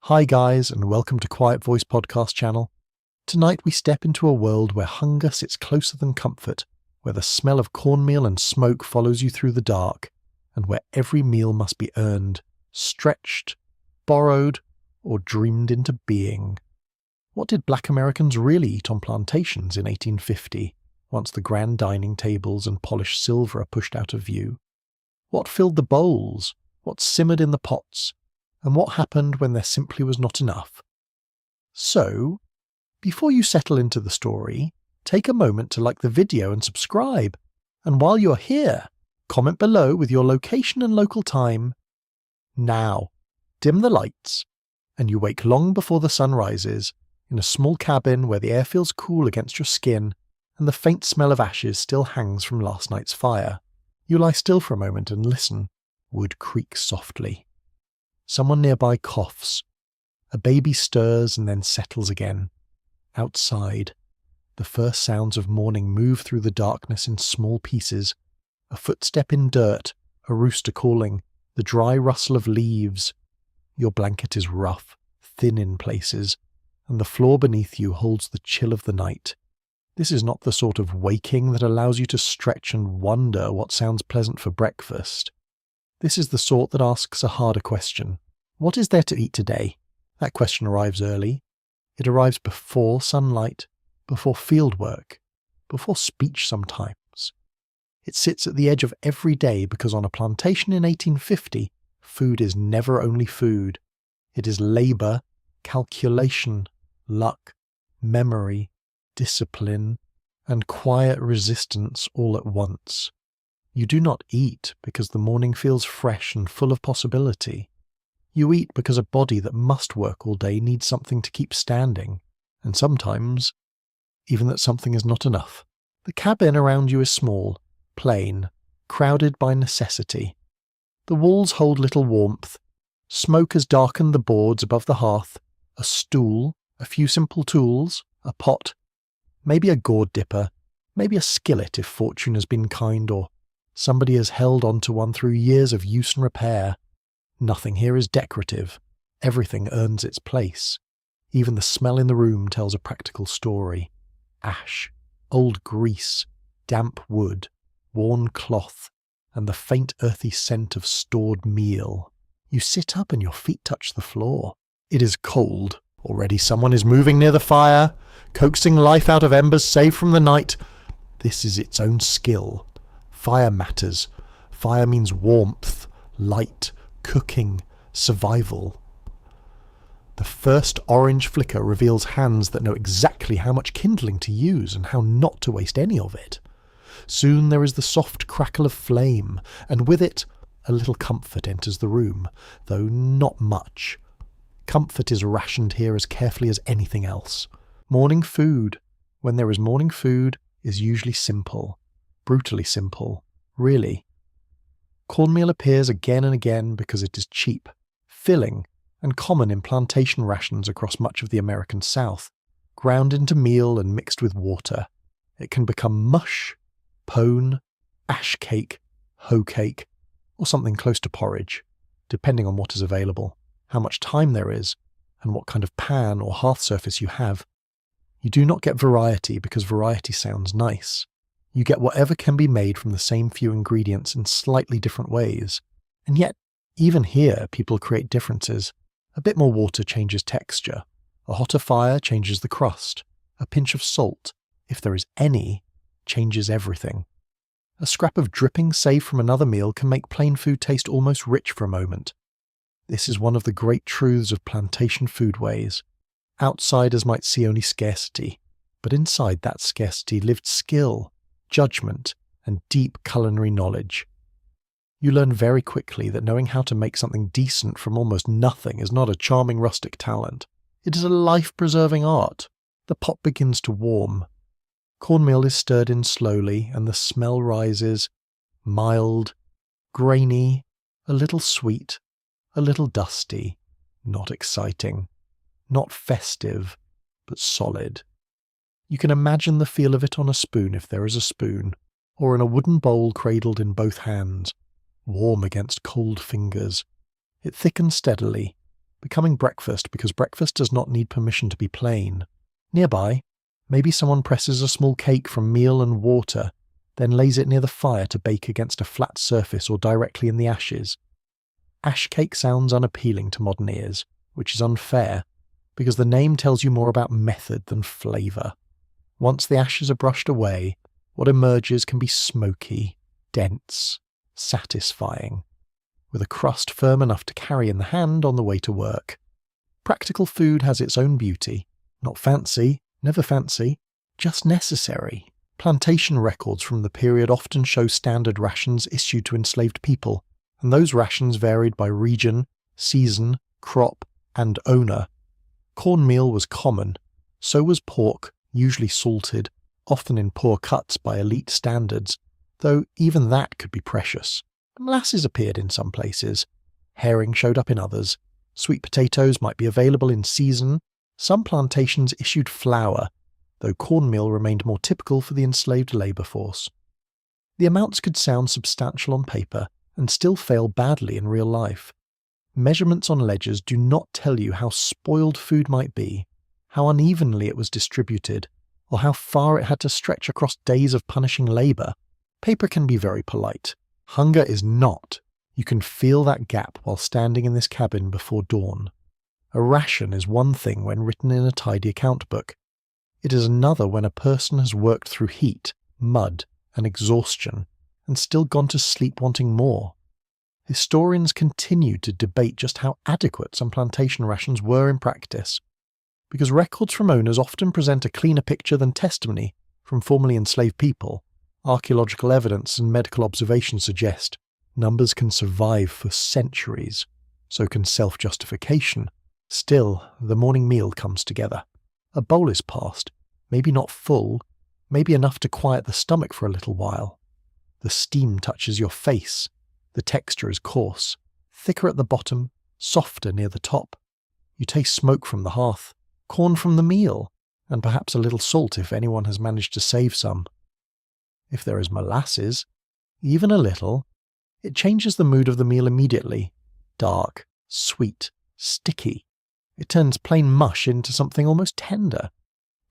Hi guys, and welcome to Quiet Voice Podcast channel. Tonight we step into a world where hunger sits closer than comfort, where the smell of cornmeal and smoke follows you through the dark, and where every meal must be earned, stretched, borrowed, or dreamed into being. What did black Americans really eat on plantations in 1850, once the grand dining tables and polished silver are pushed out of view? What filled the bowls? What simmered in the pots? And what happened when there simply was not enough? So, before you settle into the story, take a moment to like the video and subscribe. And while you're here, comment below with your location and local time. Now, dim the lights, and you wake long before the sun rises, in a small cabin where the air feels cool against your skin, and the faint smell of ashes still hangs from last night's fire. You lie still for a moment and listen. Wood creaks softly. Someone nearby coughs. A baby stirs and then settles again. Outside, the first sounds of morning move through the darkness in small pieces. A footstep in dirt, a rooster calling, the dry rustle of leaves. Your blanket is rough, thin in places, and the floor beneath you holds the chill of the night. This is not the sort of waking that allows you to stretch and wonder what sounds pleasant for breakfast. This is the sort that asks a harder question. What is there to eat today? That question arrives early. It arrives before sunlight, before fieldwork, before speech sometimes. It sits at the edge of every day because on a plantation in 1850, food is never only food. It is labour, calculation, luck, memory, discipline, and quiet resistance all at once. You do not eat because the morning feels fresh and full of possibility. You eat because a body that must work all day needs something to keep standing, and sometimes even that something is not enough. The cabin around you is small, plain, crowded by necessity. The walls hold little warmth. Smoke has darkened the boards above the hearth. A stool, a few simple tools, a pot, maybe a gourd dipper, maybe a skillet if fortune has been kind or somebody has held on to one through years of use and repair. Nothing here is decorative. Everything earns its place. Even the smell in the room tells a practical story. Ash, old grease, damp wood, worn cloth, and the faint earthy scent of stored meal. You sit up and your feet touch the floor. It is cold. Already someone is moving near the fire, coaxing life out of embers saved from the night. This is its own skill. Fire matters. Fire means warmth, light, cooking, survival. The first orange flicker reveals hands that know exactly how much kindling to use and how not to waste any of it. Soon there is the soft crackle of flame, and with it a little comfort enters the room, though not much. Comfort is rationed here as carefully as anything else. Morning food, when there is morning food, is usually simple. Brutally simple, really. Cornmeal appears again and again because it is cheap, filling, and common in plantation rations across much of the American South. Ground into meal and mixed with water, it can become mush, pone, ash cake, hoe cake, or something close to porridge, depending on what is available, how much time there is, and what kind of pan or hearth surface you have. You do not get variety because variety sounds nice. You get whatever can be made from the same few ingredients in slightly different ways. And yet, even here, people create differences. A bit more water changes texture. A hotter fire changes the crust. A pinch of salt, if there is any, changes everything. A scrap of dripping saved from another meal can make plain food taste almost rich for a moment. This is one of the great truths of plantation foodways. Outsiders might see only scarcity, but inside that scarcity lived skill, judgment, and deep culinary knowledge. You learn very quickly that knowing how to make something decent from almost nothing is not a charming rustic talent. It is a life-preserving art. The pot begins to warm. Cornmeal is stirred in slowly, and the smell rises, mild, grainy, a little sweet, a little dusty, not exciting, not festive, but solid. You can imagine the feel of it on a spoon if there is a spoon, or in a wooden bowl cradled in both hands, warm against cold fingers. It thickens steadily, becoming breakfast because breakfast does not need permission to be plain. Nearby, maybe someone presses a small cake from meal and water, then lays it near the fire to bake against a flat surface or directly in the ashes. Ash cake sounds unappealing to modern ears, which is unfair, because the name tells you more about method than flavour. Once the ashes are brushed away, what emerges can be smoky, dense, satisfying, with a crust firm enough to carry in the hand on the way to work. Practical food has its own beauty, not fancy, never fancy, just necessary. Plantation records from the period often show standard rations issued to enslaved people, and those rations varied by region, season, crop, and owner. Cornmeal was common, so was pork, usually salted, often in poor cuts by elite standards, though even that could be precious. Molasses appeared in some places, herring showed up in others, sweet potatoes might be available in season, some plantations issued flour, though cornmeal remained more typical for the enslaved labour force. The amounts could sound substantial on paper and still fail badly in real life. Measurements on ledgers do not tell you how spoiled food might be, how unevenly it was distributed, or how far it had to stretch across days of punishing labour. Paper can be very polite. Hunger is not. You can feel that gap while standing in this cabin before dawn. A ration is one thing when written in a tidy account book. It is another when a person has worked through heat, mud, and exhaustion, and still gone to sleep wanting more. Historians continue to debate just how adequate some plantation rations were in practice, because records from owners often present a cleaner picture than testimony from formerly enslaved people. Archaeological evidence and medical observation suggest numbers can survive for centuries, so can self-justification. Still, the morning meal comes together. A bowl is passed, maybe not full, maybe enough to quiet the stomach for a little while. The steam touches your face. The texture is coarse, thicker at the bottom, softer near the top. You taste smoke from the hearth, corn from the meal, and perhaps a little salt if anyone has managed to save some. If there is molasses, even a little, it changes the mood of the meal immediately. Dark, sweet, sticky. It turns plain mush into something almost tender.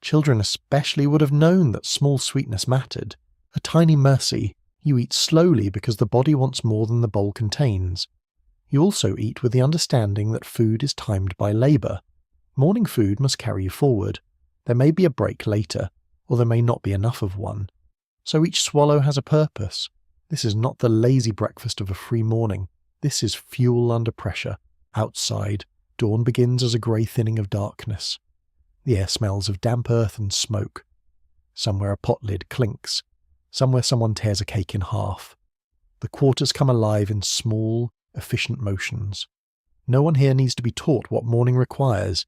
Children especially would have known that small sweetness mattered. A tiny mercy. You eat slowly because the body wants more than the bowl contains. You also eat with the understanding that food is timed by labour. Morning food must carry you forward. There may be a break later, or there may not be enough of one. So each swallow has a purpose. This is not the lazy breakfast of a free morning. This is fuel under pressure. Outside, dawn begins as a grey thinning of darkness. The air smells of damp earth and smoke. Somewhere a pot lid clinks. Somewhere someone tears a cake in half. The quarters come alive in small, efficient motions. No one here needs to be taught what morning requires.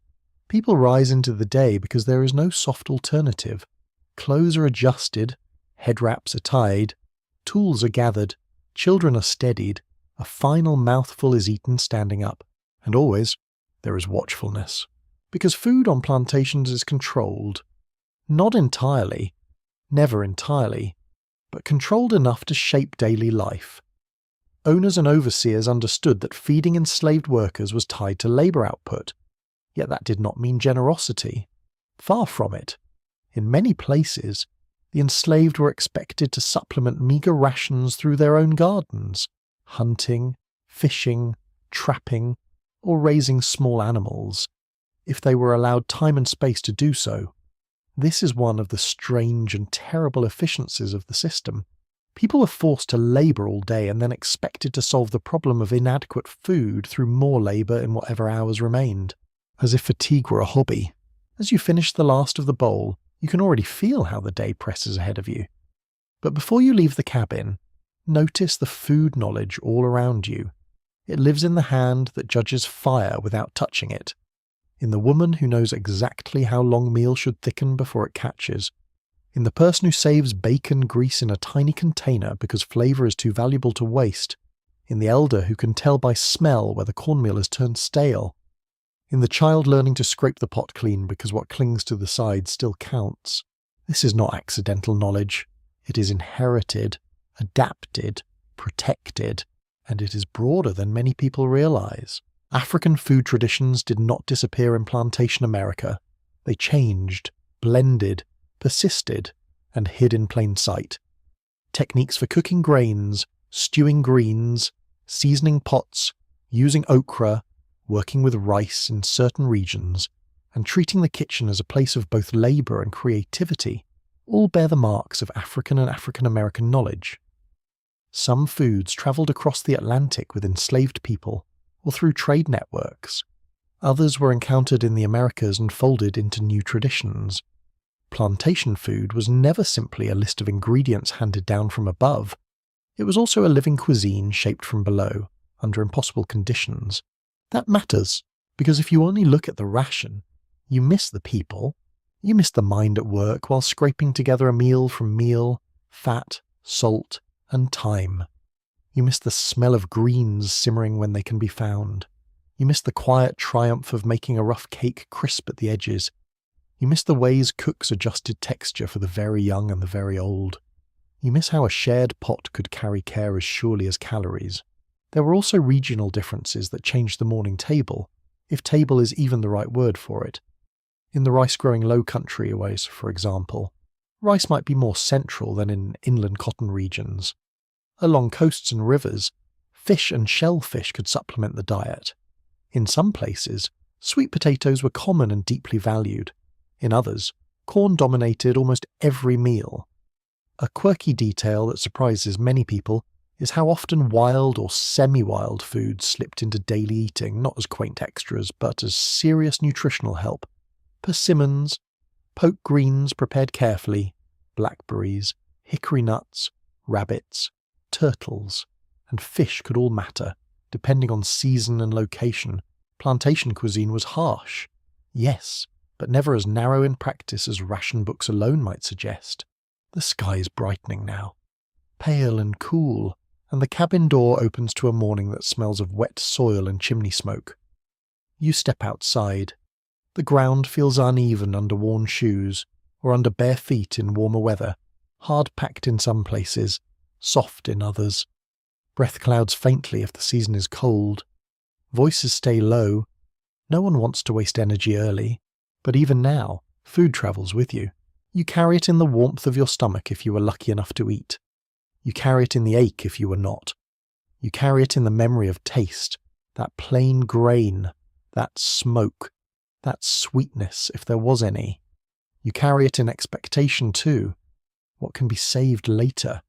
People rise into the day because there is no soft alternative. Clothes are adjusted, head wraps are tied, tools are gathered, children are steadied, a final mouthful is eaten standing up, and always there is watchfulness. Because food on plantations is controlled. Not entirely, never entirely, but controlled enough to shape daily life. Owners and overseers understood that feeding enslaved workers was tied to labour output, yet that did not mean generosity. Far from it. In many places, the enslaved were expected to supplement meagre rations through their own gardens, hunting, fishing, trapping, or raising small animals, if they were allowed time and space to do so. This is one of the strange and terrible efficiencies of the system. People were forced to labour all day and then expected to solve the problem of inadequate food through more labour in whatever hours remained, as if fatigue were a hobby. As you finish the last of the bowl, you can already feel how the day presses ahead of you. But before you leave the cabin, notice the food knowledge all around you. It lives in the hand that judges fire without touching it, in the woman who knows exactly how long meal should thicken before it catches, in the person who saves bacon grease in a tiny container because flavour is too valuable to waste, in the elder who can tell by smell whether cornmeal has turned stale, in the child learning to scrape the pot clean because what clings to the side still counts. This is not accidental knowledge. It is inherited, adapted, protected, and it is broader than many people realise. African food traditions did not disappear in plantation America. They changed, blended, persisted, and hid in plain sight. Techniques for cooking grains, stewing greens, seasoning pots, using okra, working with rice in certain regions, and treating the kitchen as a place of both labour and creativity all bear the marks of African and African American knowledge. Some foods travelled across the Atlantic with enslaved people, or through trade networks. Others were encountered in the Americas and folded into new traditions. Plantation food was never simply a list of ingredients handed down from above. It was also a living cuisine shaped from below, under impossible conditions. That matters, because if you only look at the ration, you miss the people. You miss the mind at work while scraping together a meal from meal, fat, salt, and time. You miss the smell of greens simmering when they can be found. You miss the quiet triumph of making a rough cake crisp at the edges. You miss the ways cooks adjusted texture for the very young and the very old. You miss how a shared pot could carry care as surely as calories. There were also regional differences that changed the morning table, if table is even the right word for it. In the rice-growing low country aways, for example, rice might be more central than in inland cotton regions. Along coasts and rivers, fish and shellfish could supplement the diet. In some places, sweet potatoes were common and deeply valued. In others, corn dominated almost every meal. A quirky detail that surprises many people is how often wild or semi-wild foods slipped into daily eating, not as quaint extras, but as serious nutritional help. Persimmons, poke greens prepared carefully, blackberries, hickory nuts, rabbits, turtles, and fish could all matter, depending on season and location. Plantation cuisine was harsh, yes, but never as narrow in practice as ration books alone might suggest. The sky is brightening now, pale and cool, and the cabin door opens to a morning that smells of wet soil and chimney smoke. You step outside. The ground feels uneven under worn shoes, or under bare feet in warmer weather, hard-packed in some places, soft in others. Breath clouds faintly if the season is cold. Voices stay low. No one wants to waste energy early, but even now, food travels with you. You carry it in the warmth of your stomach if you were lucky enough to eat. You carry it in the ache if you were not. You carry it in the memory of taste, that plain grain, that smoke, that sweetness, if there was any. You carry it in expectation too. What can be saved later?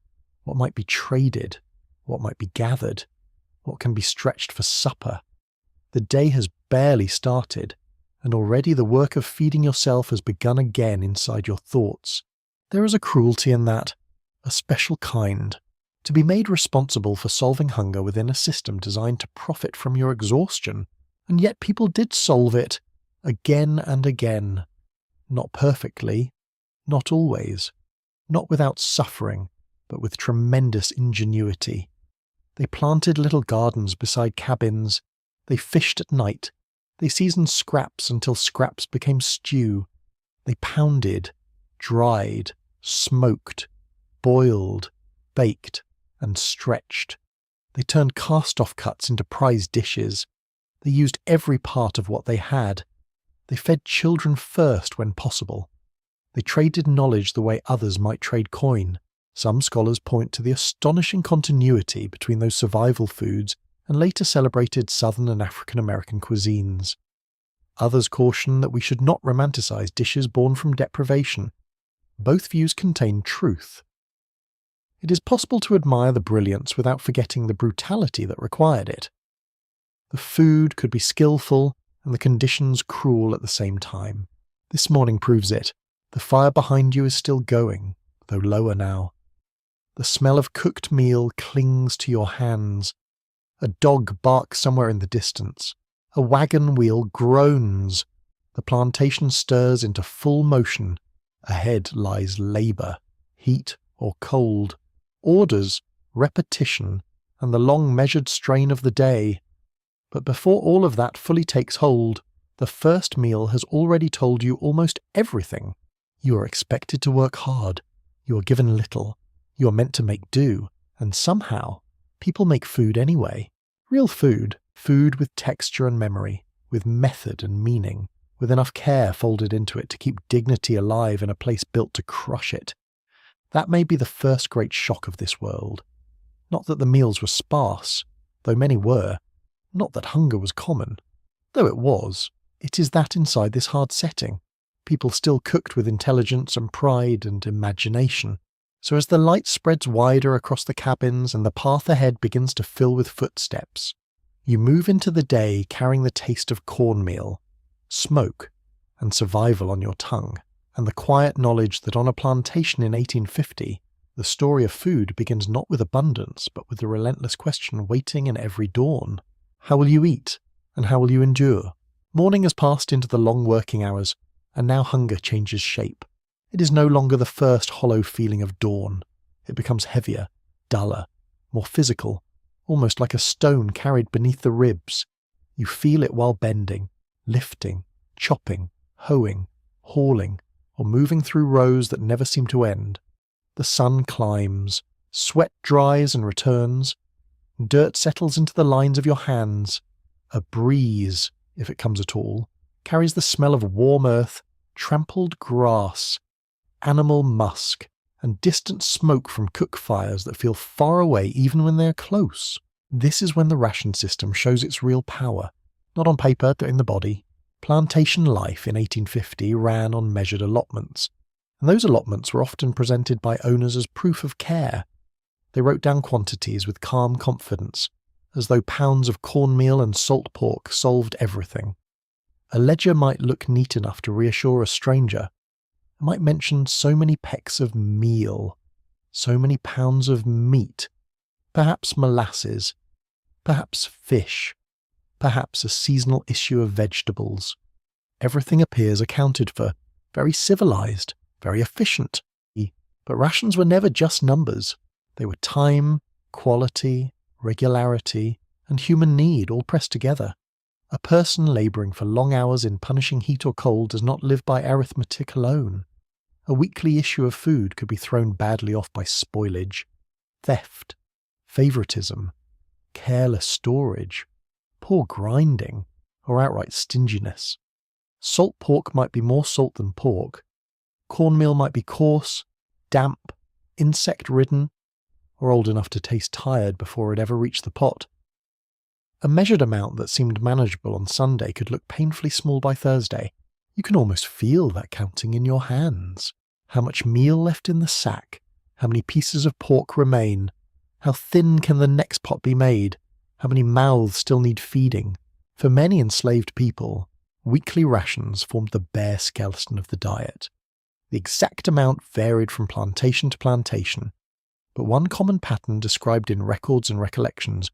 What might be traded? What might be gathered? What can be stretched for supper? The day has barely started, and already the work of feeding yourself has begun again inside your thoughts. There is a cruelty in that, a special kind, to be made responsible for solving hunger within a system designed to profit from your exhaustion, and yet people did solve it, again and again. Not perfectly, not always, not without suffering, but with tremendous ingenuity. They planted little gardens beside cabins, they fished at night, they seasoned scraps until scraps became stew, they pounded, dried, smoked, boiled, baked, and stretched. They turned cast-off cuts into prize dishes. They used every part of what they had. They fed children first when possible. They traded knowledge the way others might trade coin. Some scholars point to the astonishing continuity between those survival foods and later celebrated Southern and African American cuisines. Others caution that we should not romanticize dishes born from deprivation. Both views contain truth. It is possible to admire the brilliance without forgetting the brutality that required it. The food could be skillful, and the conditions cruel at the same time. This morning proves it. The fire behind you is still going, though lower now. The smell of cooked meal clings to your hands. A dog barks somewhere in the distance. A wagon wheel groans. The plantation stirs into full motion. Ahead lies labour, heat or cold, orders, repetition, and the long measured strain of the day. But before all of that fully takes hold, the first meal has already told you almost everything. You are expected to work hard. You are given little. You are meant to make do. And somehow, people make food anyway. Real food, Food with texture and memory, with method and meaning, with enough care folded into it to keep dignity alive in a place built to crush it. That may be the first great shock of this world. Not that the meals were sparse, though many were. Not that hunger was common, though it was. It is that inside this hard setting, people still cooked with intelligence and pride and imagination. So as the light spreads wider across the cabins and the path ahead begins to fill with footsteps, you move into the day carrying the taste of cornmeal, smoke, and survival on your tongue, and the quiet knowledge that on a plantation in 1850, the story of food begins not with abundance, but with the relentless question waiting in every dawn. How will you eat, and how will you endure? Morning has passed into the long working hours, and now hunger changes shape. It is no longer the first hollow feeling of dawn. It becomes heavier, duller, more physical, almost like a stone carried beneath the ribs. You feel it while bending, lifting, chopping, hoeing, hauling, or moving through rows that never seem to end. The sun climbs, sweat dries and returns, dirt settles into the lines of your hands. A breeze, if it comes at all, carries the smell of warm earth, trampled grass, animal musk, and distant smoke from cook fires that feel far away even when they are close. This is when the ration system shows its real power, not on paper but in the body. Plantation life in 1850 ran on measured allotments, and those allotments were often presented by owners as proof of care. They wrote down quantities with calm confidence, as though pounds of cornmeal and salt pork solved everything. A ledger might look neat enough to reassure a stranger. It might mention so many pecks of meal, so many pounds of meat, perhaps molasses, perhaps fish, perhaps a seasonal issue of vegetables. Everything appears accounted for, very civilized, very efficient. But rations were never just numbers. They were time, quality, regularity, and human need all pressed together. A person labouring for long hours in punishing heat or cold does not live by arithmetic alone. A weekly issue of food could be thrown badly off by spoilage, theft, favouritism, careless storage, poor grinding, or outright stinginess. Salt pork might be more salt than pork. Cornmeal might be coarse, damp, insect-ridden, or old enough to taste tired before it ever reached the pot. A measured amount that seemed manageable on Sunday could look painfully small by Thursday. You can almost feel that counting in your hands. How much meal left in the sack? How many pieces of pork remain? How thin can the next pot be made? How many mouths still need feeding? For many enslaved people, weekly rations formed the bare skeleton of the diet. The exact amount varied from plantation to plantation, but one common pattern described in records and recollections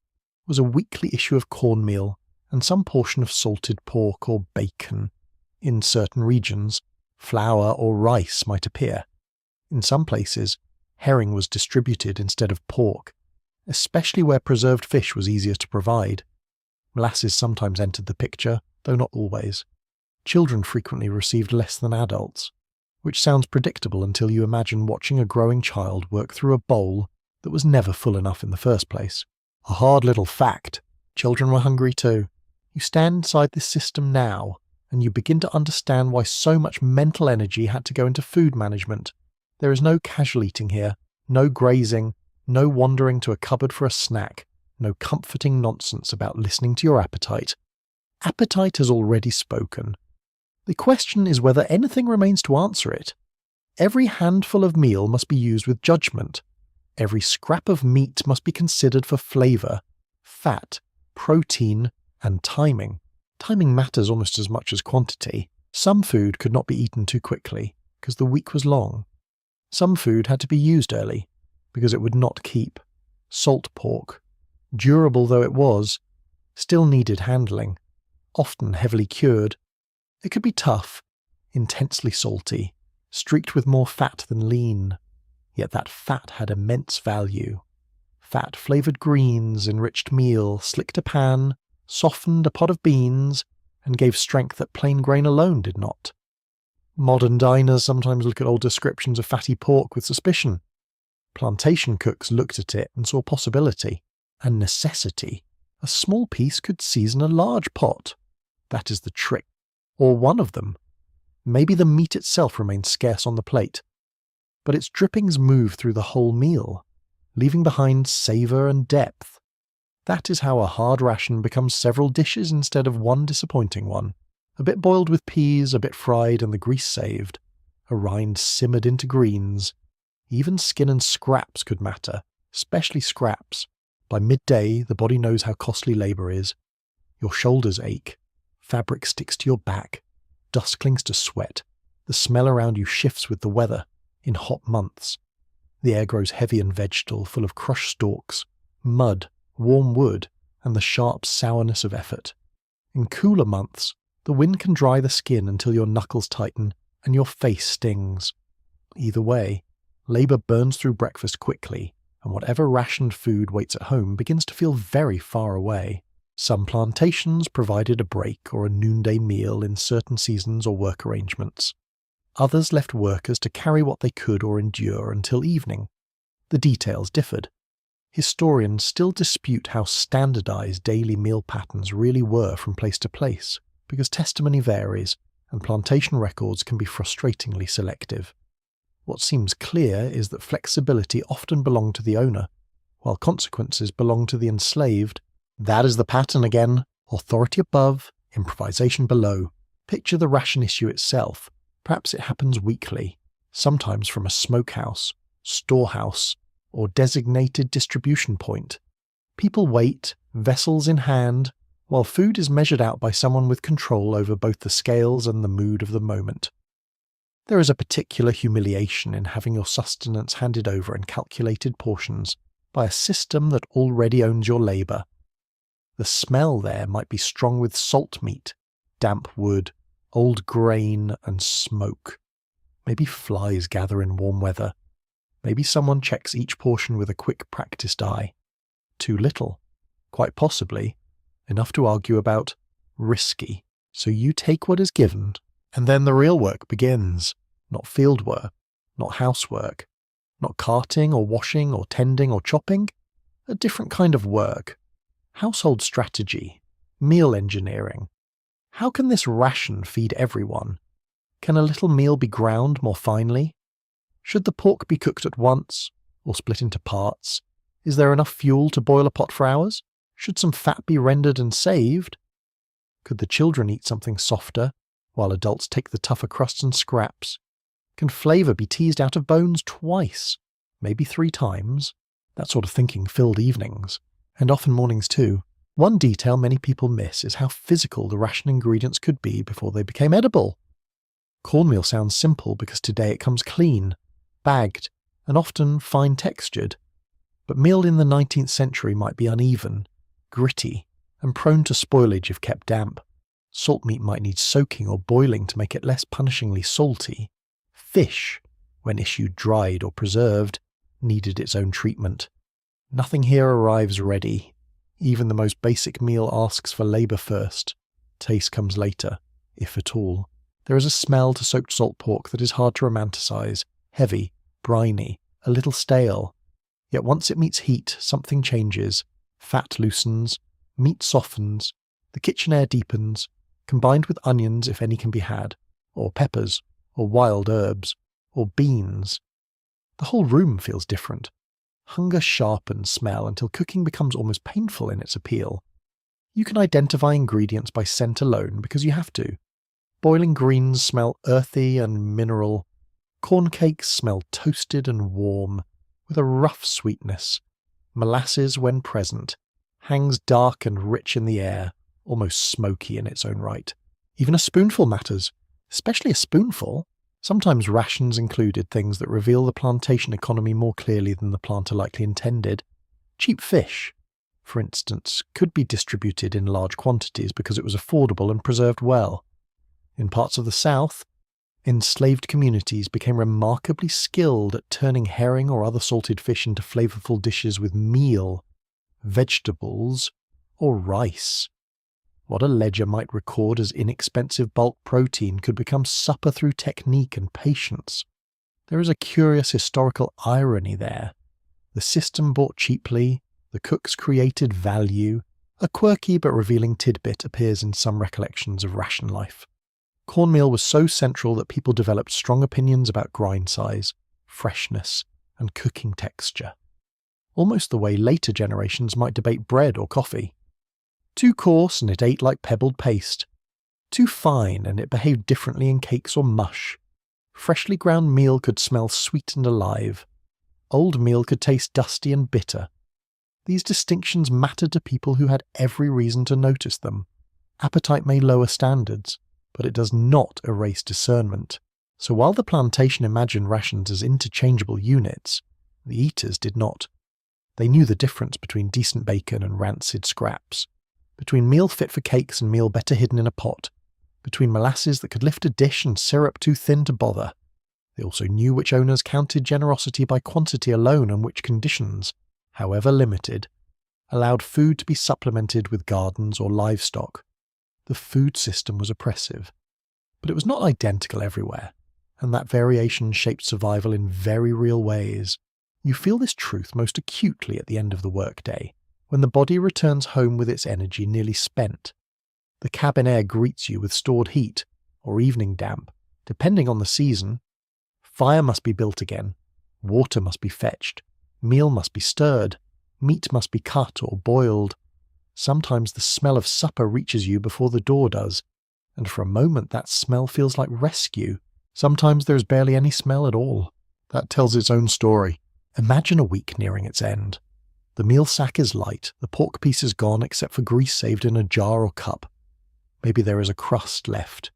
was a weekly issue of cornmeal and some portion of salted pork or bacon. In certain regions, flour or rice might appear. In some places, herring was distributed instead of pork, especially where preserved fish was easier to provide. Molasses sometimes entered the picture, though not always. Children frequently received less than adults, which sounds predictable until you imagine watching a growing child work through a bowl that was never full enough in the first place. A hard little fact: children were hungry too. You stand inside this system now, and you begin to understand why so much mental energy had to go into food management. There is no casual eating here, no grazing, no wandering to a cupboard for a snack, no comforting nonsense about listening to your appetite. Appetite has already spoken. The question is whether anything remains to answer it. Every handful of meal must be used with judgment. Every scrap of meat must be considered for flavour, fat, protein, and timing. Timing matters almost as much as quantity. Some food could not be eaten too quickly, because the week was long. Some food had to be used early, because it would not keep. Salt pork, durable though it was, still needed handling, often heavily cured. It could be tough, intensely salty, streaked with more fat than lean. Yet that fat had immense value. Fat flavoured greens, enriched meal, slicked a pan, softened a pot of beans, and gave strength that plain grain alone did not. Modern diners sometimes look at old descriptions of fatty pork with suspicion. Plantation cooks looked at it and saw possibility and necessity, A small piece could season a large pot. That is the trick. Or one of them. Maybe the meat itself remains scarce on the plate, but its drippings move through the whole meal, leaving behind savour and depth. That is how a hard ration becomes several dishes instead of one disappointing one. A bit boiled with peas, a bit fried and the grease saved. A rind simmered into greens. Even skin and scraps could matter, especially scraps. By midday, the body knows how costly labour is. Your shoulders ache. Fabric sticks to your back. Dust clings to sweat. The smell around you shifts with the weather. In hot months, the air grows heavy and vegetal, full of crushed stalks, mud, warm wood, and the sharp sourness of effort. In cooler months, the wind can dry the skin until your knuckles tighten and your face stings. Either way, labour burns through breakfast quickly, and whatever rationed food waits at home begins to feel very far away. Some plantations provided a break or a noonday meal in certain seasons or work arrangements. Others left workers to carry what they could or endure until evening. The details differed. Historians still dispute how standardized daily meal patterns really were from place to place, because testimony varies and plantation records can be frustratingly selective. What seems clear is that flexibility often belonged to the owner, while consequences belonged to the enslaved. That is the pattern again. Authority above, improvisation below. Picture the ration issue itself. Perhaps it happens weekly, sometimes from a smokehouse, storehouse, or designated distribution point. People wait, vessels in hand, while food is measured out by someone with control over both the scales and the mood of the moment. There is a particular humiliation in having your sustenance handed over in calculated portions by a system that already owns your labour. The smell there might be strong with salt meat, damp wood, old grain and smoke. Maybe flies gather in warm weather. Maybe someone checks each portion with a quick practiced eye. Too little. Quite possibly. Enough to argue about. Risky. So you take what is given, and then the real work begins. Not field work. Not housework. Not carting or washing or tending or chopping. A different kind of work. Household strategy. Meal engineering. How can this ration feed everyone? Can a little meal be ground more finely? Should the pork be cooked at once, or split into parts? Is there enough fuel to boil a pot for hours? Should some fat be rendered and saved? Could the children eat something softer, while adults take the tougher crusts and scraps? Can flavour be teased out of bones twice, maybe 3 times? That sort of thinking filled evenings, and often mornings too. One detail many people miss is how physical the ration ingredients could be before they became edible. Cornmeal sounds simple because today it comes clean, bagged, and often fine-textured. But meal in the 19th century might be uneven, gritty, and prone to spoilage if kept damp. Salt meat might need soaking or boiling to make it less punishingly salty. Fish, when issued dried or preserved, needed its own treatment. Nothing here arrives ready. Even the most basic meal asks for labour first. Taste comes later, if at all. There is a smell to soaked salt pork that is hard to romanticize, heavy, briny, a little stale. Yet once it meets heat, something changes. Fat loosens, meat softens, the kitchen air deepens, combined with onions if any can be had, or peppers, or wild herbs, or beans. The whole room feels different. Hunger sharpens smell until cooking becomes almost painful in its appeal. You can identify ingredients by scent alone because you have to. Boiling greens smell earthy and mineral. Corn cakes smell toasted and warm, with a rough sweetness. Molasses, when present, hangs dark and rich in the air, almost smoky in its own right. Even a spoonful matters, especially a spoonful. Sometimes rations included things that reveal the plantation economy more clearly than the planter likely intended. Cheap fish, for instance, could be distributed in large quantities because it was affordable and preserved well. In parts of the South, enslaved communities became remarkably skilled at turning herring or other salted fish into flavourful dishes with meal, vegetables, or rice. What a ledger might record as inexpensive bulk protein could become supper through technique and patience. There is a curious historical irony there. The system bought cheaply, the cooks created value, A quirky but revealing tidbit appears in some recollections of ration life. Cornmeal was so central that people developed strong opinions about grind size, freshness, and cooking texture. Almost the way later generations might debate bread or coffee. Too coarse and it ate like pebbled paste. Too fine and it behaved differently in cakes or mush. Freshly ground meal could smell sweet and alive. Old meal could taste dusty and bitter. These distinctions mattered to people who had every reason to notice them. Appetite may lower standards, but it does not erase discernment. So while the plantation imagined rations as interchangeable units, the eaters did not. They knew the difference between decent bacon and rancid scraps, between meal fit for cakes and meal better hidden in a pot, between molasses that could lift a dish and syrup too thin to bother. They also knew which owners counted generosity by quantity alone and which conditions, however limited, allowed food to be supplemented with gardens or livestock. The food system was oppressive, but it was not identical everywhere, and that variation shaped survival in very real ways. You feel this truth most acutely at the end of the workday, when the body returns home with its energy nearly spent. The cabin air greets you with stored heat, or evening damp, depending on the season. Fire must be built again, water must be fetched, meal must be stirred, meat must be cut or boiled. Sometimes the smell of supper reaches you before the door does, and for a moment that smell feels like rescue. Sometimes there is barely any smell at all. That tells its own story. Imagine a week nearing its end. The meal sack is light, the pork piece is gone except for grease saved in a jar or cup. Maybe there is a crust left,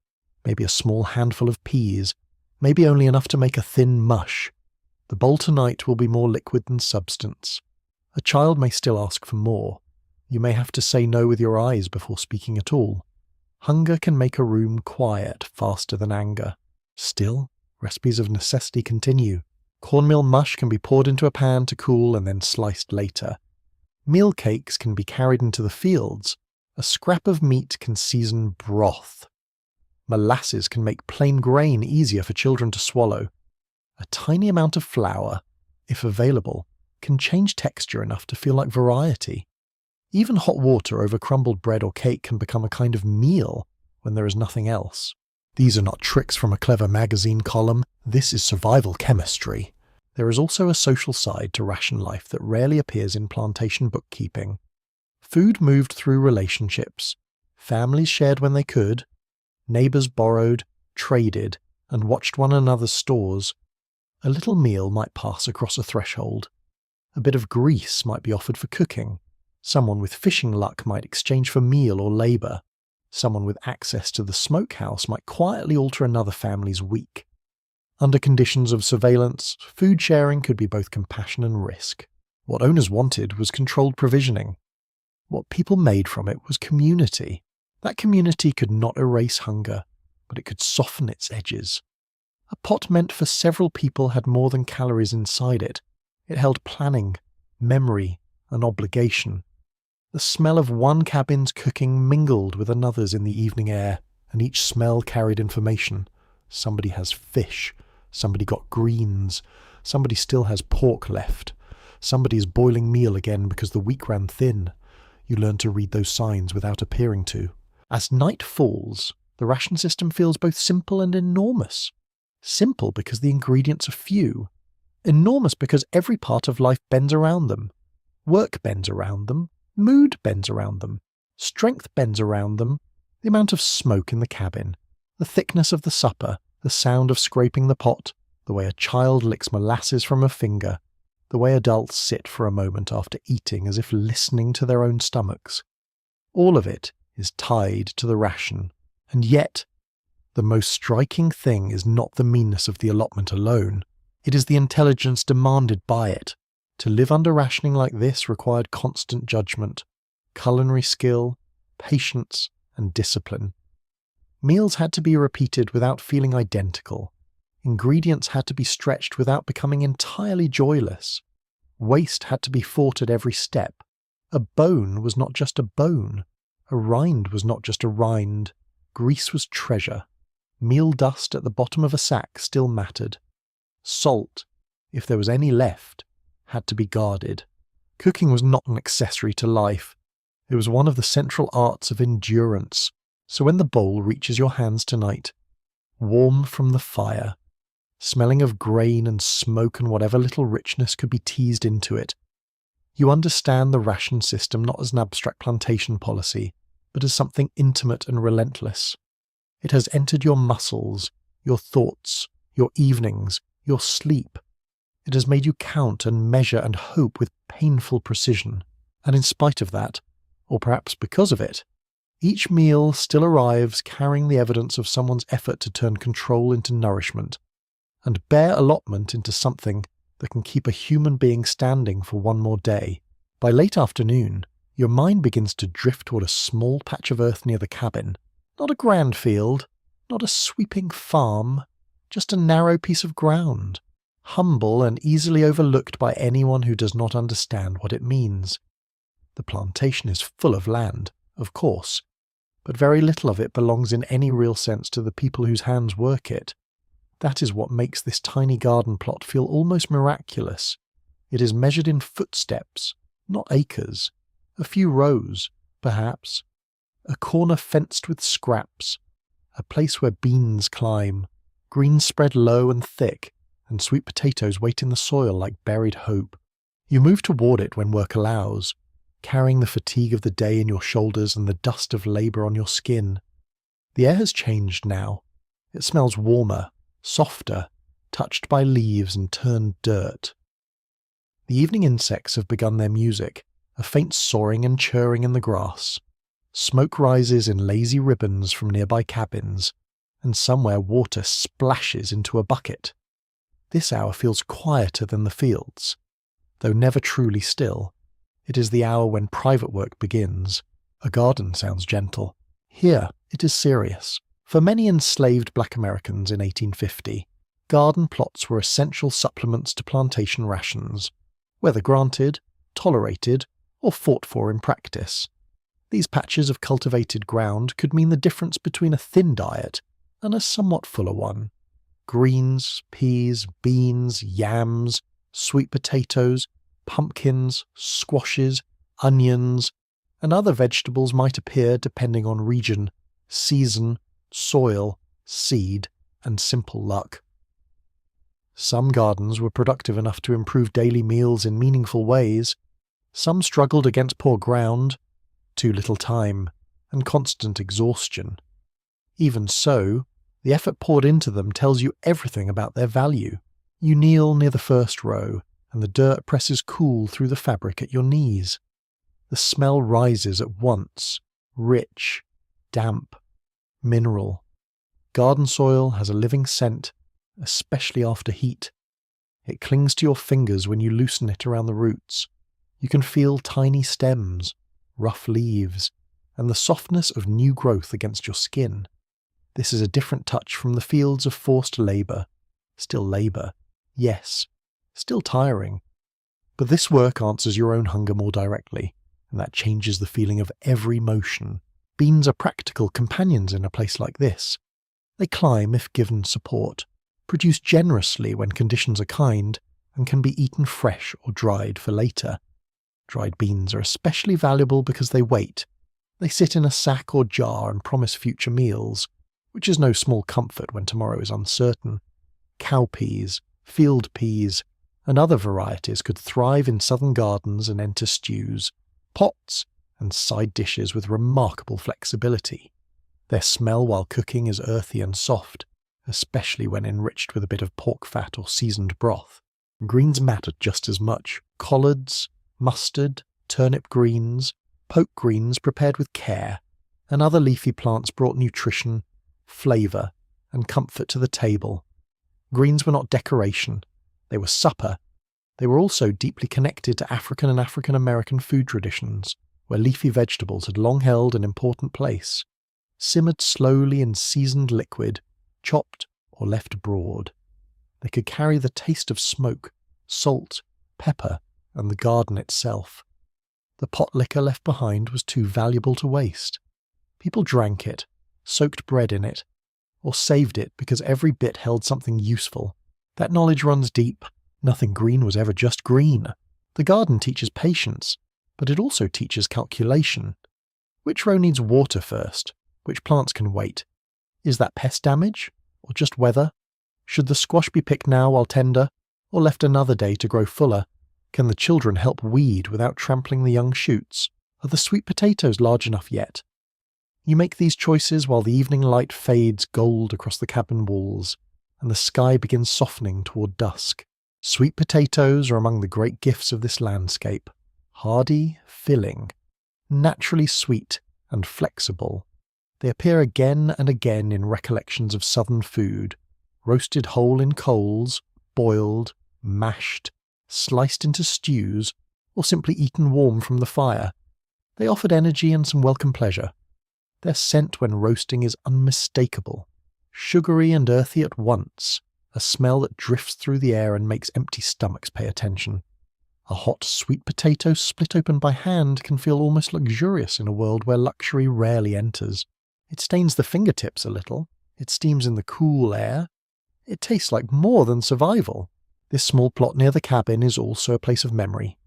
maybe a small handful of peas, maybe only enough to make a thin mush. The bowl tonight will be more liquid than substance. A child may still ask for more. You may have to say no with your eyes before speaking at all. Hunger can make a room quiet faster than anger. Still, recipes of necessity continue. Cornmeal mush can be poured into a pan to cool and then sliced later. Meal cakes can be carried into the fields. A scrap of meat can season broth. Molasses can make plain grain easier for children to swallow. A tiny amount of flour, if available, can change texture enough to feel like variety. Even hot water over crumbled bread or cake can become a kind of meal when there is nothing else. These are not tricks from a clever magazine column, this is survival chemistry. There is also a social side to ration life that rarely appears in plantation bookkeeping. Food moved through relationships. Families shared when they could. Neighbours borrowed, traded, and watched one another's stores. A little meal might pass across a threshold. A bit of grease might be offered for cooking. Someone with fishing luck might exchange for meal or labour. Someone with access to the smokehouse might quietly alter another family's week. Under conditions of surveillance, food sharing could be both compassion and risk. What owners wanted was controlled provisioning. What people made from it was community. That community could not erase hunger, but it could soften its edges. A pot meant for several people had more than calories inside it. It held planning, memory, and obligation. The smell of one cabin's cooking mingled with another's in the evening air, and each smell carried information. Somebody has fish. Somebody got greens. Somebody still has pork left. Somebody is boiling meal again because the week ran thin. You learn to read those signs without appearing to. As night falls, the ration system feels both simple and enormous. Simple because the ingredients are few. Enormous because every part of life bends around them. Work bends around them. Mood bends around them. Strength bends around them. The amount of smoke in the cabin. The thickness of the supper. The sound of scraping the pot. The way a child licks molasses from a finger. The way adults sit for a moment after eating as if listening to their own stomachs. All of it is tied to the ration. And yet, the most striking thing is not the meanness of the allotment alone. It is the intelligence demanded by it. To live under rationing like this required constant judgment, culinary skill, patience, and discipline. Meals had to be repeated without feeling identical. Ingredients had to be stretched without becoming entirely joyless. Waste had to be fought at every step. A bone was not just a bone. A rind was not just a rind. Grease was treasure. Meal dust at the bottom of a sack still mattered. Salt, if there was any left, had to be guarded. Cooking was not an accessory to life. It was one of the central arts of endurance, so when the bowl reaches your hands tonight, warm from the fire, smelling of grain and smoke and whatever little richness could be teased into it, you understand the ration system not as an abstract plantation policy, but as something intimate and relentless. It has entered your muscles, your thoughts, your evenings, your sleep. It has made you count and measure and hope with painful precision, and in spite of that, or perhaps because of it, each meal still arrives carrying the evidence of someone's effort to turn control into nourishment, and bare allotment into something that can keep a human being standing for one more day. By late afternoon, your mind begins to drift toward a small patch of earth near the cabin. Not a grand field, not a sweeping farm, just a narrow piece of ground, humble and easily overlooked by anyone who does not understand what it means. The plantation is full of land, of course, but very little of it belongs in any real sense to the people whose hands work it. That is what makes this tiny garden plot feel almost miraculous. It is measured in footsteps, not acres. A few rows, perhaps. A corner fenced with scraps. A place where beans climb, greens spread low and thick, and sweet potatoes wait in the soil like buried hope. You move toward it when work allows, carrying the fatigue of the day in your shoulders and the dust of labour on your skin. The air has changed now. It smells warmer, softer, touched by leaves and turned dirt. The evening insects have begun their music, a faint soaring and churring in the grass. Smoke rises in lazy ribbons from nearby cabins, and somewhere water splashes into a bucket. This hour feels quieter than the fields, though never truly still. It is the hour when private work begins. A garden sounds gentle. Here it is serious. For many enslaved black Americans in 1850, garden plots were essential supplements to plantation rations, whether granted, tolerated, or fought for in practice. These patches of cultivated ground could mean the difference between a thin diet and a somewhat fuller one. Greens, peas, beans, yams, sweet potatoes, pumpkins, squashes, onions, and other vegetables might appear depending on region, season, soil, seed, and simple luck. Some gardens were productive enough to improve daily meals in meaningful ways. Some struggled against poor ground, too little time, and constant exhaustion. Even so, the effort poured into them tells you everything about their value. You kneel near the first row, and the dirt presses cool through the fabric at your knees. The smell rises at once, rich, damp, mineral. Garden soil has a living scent, especially after heat. It clings to your fingers when you loosen it around the roots. You can feel tiny stems, rough leaves, and the softness of new growth against your skin. This is a different touch from the fields of forced labour. Still labour, yes, still tiring. But this work answers your own hunger more directly, and that changes the feeling of every motion. Beans are practical companions in a place like this. They climb if given support, produce generously when conditions are kind, and can be eaten fresh or dried for later. Dried beans are especially valuable because they wait. They sit in a sack or jar and promise future meals, which is no small comfort when tomorrow is uncertain. Cowpeas, field peas, and other varieties could thrive in southern gardens and enter stews, pots, and side dishes with remarkable flexibility. Their smell while cooking is earthy and soft, especially when enriched with a bit of pork fat or seasoned broth. Greens matter just as much. Collards, mustard, turnip greens, poke greens prepared with care, and other leafy plants brought nutrition, flavour, and comfort to the table. Greens were not decoration, they were supper. They were also deeply connected to African and African American food traditions, where leafy vegetables had long held an important place, simmered slowly in seasoned liquid, chopped or left broad. They could carry the taste of smoke, salt, pepper, and the garden itself. The pot liquor left behind was too valuable to waste. People drank it, soaked bread in it, or saved it because every bit held something useful. That knowledge runs deep. Nothing green was ever just green. The garden teaches patience. But it also teaches calculation. Which row needs water first? Which plants can wait? Is that pest damage? Or just weather? Should the squash be picked now while tender, or left another day to grow fuller? Can the children help weed without trampling the young shoots? Are the sweet potatoes large enough yet? You make these choices while the evening light fades gold across the cabin walls, and the sky begins softening toward dusk. Sweet potatoes are among the great gifts of this landscape. Hardy, filling, naturally sweet and flexible. They appear again and again in recollections of southern food, roasted whole in coals, boiled, mashed, sliced into stews, or simply eaten warm from the fire. They offered energy and some welcome pleasure. Their scent when roasting is unmistakable, sugary and earthy at once, a smell that drifts through the air and makes empty stomachs pay attention. A hot sweet potato split open by hand can feel almost luxurious in a world where luxury rarely enters. It stains the fingertips a little, it steams in the cool air. It tastes like more than survival. This small plot near the cabin is also a place of memory.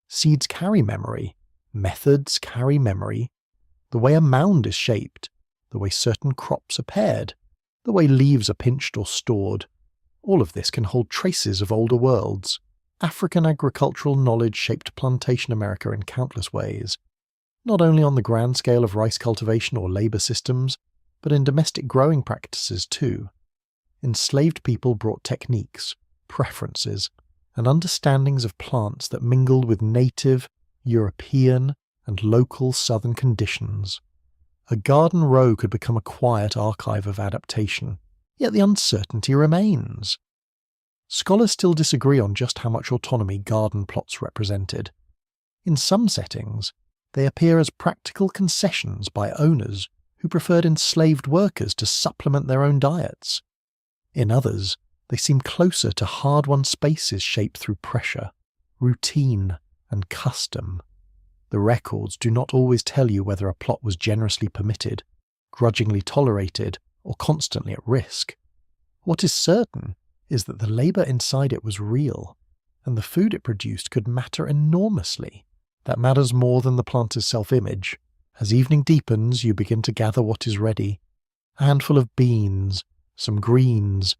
Seeds carry memory. Methods carry memory. The way a mound is shaped, the way certain crops are paired, the way leaves are pinched or stored. All of this can hold traces of older worlds. African agricultural knowledge shaped plantation America in countless ways, not only on the grand scale of rice cultivation or labour systems, but in domestic growing practices too. Enslaved people brought techniques, preferences, and understandings of plants that mingled with native, European, and local southern conditions. A garden row could become a quiet archive of adaptation, yet the uncertainty remains. Scholars still disagree on just how much autonomy garden plots represented. In some settings, they appear as practical concessions by owners who preferred enslaved workers to supplement their own diets. In others, they seem closer to hard-won spaces shaped through pressure, routine, and custom. The records do not always tell you whether a plot was generously permitted, grudgingly tolerated, or constantly at risk. What is certain is that the labour inside it was real, and the food it produced could matter enormously. That matters more than the planter's self-image. As evening deepens, you begin to gather what is ready. A handful of beans, some greens,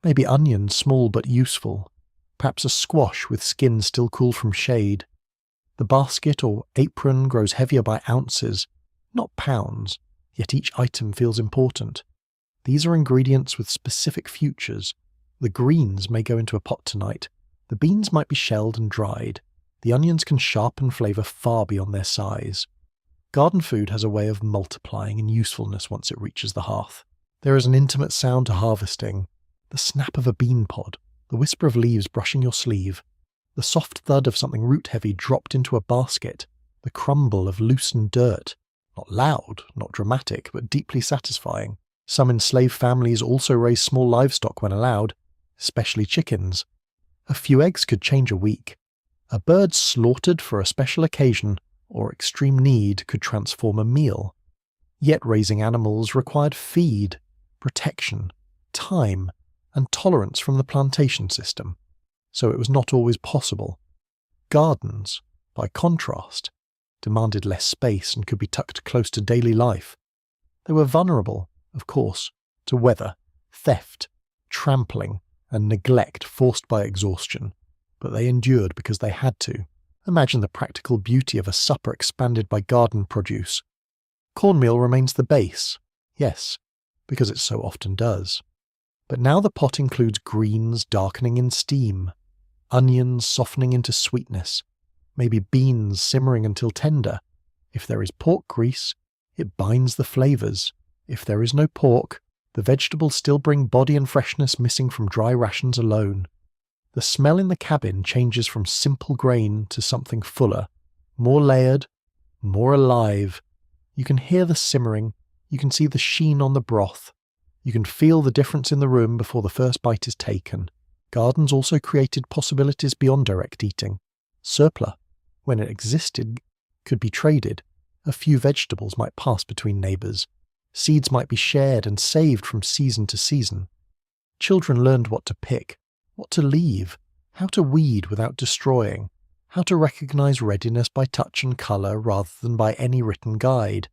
maybe onions small but useful, perhaps a squash with skin still cool from shade. The basket or apron grows heavier by ounces, not pounds, yet each item feels important. These are ingredients with specific futures. The greens may go into a pot tonight. The beans might be shelled and dried. The onions can sharpen flavour far beyond their size. Garden food has a way of multiplying in usefulness once it reaches the hearth. There is an intimate sound to harvesting. The snap of a bean pod, the whisper of leaves brushing your sleeve, the soft thud of something root-heavy dropped into a basket, the crumble of loosened dirt. Not loud, not dramatic, but deeply satisfying. Some enslaved families also raise small livestock when allowed, especially chickens. A few eggs could change a week. A bird slaughtered for a special occasion or extreme need could transform a meal. Yet raising animals required feed, protection, time, and tolerance from the plantation system, so it was not always possible. Gardens, by contrast, demanded less space and could be tucked close to daily life. They were vulnerable, of course, to weather, theft, trampling, and neglect forced by exhaustion, but they endured because they had to. Imagine the practical beauty of a supper expanded by garden produce. Cornmeal remains the base, yes, because it so often does. But now the pot includes greens darkening in steam, onions softening into sweetness, maybe beans simmering until tender. If there is pork grease, it binds the flavours. If there is no pork, the vegetables still bring body and freshness missing from dry rations alone. The smell in the cabin changes from simple grain to something fuller, more layered, more alive. You can hear the simmering, you can see the sheen on the broth, you can feel the difference in the room before the first bite is taken. Gardens also created possibilities beyond direct eating. Surplus, when it existed, could be traded. A few vegetables might pass between neighbours. Seeds might be shared and saved from season to season. Children learned what to pick, what to leave, how to weed without destroying, how to recognize readiness by touch and colour rather than by any written guide.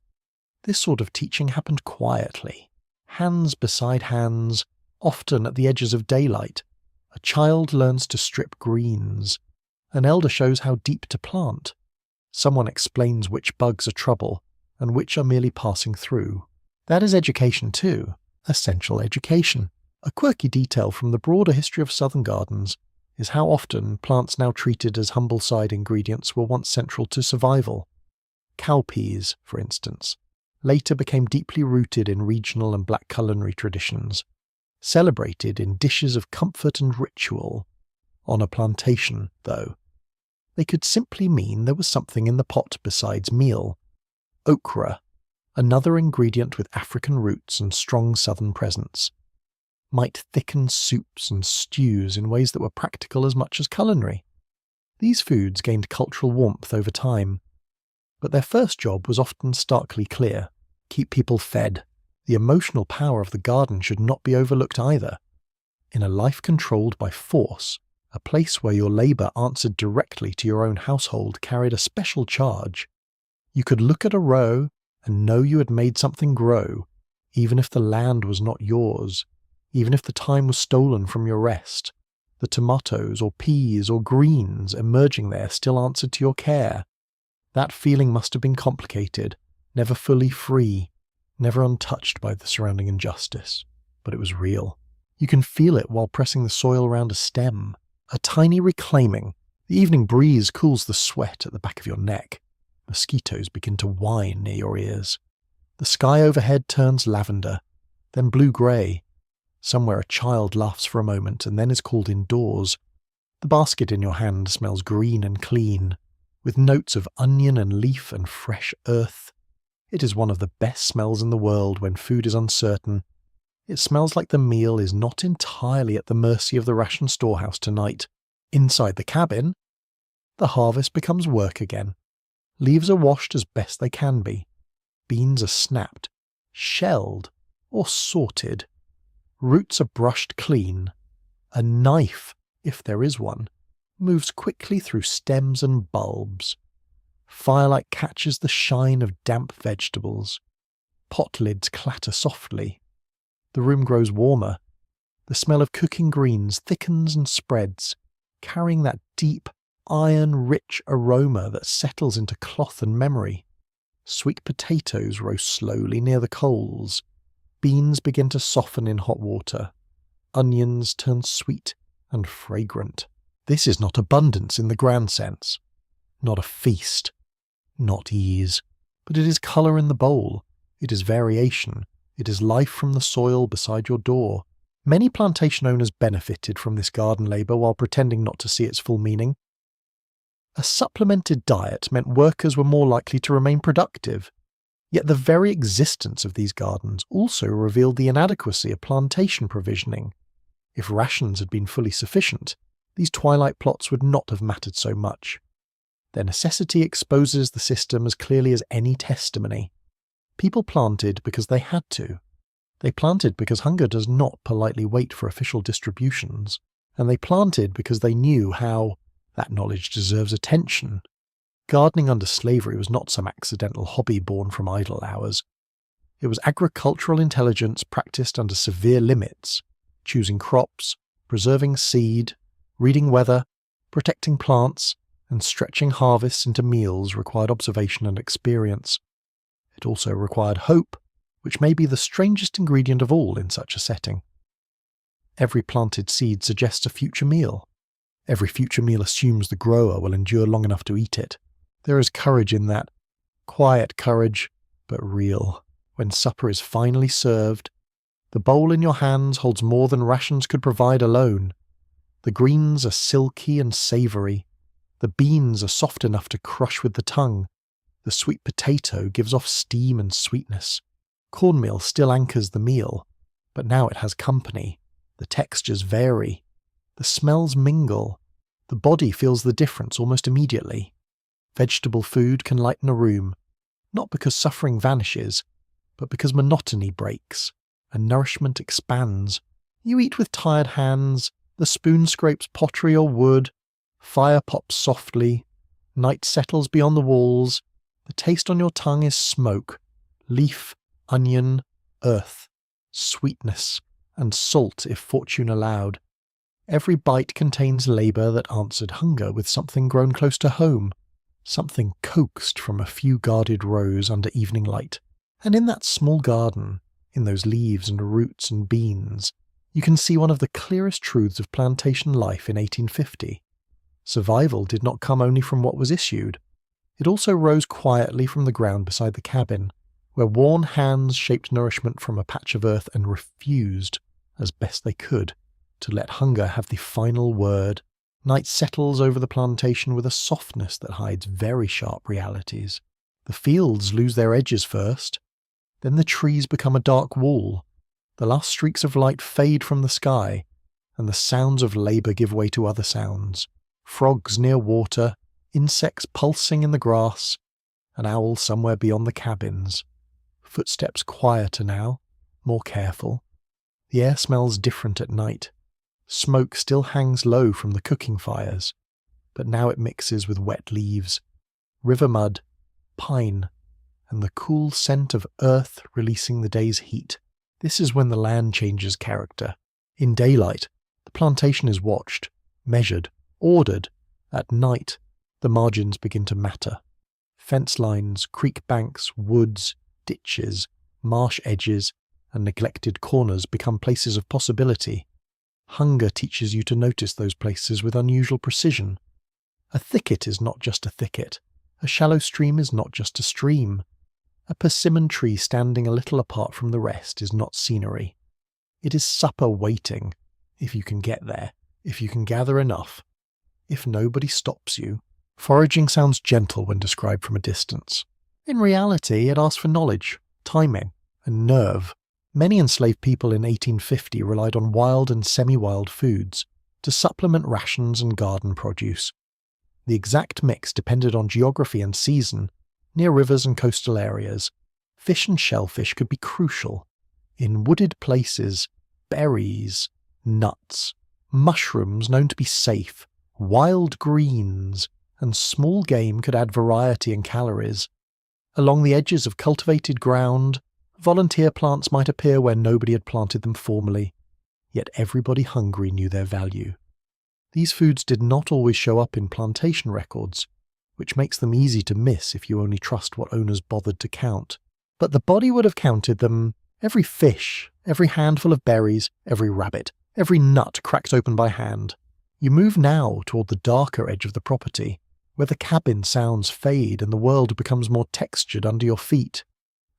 This sort of teaching happened quietly, hands beside hands, often at the edges of daylight. A child learns to strip greens. An elder shows how deep to plant. Someone explains which bugs are trouble and which are merely passing through. That is education too, essential education. A quirky detail from the broader history of southern gardens is how often plants now treated as humble side ingredients were once central to survival. Cowpeas, for instance, later became deeply rooted in regional and black culinary traditions, celebrated in dishes of comfort and ritual. On a plantation, though, they could simply mean there was something in the pot besides meal. Okra, another ingredient with African roots and strong southern presence, might thicken soups and stews in ways that were practical as much as culinary. These foods gained cultural warmth over time, but their first job was often starkly clear: keep people fed. The emotional power of the garden should not be overlooked either. In a life controlled by force, a place where your labour answered directly to your own household carried a special charge. You could look at a row and know you had made something grow, even if the land was not yours, even if the time was stolen from your rest. The tomatoes or peas or greens emerging there still answered to your care. That feeling must have been complicated, never fully free, never untouched by the surrounding injustice. But it was real. You can feel it while pressing the soil around a stem. A tiny reclaiming. The evening breeze cools the sweat at the back of your neck. Mosquitoes begin to whine near your ears. The sky overhead turns lavender, then blue-grey. Somewhere a child laughs for a moment and then is called indoors. The basket in your hand smells green and clean, with notes of onion and leaf and fresh earth. It is one of the best smells in the world when food is uncertain. It smells like the meal is not entirely at the mercy of the ration storehouse tonight. Inside the cabin, the harvest becomes work again. Leaves are washed as best they can be. Beans are snapped, shelled, or sorted. Roots are brushed clean. A knife, if there is one, moves quickly through stems and bulbs. Firelight catches the shine of damp vegetables. Pot lids clatter softly. The room grows warmer. The smell of cooking greens thickens and spreads, carrying that deep, iron-rich aroma that settles into cloth and memory. Sweet potatoes roast slowly near the coals. Beans begin to soften in hot water. Onions turn sweet and fragrant. This is not abundance in the grand sense. Not a feast. Not ease. But it is colour in the bowl. It is variation. It is life from the soil beside your door. Many plantation owners benefited from this garden labour while pretending not to see its full meaning. A supplemented diet meant workers were more likely to remain productive. Yet the very existence of these gardens also revealed the inadequacy of plantation provisioning. If rations had been fully sufficient, these twilight plots would not have mattered so much. Their necessity exposes the system as clearly as any testimony. People planted because they had to. They planted because hunger does not politely wait for official distributions, and they planted because they knew how that knowledge deserves attention. Gardening under slavery was not some accidental hobby born from idle hours. It was agricultural intelligence practiced under severe limits, choosing crops, preserving seed, reading weather, protecting plants, and stretching harvests into meals required observation and experience. It also required hope, which may be the strangest ingredient of all in such a setting. Every planted seed suggests a future meal. Every future meal assumes the grower will endure long enough to eat it. There is courage in that. Quiet courage, but real. When supper is finally served, the bowl in your hands holds more than rations could provide alone. The greens are silky and savoury. The beans are soft enough to crush with the tongue. The sweet potato gives off steam and sweetness. Cornmeal still anchors the meal, but now it has company. The textures vary. The smells mingle. The body feels the difference almost immediately. Vegetable food can lighten a room, not because suffering vanishes, but because monotony breaks, and nourishment expands. You eat with tired hands, the spoon scrapes pottery or wood, fire pops softly, Night settles beyond the walls. The taste on your tongue is smoke, leaf, onion, earth, sweetness, and salt if fortune allowed. Every bite contains labour that answered hunger with something grown close to home, something coaxed from a few guarded rows under evening light. And in that small garden, in those leaves and roots and beans, you can see one of the clearest truths of plantation life in 1850. Survival did not come only from what was issued. It also rose quietly from the ground beside the cabin, where worn hands shaped nourishment from a patch of earth and refused, as best they could, to let hunger have the final word. Night settles over the plantation with a softness that hides very sharp realities. The fields lose their edges first. Then the trees become a dark wall. The last streaks of light fade from the sky, and the sounds of labour give way to other sounds. Frogs near water, insects pulsing in the grass, an owl somewhere beyond the cabins. Footsteps quieter now, more careful. The air smells different at night. Smoke still hangs low from the cooking fires, but now it mixes with wet leaves, river mud, pine, and the cool scent of earth releasing the day's heat. This is when the land changes character. In daylight, the plantation is watched, measured, ordered. At night, the margins begin to matter. Fence lines, creek banks, woods, ditches, marsh edges, and neglected corners become places of possibility. Hunger teaches you to notice those places with unusual precision. A thicket is not just a thicket. A shallow stream is not just a stream. A persimmon tree standing a little apart from the rest is not scenery. It is supper waiting, if you can get there, if you can gather enough, if nobody stops you. Foraging sounds gentle when described from a distance. In reality, it asks for knowledge, timing, and nerve. Many enslaved people in 1850 relied on wild and semi-wild foods to supplement rations and garden produce. The exact mix depended on geography and season. Near rivers and coastal areas, fish and shellfish could be crucial. In wooded places, berries, nuts, mushrooms known to be safe, wild greens, and small game could add variety and calories. Along the edges of cultivated ground, volunteer plants might appear where nobody had planted them formerly, yet everybody hungry knew their value. These foods did not always show up in plantation records, which makes them easy to miss if you only trust what owners bothered to count. But the body would have counted them: every fish, every handful of berries, every rabbit, every nut cracked open by hand. You move now toward the darker edge of the property, where the cabin sounds fade and the world becomes more textured under your feet.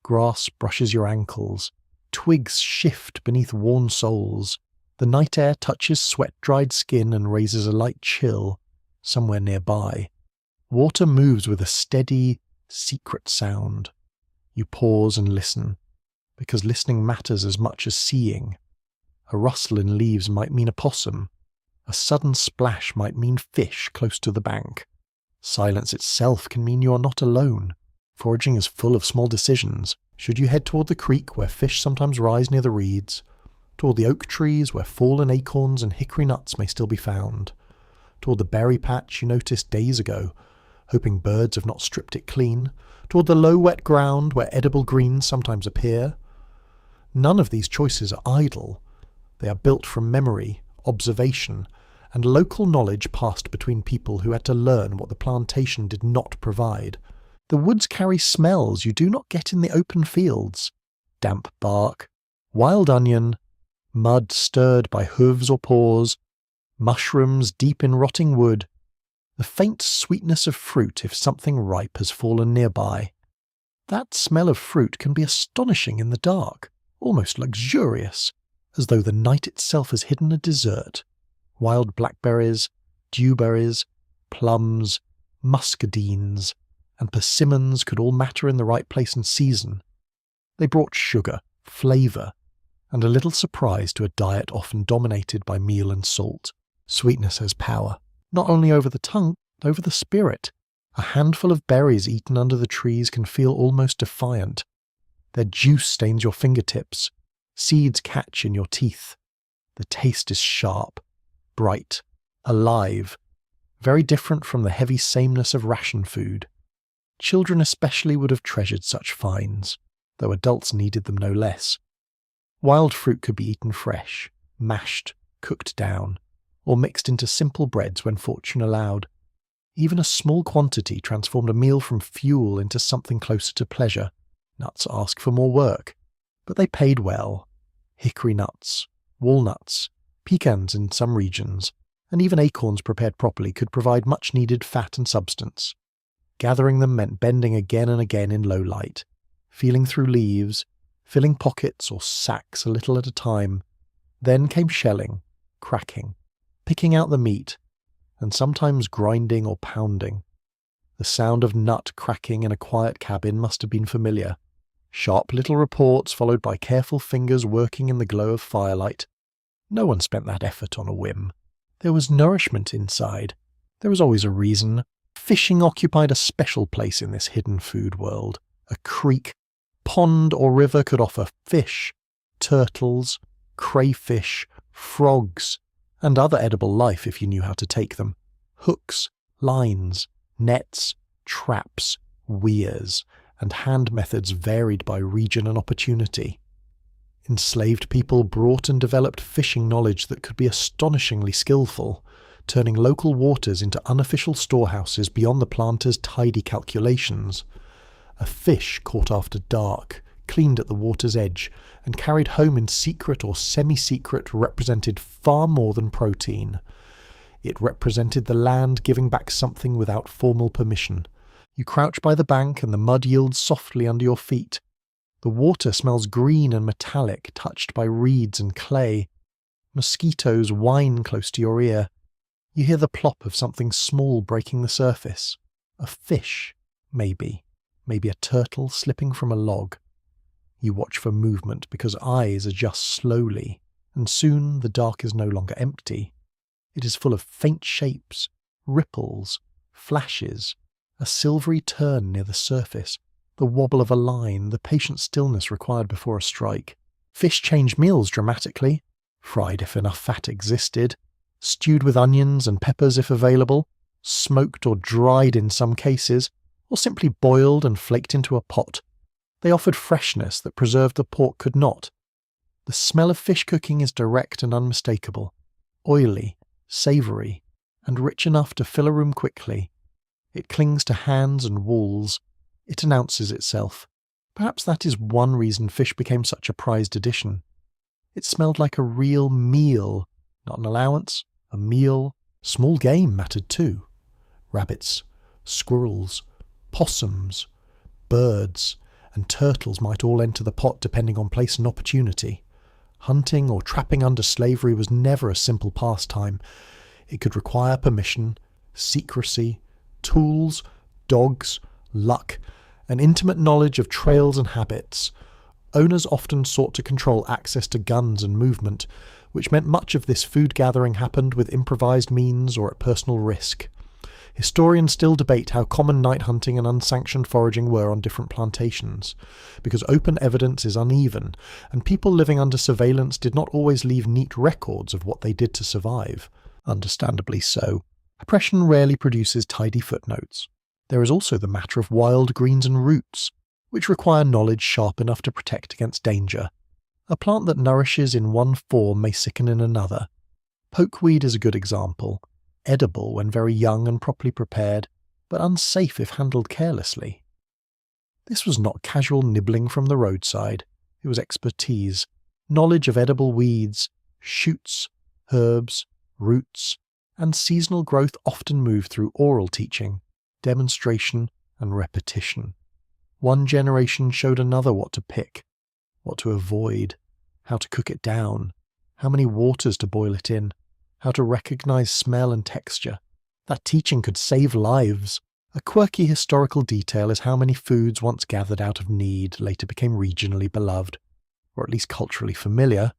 Grass brushes your ankles. Twigs shift beneath worn soles. The night air touches sweat-dried skin and raises a light chill somewhere nearby. Water moves with a steady, secret sound. You pause and listen, because listening matters as much as seeing. A rustle in leaves might mean a possum. A sudden splash might mean fish close to the bank. Silence itself can mean you are not alone. Foraging is full of small decisions. Should you head toward the creek where fish sometimes rise near the reeds? Toward the oak trees where fallen acorns and hickory nuts may still be found? Toward the berry patch you noticed days ago, hoping birds have not stripped it clean? Toward the low wet ground where edible greens sometimes appear? None of these choices are idle. They are built from memory, observation, and local knowledge passed between people who had to learn what the plantation did not provide. The woods carry smells you do not get in the open fields. Damp bark, wild onion, mud stirred by hooves or paws, mushrooms deep in rotting wood, the faint sweetness of fruit if something ripe has fallen nearby. That smell of fruit can be astonishing in the dark, almost luxurious, as though the night itself has hidden a dessert. Wild blackberries, dewberries, plums, muscadines, and persimmons could all matter in the right place and season. They brought sugar, flavour, and a little surprise to a diet often dominated by meal and salt. Sweetness has power, not only over the tongue, but over the spirit. A handful of berries eaten under the trees can feel almost defiant. Their juice stains your fingertips. Seeds catch in your teeth. The taste is sharp, bright, alive, very different from the heavy sameness of ration food. Children especially would have treasured such finds, though adults needed them no less. Wild fruit could be eaten fresh, mashed, cooked down, or mixed into simple breads when fortune allowed. Even a small quantity transformed a meal from fuel into something closer to pleasure. Nuts asked for more work, but they paid well. Hickory nuts, walnuts, pecans in some regions, and even acorns prepared properly could provide much-needed fat and substance. Gathering them meant bending again and again in low light, feeling through leaves, filling pockets or sacks a little at a time. Then came shelling, cracking, picking out the meat, and sometimes grinding or pounding. The sound of nut cracking in a quiet cabin must have been familiar. Sharp little reports followed by careful fingers working in the glow of firelight. No one spent that effort on a whim. There was nourishment inside. There was always a reason. Fishing occupied a special place in this hidden food world. A creek, pond or river could offer fish, turtles, crayfish, frogs, and other edible life if you knew how to take them. Hooks, lines, nets, traps, weirs, and hand methods varied by region and opportunity. Enslaved people brought and developed fishing knowledge that could be astonishingly skillful, turning local waters into unofficial storehouses beyond the planters' tidy calculations. A fish caught after dark, cleaned at the water's edge, and carried home in secret or semi-secret represented far more than protein. It represented the land giving back something without formal permission. You crouch by the bank and the mud yields softly under your feet. The water smells green and metallic, touched by reeds and clay. Mosquitoes whine close to your ear. You hear the plop of something small breaking the surface. A fish, maybe. Maybe a turtle slipping from a log. You watch for movement because eyes adjust slowly, and soon the dark is no longer empty. It is full of faint shapes, ripples, flashes, a silvery turn near the surface, the wobble of a line, the patient stillness required before a strike. Fish change meals dramatically, fried if enough fat existed, stewed with onions and peppers if available, smoked or dried in some cases, or simply boiled and flaked into a pot. They offered freshness that preserved the pork could not. The smell of fish cooking is direct and unmistakable, oily, savoury, and rich enough to fill a room quickly. It clings to hands and walls. It announces itself. Perhaps that is one reason fish became such a prized addition. It smelled like a real meal, not an allowance, a meal. Small game mattered too. Rabbits, squirrels, possums, birds, and turtles might all enter the pot depending on place and opportunity. Hunting or trapping under slavery was never a simple pastime. It could require permission, secrecy, tools, dogs, luck, an intimate knowledge of trails and habits. Owners often sought to control access to guns and movement, which meant much of this food gathering happened with improvised means or at personal risk. Historians still debate how common night hunting and unsanctioned foraging were on different plantations, because open evidence is uneven, and people living under surveillance did not always leave neat records of what they did to survive. Understandably so. Oppression rarely produces tidy footnotes. There is also the matter of wild greens and roots, which require knowledge sharp enough to protect against danger. A plant that nourishes in one form may sicken in another. Pokeweed is a good example. Edible when very young and properly prepared, but unsafe if handled carelessly. This was not casual nibbling from the roadside. It was expertise, knowledge of edible weeds, shoots, herbs, roots, and seasonal growth often moved through oral teaching, demonstration, and repetition. One generation showed another what to pick, what to avoid, how to cook it down, how many waters to boil it in, how to recognize smell and texture. That teaching could save lives. A quirky historical detail is how many foods once gathered out of need later became regionally beloved, or at least culturally familiar.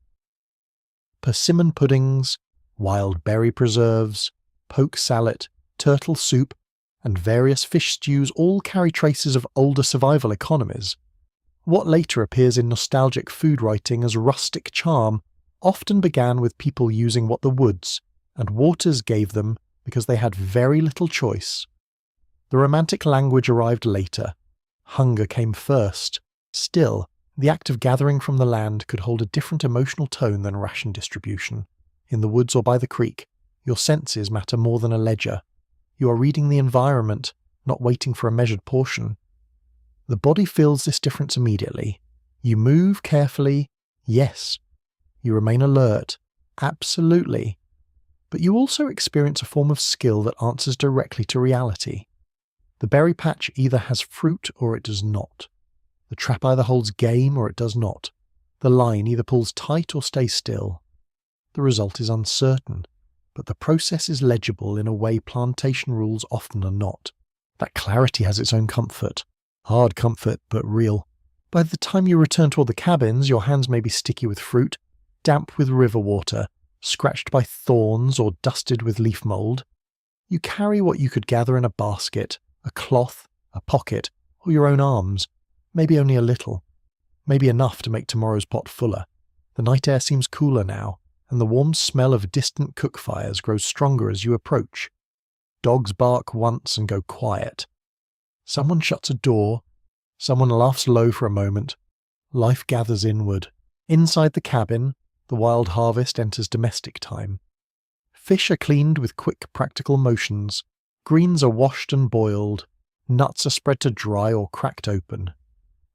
Persimmon puddings, wild berry preserves, poke salad, turtle soup, and various fish stews all carry traces of older survival economies. What later appears in nostalgic food writing as rustic charm often began with people using what the woods and waters gave them because they had very little choice. The romantic language arrived later. Hunger came first. Still, the act of gathering from the land could hold a different emotional tone than ration distribution. In the woods or by the creek, your senses matter more than a ledger. You are reading the environment, not waiting for a measured portion. The body feels this difference immediately. You move carefully, yes. You remain alert, absolutely. But you also experience a form of skill that answers directly to reality. The berry patch either has fruit or it does not. The trap either holds game or it does not. The line either pulls tight or stays still. The result is uncertain, but the process is legible in a way plantation rules often are not. That clarity has its own comfort. Hard comfort, but real. By the time you return to all the cabins, your hands may be sticky with fruit, damp with river water, scratched by thorns or dusted with leaf mould. You carry what you could gather in a basket, a cloth, a pocket, or your own arms. Maybe only a little. Maybe enough to make tomorrow's pot fuller. The night air seems cooler now, and the warm smell of distant cook fires grows stronger as you approach. Dogs bark once and go quiet. Someone shuts a door. Someone laughs low for a moment. Life gathers inward. Inside the cabin, the wild harvest enters domestic time. Fish are cleaned with quick, practical motions. Greens are washed and boiled. Nuts are spread to dry or cracked open.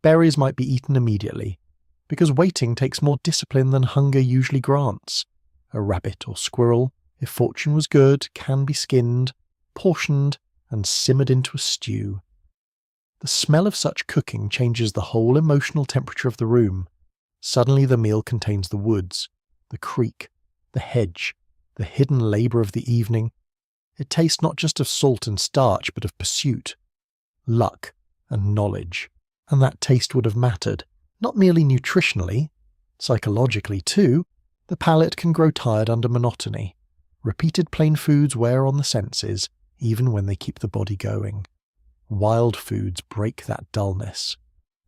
Berries might be eaten immediately, because waiting takes more discipline than hunger usually grants. A rabbit or squirrel, if fortune was good, can be skinned, portioned, and simmered into a stew. The smell of such cooking changes the whole emotional temperature of the room. Suddenly the meal contains the woods, the creek, the hedge, the hidden labour of the evening. It tastes not just of salt and starch, but of pursuit, luck, and knowledge. And that taste would have mattered, not merely nutritionally, psychologically too. The palate can grow tired under monotony. Repeated plain foods wear on the senses, even when they keep the body going. Wild foods break that dullness.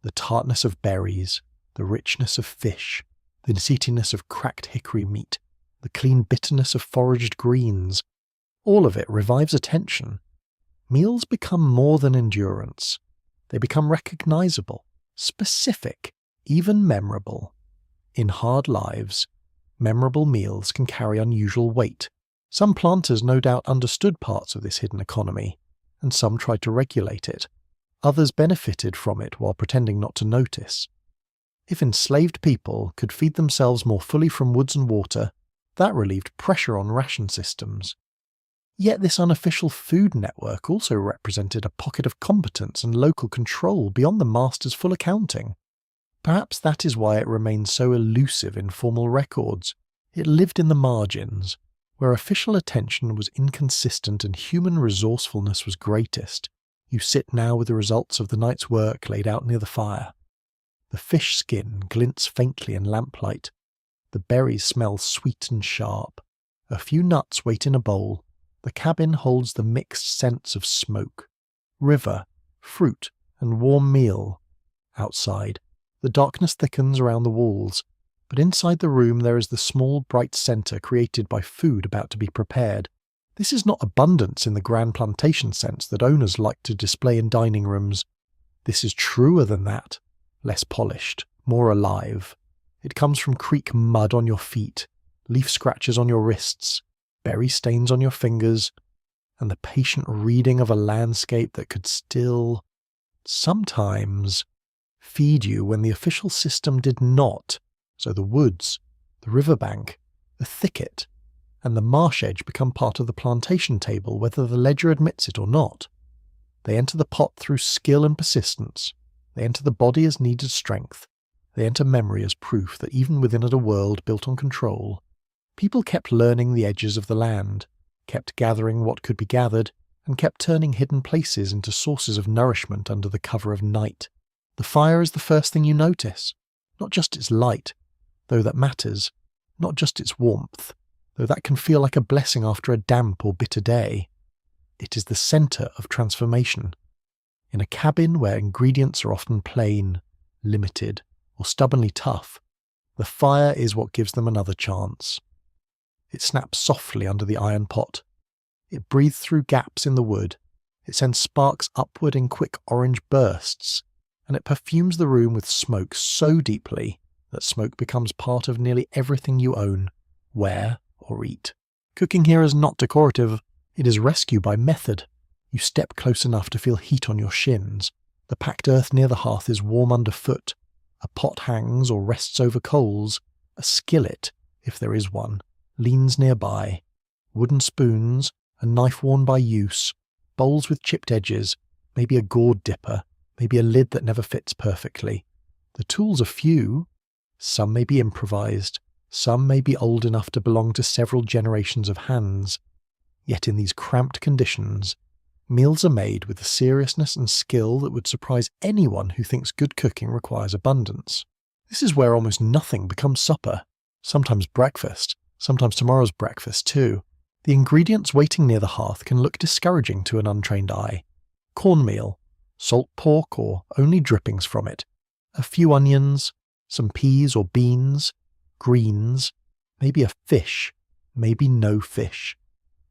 The tartness of berries, the richness of fish, the seatiness of cracked hickory meat, the clean bitterness of foraged greens. All of it revives attention. Meals become more than endurance. They become recognizable, specific, even memorable. In hard lives, memorable meals can carry unusual weight. Some planters no doubt understood parts of this hidden economy, and some tried to regulate it. Others benefited from it while pretending not to notice. If enslaved people could feed themselves more fully from woods and water, that relieved pressure on ration systems. Yet this unofficial food network also represented a pocket of competence and local control beyond the master's full accounting. Perhaps that is why it remains so elusive in formal records. It lived in the margins, where official attention was inconsistent and human resourcefulness was greatest. You sit now with the results of the night's work laid out near the fire. The fish skin glints faintly in lamplight. The berries smell sweet and sharp. A few nuts wait in a bowl. The cabin holds the mixed scents of smoke, river, fruit, and warm meal. Outside, the darkness thickens around the walls, but inside the room there is the small bright centre created by food about to be prepared. This is not abundance in the grand plantation sense that owners like to display in dining rooms. This is truer than that, less polished, more alive. It comes from creek mud on your feet, leaf scratches on your wrists, berry stains on your fingers, and the patient reading of a landscape that could still, sometimes, feed you when the official system did not. So the woods, the riverbank, the thicket, and the marsh edge become part of the plantation table whether the ledger admits it or not. They enter the pot through skill and persistence. They enter the body as needed strength. They enter memory as proof that even within a world built on control, people kept learning the edges of the land, kept gathering what could be gathered, and kept turning hidden places into sources of nourishment under the cover of night. The fire is the first thing you notice, not just its light, though that matters, not just its warmth, though that can feel like a blessing after a damp or bitter day. It is the centre of transformation. In a cabin where ingredients are often plain, limited, or stubbornly tough, the fire is what gives them another chance. It snaps softly under the iron pot. It breathes through gaps in the wood. It sends sparks upward in quick orange bursts, and it perfumes the room with smoke so deeply that smoke becomes part of nearly everything you own, wear, or eat. Cooking here is not decorative, it is rescue by method. You step close enough to feel heat on your shins. The packed earth near the hearth is warm underfoot. A pot hangs or rests over coals. A skillet, if there is one, leans nearby. Wooden spoons, a knife worn by use, bowls with chipped edges, maybe a gourd dipper, maybe a lid that never fits perfectly. The tools are few. Some may be improvised. Some may be old enough to belong to several generations of hands. Yet in these cramped conditions, meals are made with a seriousness and skill that would surprise anyone who thinks good cooking requires abundance. This is where almost nothing becomes supper. Sometimes breakfast, sometimes tomorrow's breakfast too. The ingredients waiting near the hearth can look discouraging to an untrained eye. Cornmeal, salt pork or only drippings from it, a few onions, some peas or beans, greens, maybe a fish, maybe no fish,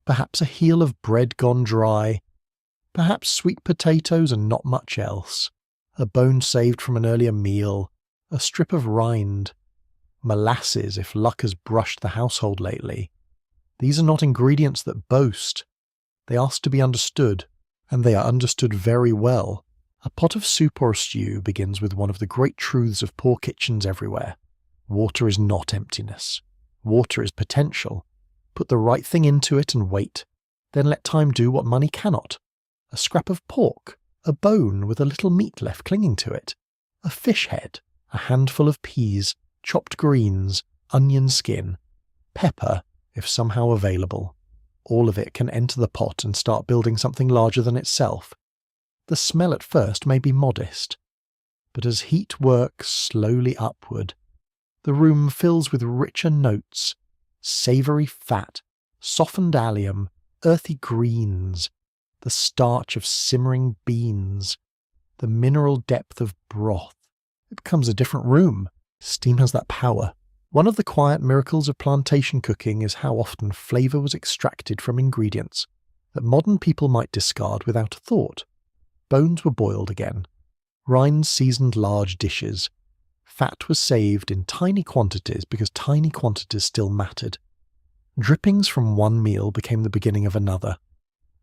perhaps a heel of bread gone dry, perhaps sweet potatoes and not much else, a bone saved from an earlier meal, a strip of rind, molasses if luck has brushed the household lately. These are not ingredients that boast. They ask to be understood, and they are understood very well. A pot of soup or a stew begins with one of the great truths of poor kitchens everywhere. Water is not emptiness. Water is potential. Put the right thing into it and wait. Then let time do what money cannot. A scrap of pork, a bone with a little meat left clinging to it, a fish head, a handful of peas, chopped greens, onion skin, pepper, if somehow available. All of it can enter the pot and start building something larger than itself. The smell at first may be modest, but as heat works slowly upward, the room fills with richer notes, savoury fat, softened allium, earthy greens, the starch of simmering beans, the mineral depth of broth. It becomes a different room. Steam has that power. One of the quiet miracles of plantation cooking is how often flavour was extracted from ingredients that modern people might discard without a thought. Bones were boiled again. Rinds seasoned large dishes. Fat was saved in tiny quantities because tiny quantities still mattered. Drippings from one meal became the beginning of another.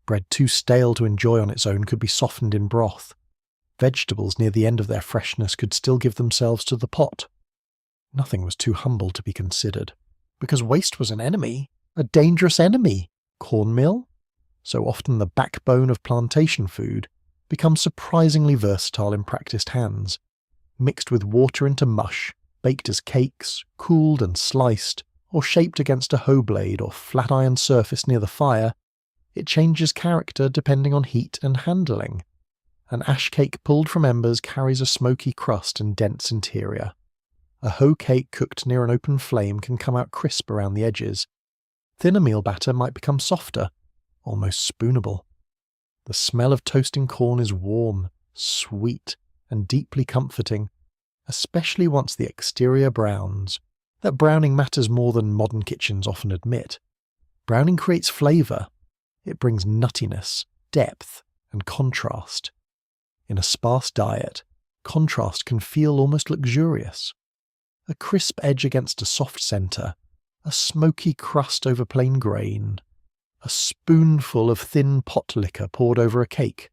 Bread too stale to enjoy on its own could be softened in broth. Vegetables near the end of their freshness could still give themselves to the pot. Nothing was too humble to be considered. Because waste was an enemy, a dangerous enemy. Cornmeal, so often the backbone of plantation food, becomes surprisingly versatile in practiced hands. Mixed with water into mush, baked as cakes, cooled and sliced, or shaped against a hoe blade or flat iron surface near the fire, it changes character depending on heat and handling. An ash cake pulled from embers carries a smoky crust and dense interior. A hoe cake cooked near an open flame can come out crisp around the edges. Thinner meal batter might become softer, almost spoonable. The smell of toasting corn is warm, sweet, and deeply comforting, especially once the exterior browns. That browning matters more than modern kitchens often admit. Browning creates flavour. It brings nuttiness, depth, and contrast. In a sparse diet, contrast can feel almost luxurious. A crisp edge against a soft centre, a smoky crust over plain grain, a spoonful of thin pot liquor poured over a cake.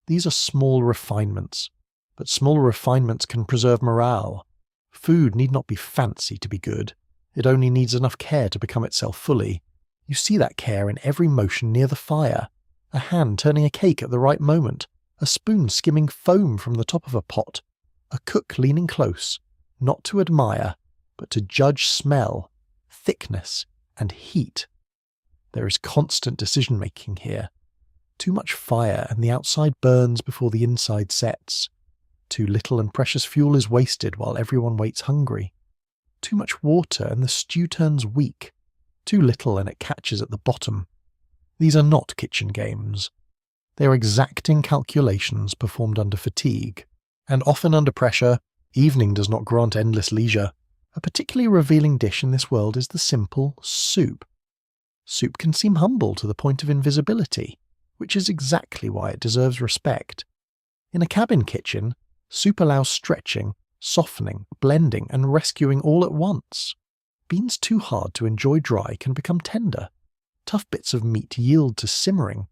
These are small refinements, but small refinements can preserve morale. Food need not be fancy to be good. It only needs enough care to become itself fully. You see that care in every motion near the fire. A hand turning a cake at the right moment, a spoon skimming foam from the top of a pot, a cook leaning close, not to admire, but to judge smell, thickness, and heat. There is constant decision-making here. Too much fire and the outside burns before the inside sets. Too little and precious fuel is wasted while everyone waits hungry. Too much water and the stew turns weak. Too little and it catches at the bottom. These are not kitchen games. They are exacting calculations performed under fatigue, and often under pressure. Evening does not grant endless leisure. A particularly revealing dish in this world is the simple soup. Soup can seem humble to the point of invisibility, which is exactly why it deserves respect. In a cabin kitchen, soup allows stretching, softening, blending, and rescuing all at once. Beans too hard to enjoy dry can become tender. Tough bits of meat yield to simmering.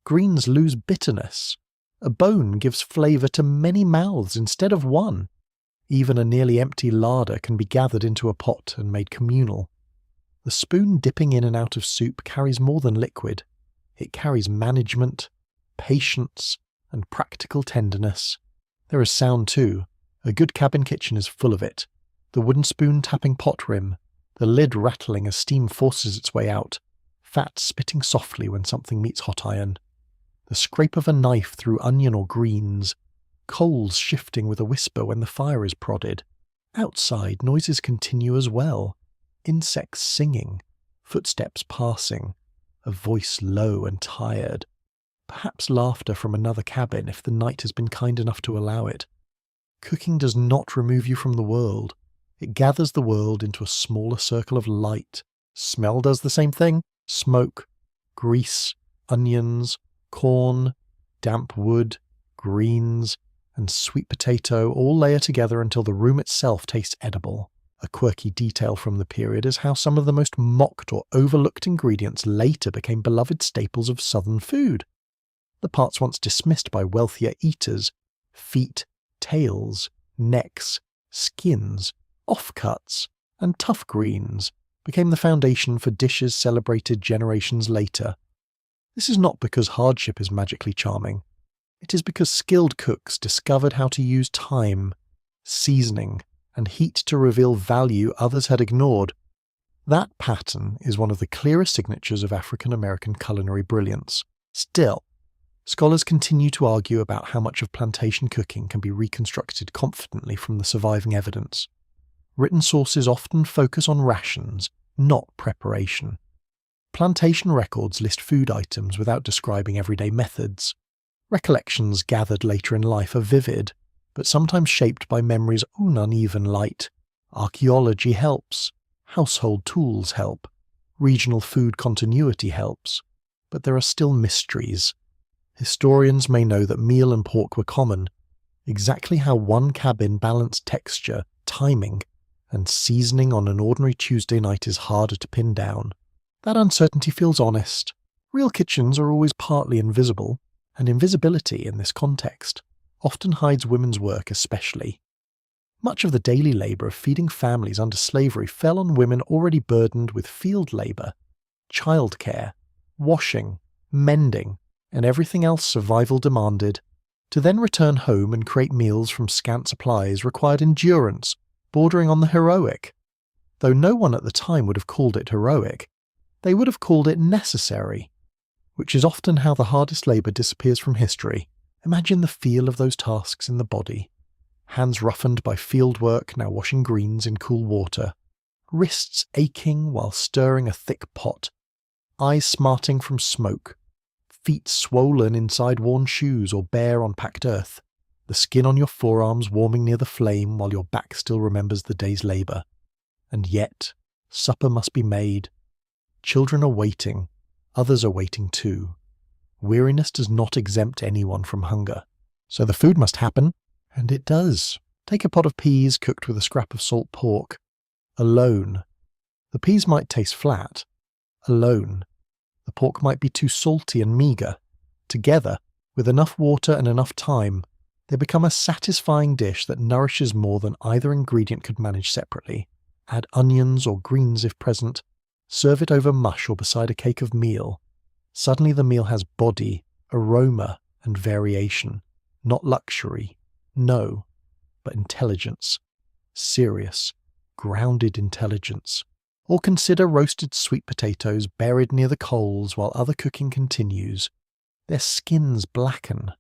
Greens lose bitterness. A bone gives flavour to many mouths instead of one. Even a nearly empty larder can be gathered into a pot and made communal. The spoon dipping in and out of soup carries more than liquid. It carries management, patience, and practical tenderness. There is sound too. A good cabin kitchen is full of it. The wooden spoon tapping pot rim, the lid rattling as steam forces its way out, fat spitting softly when something meets hot iron, the scrape of a knife through onion or greens, coals shifting with a whisper when the fire is prodded. Outside, noises continue as well. Insects singing, footsteps passing, a voice low and tired. Perhaps laughter from another cabin if the night has been kind enough to allow it. Cooking does not remove you from the world. It gathers the world into a smaller circle of light. Smell does the same thing. Smoke, grease, onions, corn, damp wood, greens, and sweet potato all layer together until the room itself tastes edible. A quirky detail from the period is how some of the most mocked or overlooked ingredients later became beloved staples of southern food. The parts once dismissed by wealthier eaters, feet, tails, necks, skins, offcuts, and tough greens, became the foundation for dishes celebrated generations later. This is not because hardship is magically charming. It is because skilled cooks discovered how to use time, seasoning, and heat to reveal value others had ignored. That pattern is one of the clearest signatures of African American culinary brilliance. Still, scholars continue to argue about how much of plantation cooking can be reconstructed confidently from the surviving evidence. Written sources often focus on rations, not preparation. Plantation records list food items without describing everyday methods. Recollections gathered later in life are vivid, but sometimes shaped by memory's own uneven light. Archaeology helps. Household tools help. Regional food continuity helps. But there are still mysteries. Historians may know that meal and pork were common. Exactly how one cabin balanced texture, timing, and seasoning on an ordinary Tuesday night is harder to pin down. That uncertainty feels honest. Real kitchens are always partly invisible, and invisibility in this context often hides women's work especially. Much of the daily labour of feeding families under slavery fell on women already burdened with field labour, childcare, washing, mending, and everything else survival demanded. To then return home and create meals from scant supplies required endurance, bordering on the heroic. Though no one at the time would have called it heroic, they would have called it necessary, which is often how the hardest labour disappears from history. Imagine the feel of those tasks in the body. Hands roughened by field work, now washing greens in cool water. Wrists aching while stirring a thick pot. Eyes smarting from smoke. Feet swollen inside worn shoes or bare on packed earth. The skin on your forearms warming near the flame while your back still remembers the day's labour. And yet, supper must be made. Children are waiting. Others are waiting too. Weariness does not exempt anyone from hunger. So the food must happen, and it does. Take a pot of peas cooked with a scrap of salt pork. Alone. The peas might taste flat. Alone. The pork might be too salty and meagre. Together, with enough water and enough time, they become a satisfying dish that nourishes more than either ingredient could manage separately. Add onions or greens if present. Serve it over mush or beside a cake of meal. Suddenly the meal has body, aroma, and variation. Not luxury, no, but intelligence. Serious, grounded intelligence. Or consider roasted sweet potatoes buried near the coals while other cooking continues. Their skins blacken.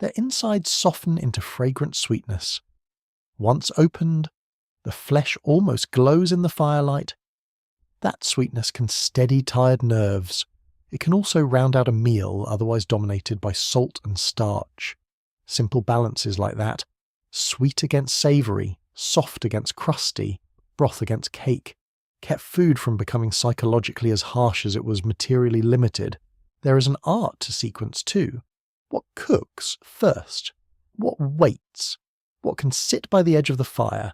Their insides soften into fragrant sweetness. Once opened, the flesh almost glows in the firelight. That sweetness can steady tired nerves. It can also round out a meal otherwise dominated by salt and starch. Simple balances like that, sweet against savoury, soft against crusty, broth against cake, kept food from becoming psychologically as harsh as it was materially limited. There is an art to sequence too. What cooks first? What waits? What can sit by the edge of the fire?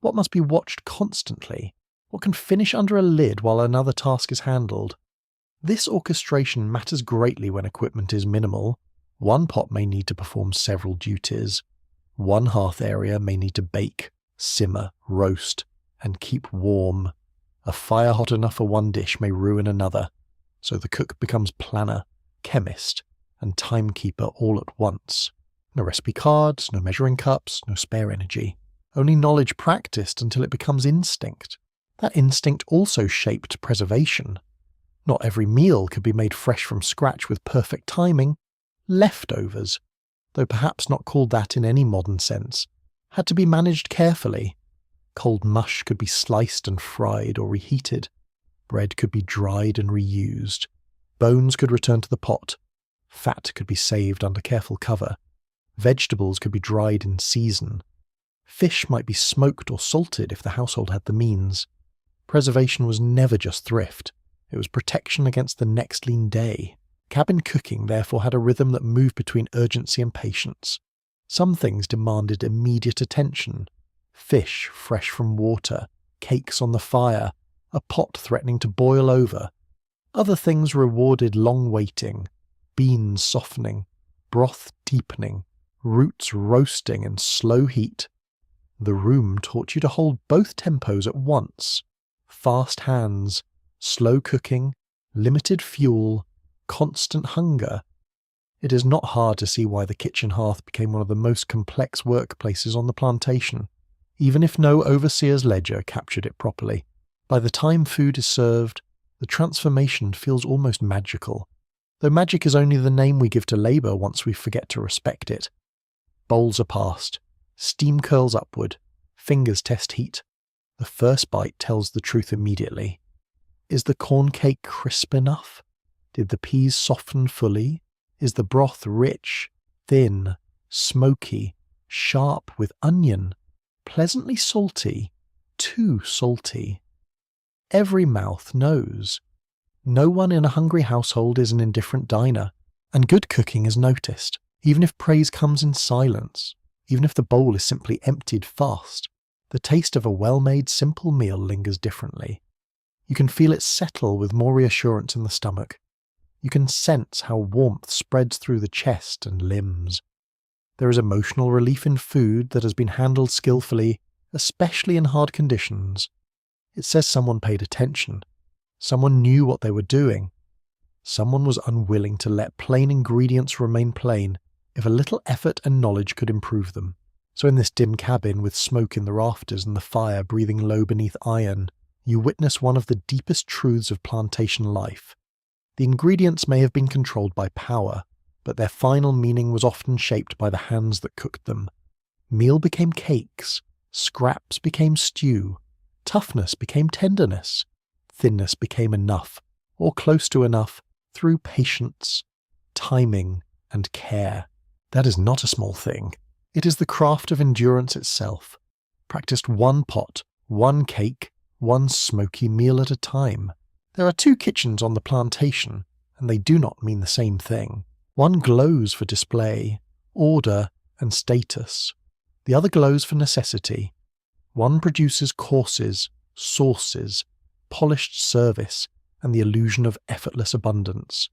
What must be watched constantly? What can finish under a lid while another task is handled? This orchestration matters greatly when equipment is minimal. One pot may need to perform several duties. One hearth area may need to bake, simmer, roast, and keep warm. A fire hot enough for one dish may ruin another, so the cook becomes planner, chemist, and timekeeper all at once. No recipe cards, no measuring cups, no spare energy. Only knowledge practiced until it becomes instinct. That instinct also shaped preservation. Not every meal could be made fresh from scratch with perfect timing. Leftovers, though perhaps not called that in any modern sense, had to be managed carefully. Cold mush could be sliced and fried or reheated. Bread could be dried and reused. Bones could return to the pot. Fat could be saved under careful cover. Vegetables could be dried in season. Fish might be smoked or salted if the household had the means. Preservation was never just thrift. It was protection against the next lean day. Cabin cooking therefore had a rhythm that moved between urgency and patience. Some things demanded immediate attention. Fish fresh from water, cakes on the fire, a pot threatening to boil over. Other things rewarded long waiting, beans softening, broth deepening, roots roasting in slow heat. The room taught you to hold both tempos at once. Fast hands, slow cooking, limited fuel, constant hunger. It is not hard to see why the kitchen hearth became one of the most complex workplaces on the plantation, even if no overseer's ledger captured it properly. By the time food is served, the transformation feels almost magical, though magic is only the name we give to labour once we forget to respect it. Bowls are passed, steam curls upward, fingers test heat. The first bite tells the truth immediately. Is the corn cake crisp enough? Did the peas soften fully? Is the broth rich, thin, smoky, sharp with onion, pleasantly salty, too salty? Every mouth knows. No one in a hungry household is an indifferent diner, and good cooking is noticed, even if praise comes in silence, even if the bowl is simply emptied fast. The taste of a well-made simple meal lingers differently. You can feel it settle with more reassurance in the stomach. You can sense how warmth spreads through the chest and limbs. There is emotional relief in food that has been handled skillfully, especially in hard conditions. It says someone paid attention. Someone knew what they were doing. Someone was unwilling to let plain ingredients remain plain if a little effort and knowledge could improve them. So in this dim cabin with smoke in the rafters and the fire breathing low beneath iron, you witness one of the deepest truths of plantation life. The ingredients may have been controlled by power, but their final meaning was often shaped by the hands that cooked them. Meal became cakes, scraps became stew, toughness became tenderness, thinness became enough, or close to enough, through patience, timing, and care. That is not a small thing. It is the craft of endurance itself, practiced one pot, one cake, one smoky meal at a time. There are two kitchens on the plantation, and they do not mean the same thing. One glows for display, order, and status. The other glows for necessity. One produces courses, sauces, polished service, and the illusion of effortless abundance.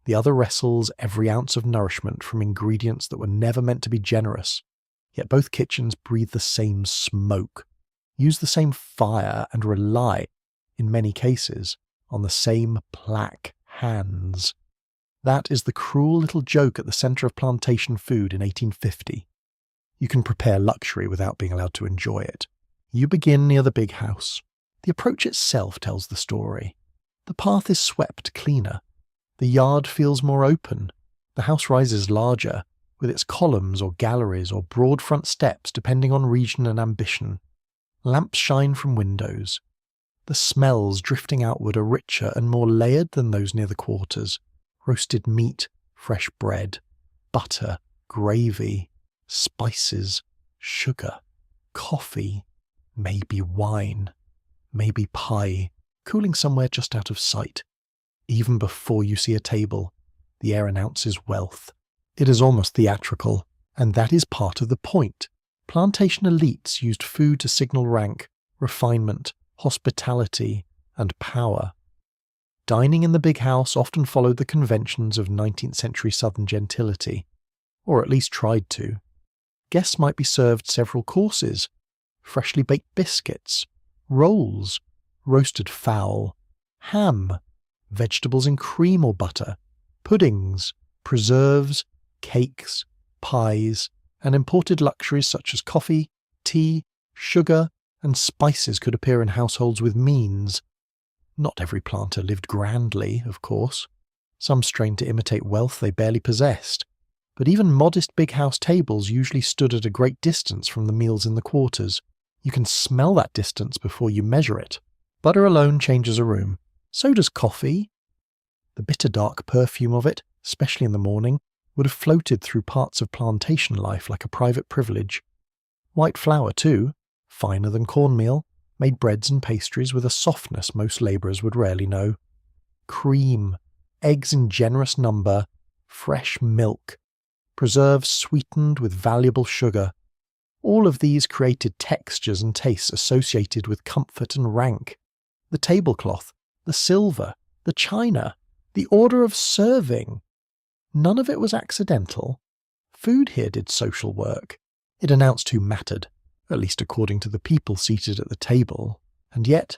The other wrestles every ounce of nourishment from ingredients that were never meant to be generous. Yet both kitchens breathe the same smoke, use the same fire, and rely, in many cases, on the same black hands. That is the cruel little joke at the centre of plantation food in 1850. You can prepare luxury without being allowed to enjoy it. You begin near the big house. The approach itself tells the story. The path is swept cleaner. The yard feels more open. The house rises larger, with its columns or galleries or broad front steps depending on region and ambition. Lamps shine from windows. The smells drifting outward are richer and more layered than those near the quarters. Roasted meat, fresh bread, butter, gravy, spices, sugar, coffee, maybe wine. maybe pie, cooling somewhere just out of sight. Even before you see a table, the air announces wealth. It is almost theatrical, and that is part of the point. Plantation elites used food to signal rank, refinement, hospitality, and power. Dining in the big house often followed the conventions of 19th century southern gentility, or at least tried to. Guests might be served several courses: freshly baked biscuits, rolls, roasted fowl, ham, vegetables in cream or butter, puddings, preserves, cakes, pies, and imported luxuries such as coffee, tea, sugar, and spices could appear in households with means. Not every planter lived grandly, of course. Some strained to imitate wealth they barely possessed, but even modest big house tables usually stood at a great distance from the meals in the quarters. You can smell that distance before you measure it. Butter alone changes a room. So does coffee. The bitter dark perfume of it, especially in the morning, would have floated through parts of plantation life like a private privilege. White flour, too, finer than cornmeal, made breads and pastries with a softness most labourers would rarely know. Cream, eggs in generous number, fresh milk, preserves sweetened with valuable sugar. All of these created textures and tastes associated with comfort and rank. The tablecloth, the silver, the china, the order of serving. None of it was accidental. Food here did social work. It announced who mattered, at least according to the people seated at the table, and yet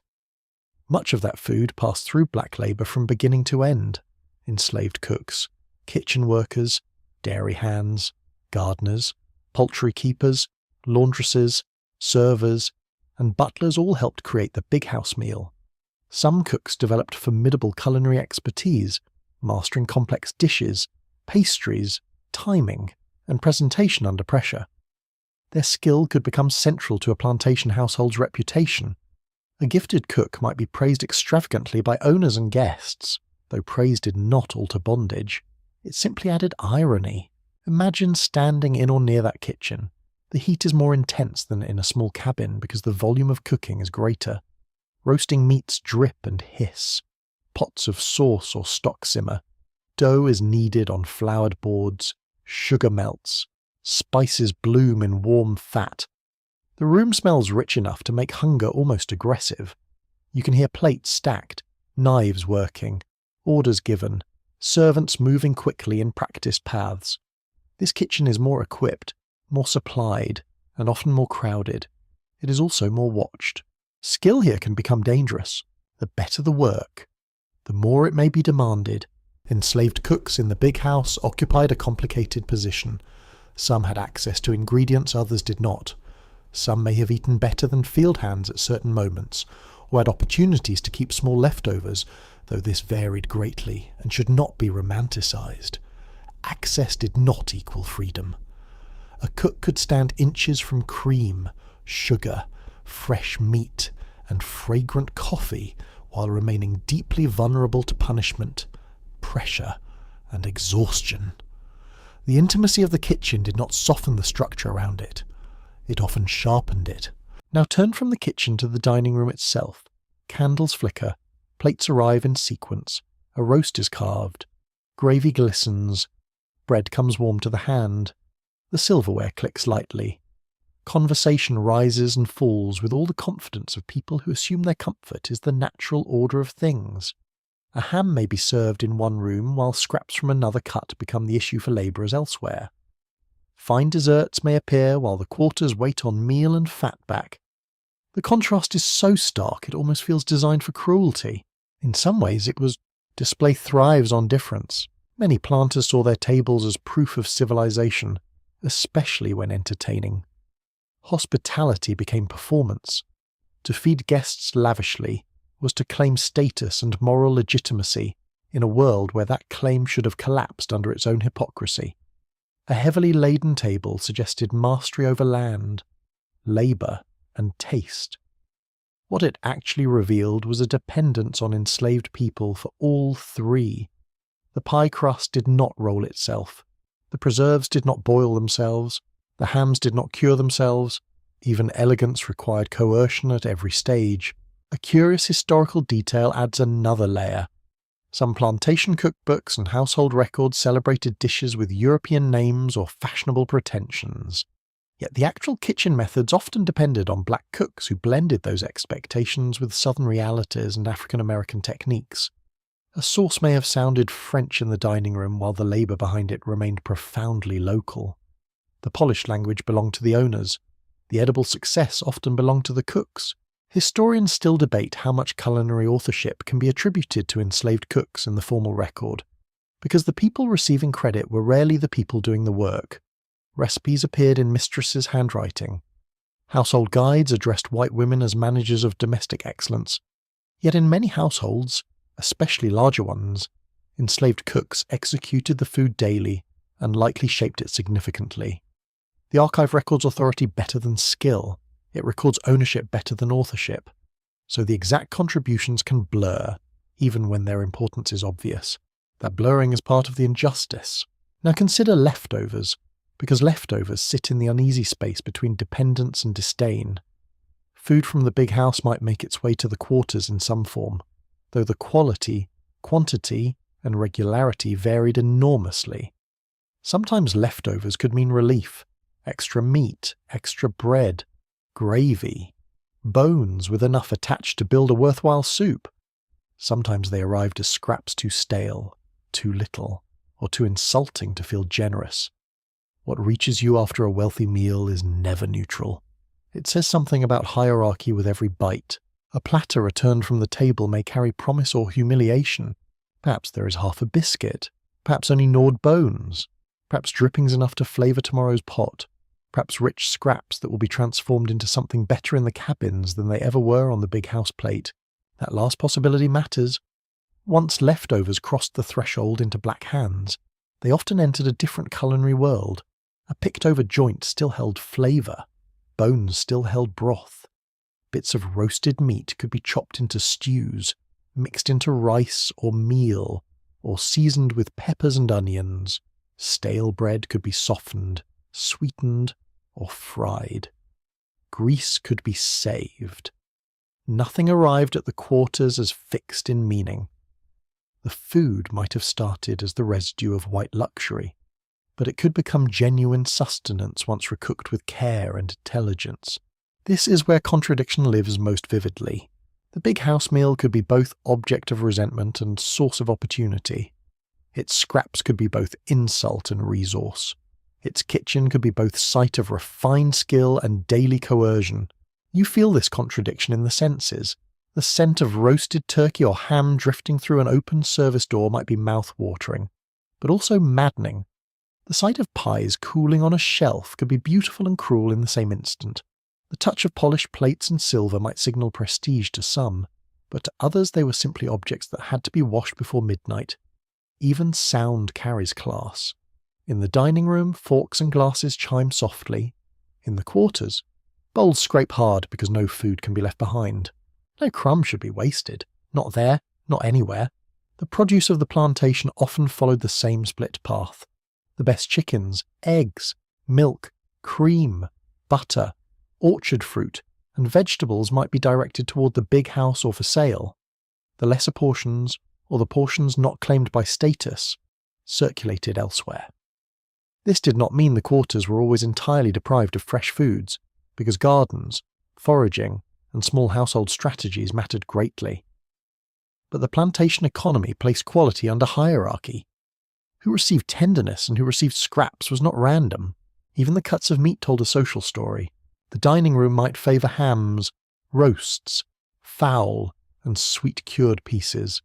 much of that food passed through black labour from beginning to end. Enslaved cooks, kitchen workers, dairy hands, gardeners, poultry keepers, laundresses, servers, and butlers all helped create the big house meal. Some cooks developed formidable culinary expertise, mastering complex dishes, pastries, timing, and presentation under pressure. Their skill could become central to a plantation household's reputation. A gifted cook might be praised extravagantly by owners and guests, though praise did not alter bondage. It simply added irony. Imagine standing in or near that kitchen. The heat is more intense than in a small cabin because the volume of cooking is greater. Roasting meats drip and hiss. Pots of sauce or stock simmer. Dough is kneaded on floured boards. Sugar melts. Spices bloom in warm fat. The room smells rich enough to make hunger almost aggressive. You can hear plates stacked, knives working, orders given, servants moving quickly in practiced paths. This kitchen is more equipped, more supplied, and often more crowded. It is also more watched. Skill here can become dangerous. The better the work, the more it may be demanded. Enslaved cooks in the big house occupied a complicated position. Some had access to ingredients others did not. Some may have eaten better than field hands at certain moments, or had opportunities to keep small leftovers, though this varied greatly and should not be romanticised. Access did not equal freedom. A cook could stand inches from cream, sugar, fresh meat, and fragrant coffee while remaining deeply vulnerable to punishment, pressure, and exhaustion. The intimacy of the kitchen did not soften the structure around it. It often sharpened it. Now turn from the kitchen to the dining room itself. Candles flicker, plates arrive in sequence, a roast is carved, gravy glistens, bread comes warm to the hand, the silverware clicks lightly. Conversation rises and falls with all the confidence of people who assume their comfort is the natural order of things. A ham may be served in one room while scraps from another cut become the issue for labourers elsewhere. Fine desserts may appear while the quarters wait on meal and fat back. The contrast is so stark it almost feels designed for cruelty. In some ways display thrives on difference. Many planters saw their tables as proof of civilization, especially when entertaining. Hospitality became performance. To feed guests lavishly was to claim status and moral legitimacy in a world where that claim should have collapsed under its own hypocrisy. A heavily laden table suggested mastery over land, labour, and taste. What it actually revealed was a dependence on enslaved people for all three. The pie crust did not roll itself. The preserves did not boil themselves. The hams did not cure themselves. Even elegance required coercion at every stage. A curious historical detail adds another layer. Some plantation cookbooks and household records celebrated dishes with European names or fashionable pretensions. Yet the actual kitchen methods often depended on black cooks who blended those expectations with southern realities and African American techniques. A sauce may have sounded French in the dining room while the labour behind it remained profoundly local. The polished language belonged to the owners. The edible success often belonged to the cooks. Historians still debate how much culinary authorship can be attributed to enslaved cooks in the formal record, because the people receiving credit were rarely the people doing the work. Recipes appeared in mistresses' handwriting. Household guides addressed white women as managers of domestic excellence. Yet in many households, especially larger ones, enslaved cooks executed the food daily and likely shaped it significantly. The Archive records authority better than skill. It records ownership better than authorship. So the exact contributions can blur, even when their importance is obvious. That blurring is part of the injustice. Now consider leftovers, because leftovers sit in the uneasy space between dependence and disdain. Food from the big house might make its way to the quarters in some form, though the quality, quantity, and regularity varied enormously. Sometimes leftovers could mean relief, extra meat, extra bread, gravy, bones with enough attached to build a worthwhile soup. Sometimes they arrived as scraps too stale, too little, or too insulting to feel generous. What reaches you after a wealthy meal is never neutral. It says something about hierarchy with every bite. A platter returned from the table may carry promise or humiliation. Perhaps there is half a biscuit, perhaps only gnawed bones, perhaps drippings enough to flavour tomorrow's pot, perhaps rich scraps that will be transformed into something better in the cabins than they ever were on the big house plate. That last possibility matters. Once leftovers crossed the threshold into black hands, they often entered a different culinary world. A picked-over joint still held flavour. Bones still held broth. Bits of roasted meat could be chopped into stews, mixed into rice or meal, or seasoned with peppers and onions. Stale bread could be softened, sweetened, or fried. Grease could be saved. Nothing arrived at the quarters as fixed in meaning. The food might have started as the residue of white luxury, but it could become genuine sustenance once recooked with care and intelligence. This is where contradiction lives most vividly. The big house meal could be both object of resentment and source of opportunity. Its scraps could be both insult and resource. Its kitchen could be both site of refined skill and daily coercion. You feel this contradiction in the senses. The scent of roasted turkey or ham drifting through an open service door might be mouth-watering, but also maddening. The sight of pies cooling on a shelf could be beautiful and cruel in the same instant. The touch of polished plates and silver might signal prestige to some, but to others they were simply objects that had to be washed before midnight. Even sound carries class. In the dining room, forks and glasses chime softly. In the quarters, bowls scrape hard because no food can be left behind. No crumb should be wasted. Not there, not anywhere. The produce of the plantation often followed the same split path. The best chickens, eggs, milk, cream, butter, orchard fruit, and vegetables might be directed toward the big house or for sale. The lesser portions, or the portions not claimed by status, circulated elsewhere. This did not mean the quarters were always entirely deprived of fresh foods, because gardens, foraging, and small household strategies mattered greatly. But the plantation economy placed quality under hierarchy. Who received tenderness and who received scraps was not random. Even the cuts of meat told a social story. The dining room might favour hams, roasts, fowl, and sweet-cured pieces.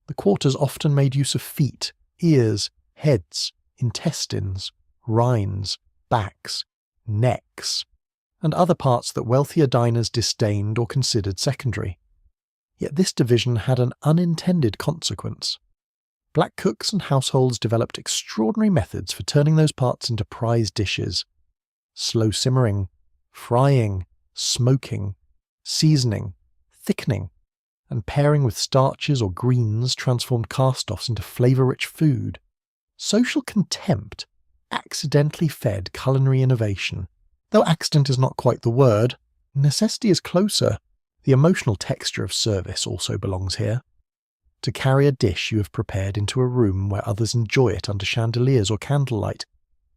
The quarters often made use of feet, ears, heads, intestines, rinds, backs, necks, and other parts that wealthier diners disdained or considered secondary. Yet this division had an unintended consequence. Black cooks and households developed extraordinary methods for turning those parts into prized dishes. Slow simmering, frying, smoking, seasoning, thickening, and pairing with starches or greens transformed cast-offs into flavour-rich food. Social contempt accidentally fed culinary innovation. Though accident is not quite the word, necessity is closer. The emotional texture of service also belongs here. To carry a dish you have prepared into a room where others enjoy it under chandeliers or candlelight,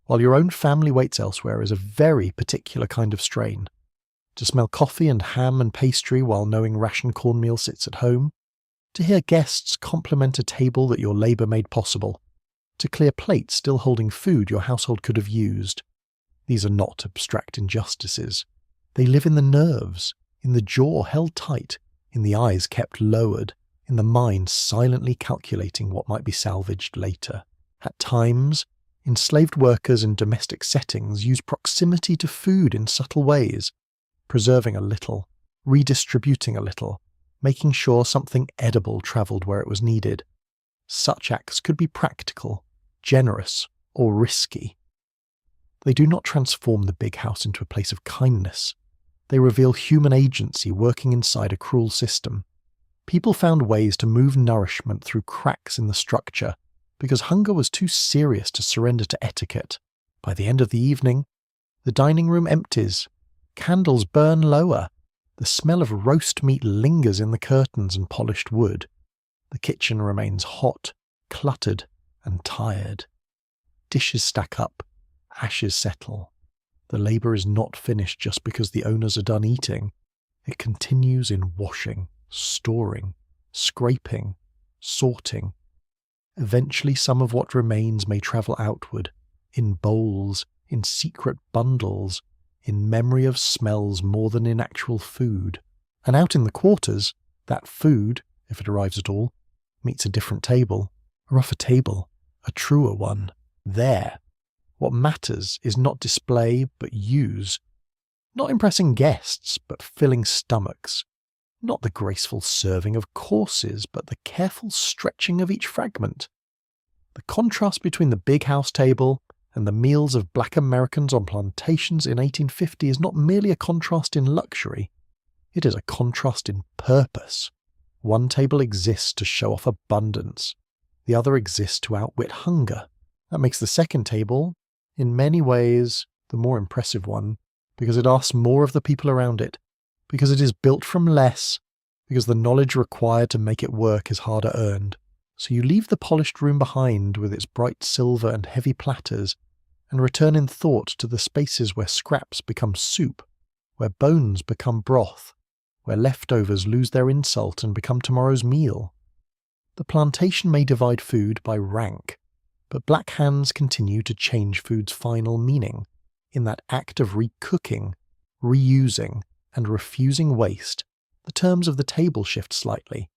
while your own family waits elsewhere, is a very particular kind of strain. To smell coffee and ham and pastry while knowing ration cornmeal sits at home. To hear guests compliment a table that your labour made possible. To clear plates still holding food your household could have used. These are not abstract injustices. They live in the nerves, in the jaw held tight, in the eyes kept lowered, in the mind silently calculating what might be salvaged later. At times, enslaved workers in domestic settings use proximity to food in subtle ways, preserving a little, redistributing a little, making sure something edible travelled where it was needed. Such acts could be practical, generous, or risky. They do not transform the big house into a place of kindness. They reveal human agency working inside a cruel system. People found ways to move nourishment through cracks in the structure because hunger was too serious to surrender to etiquette. By the end of the evening, the dining room empties. Candles burn lower. The smell of roast meat lingers in the curtains and polished wood. The kitchen remains hot, cluttered, and tired. Dishes stack up. Ashes settle. The labour is not finished just because the owners are done eating. It continues in washing, storing, scraping, sorting. Eventually some of what remains may travel outward, in bowls, in secret bundles, in memory of smells more than in actual food. And out in the quarters, that food, if it arrives at all, meets a different table, a rougher table, a truer one. There. What matters is not display, but use. Not impressing guests, but filling stomachs. Not the graceful serving of courses, but the careful stretching of each fragment. The contrast between the big house table and the meals of black Americans on plantations in 1850 is not merely a contrast in luxury. It is a contrast in purpose. One table exists to show off abundance. The other exists to outwit hunger. That makes the second table, in many ways, the more impressive one, because it asks more of the people around it, because it is built from less, because the knowledge required to make it work is harder earned. So you leave the polished room behind with its bright silver and heavy platters, and return in thought to the spaces where scraps become soup, where bones become broth, where leftovers lose their insult and become tomorrow's meal. The plantation may divide food by rank, but black hands continue to change food's final meaning. In that act of recooking, reusing, and refusing waste, the terms of the table shift slightly.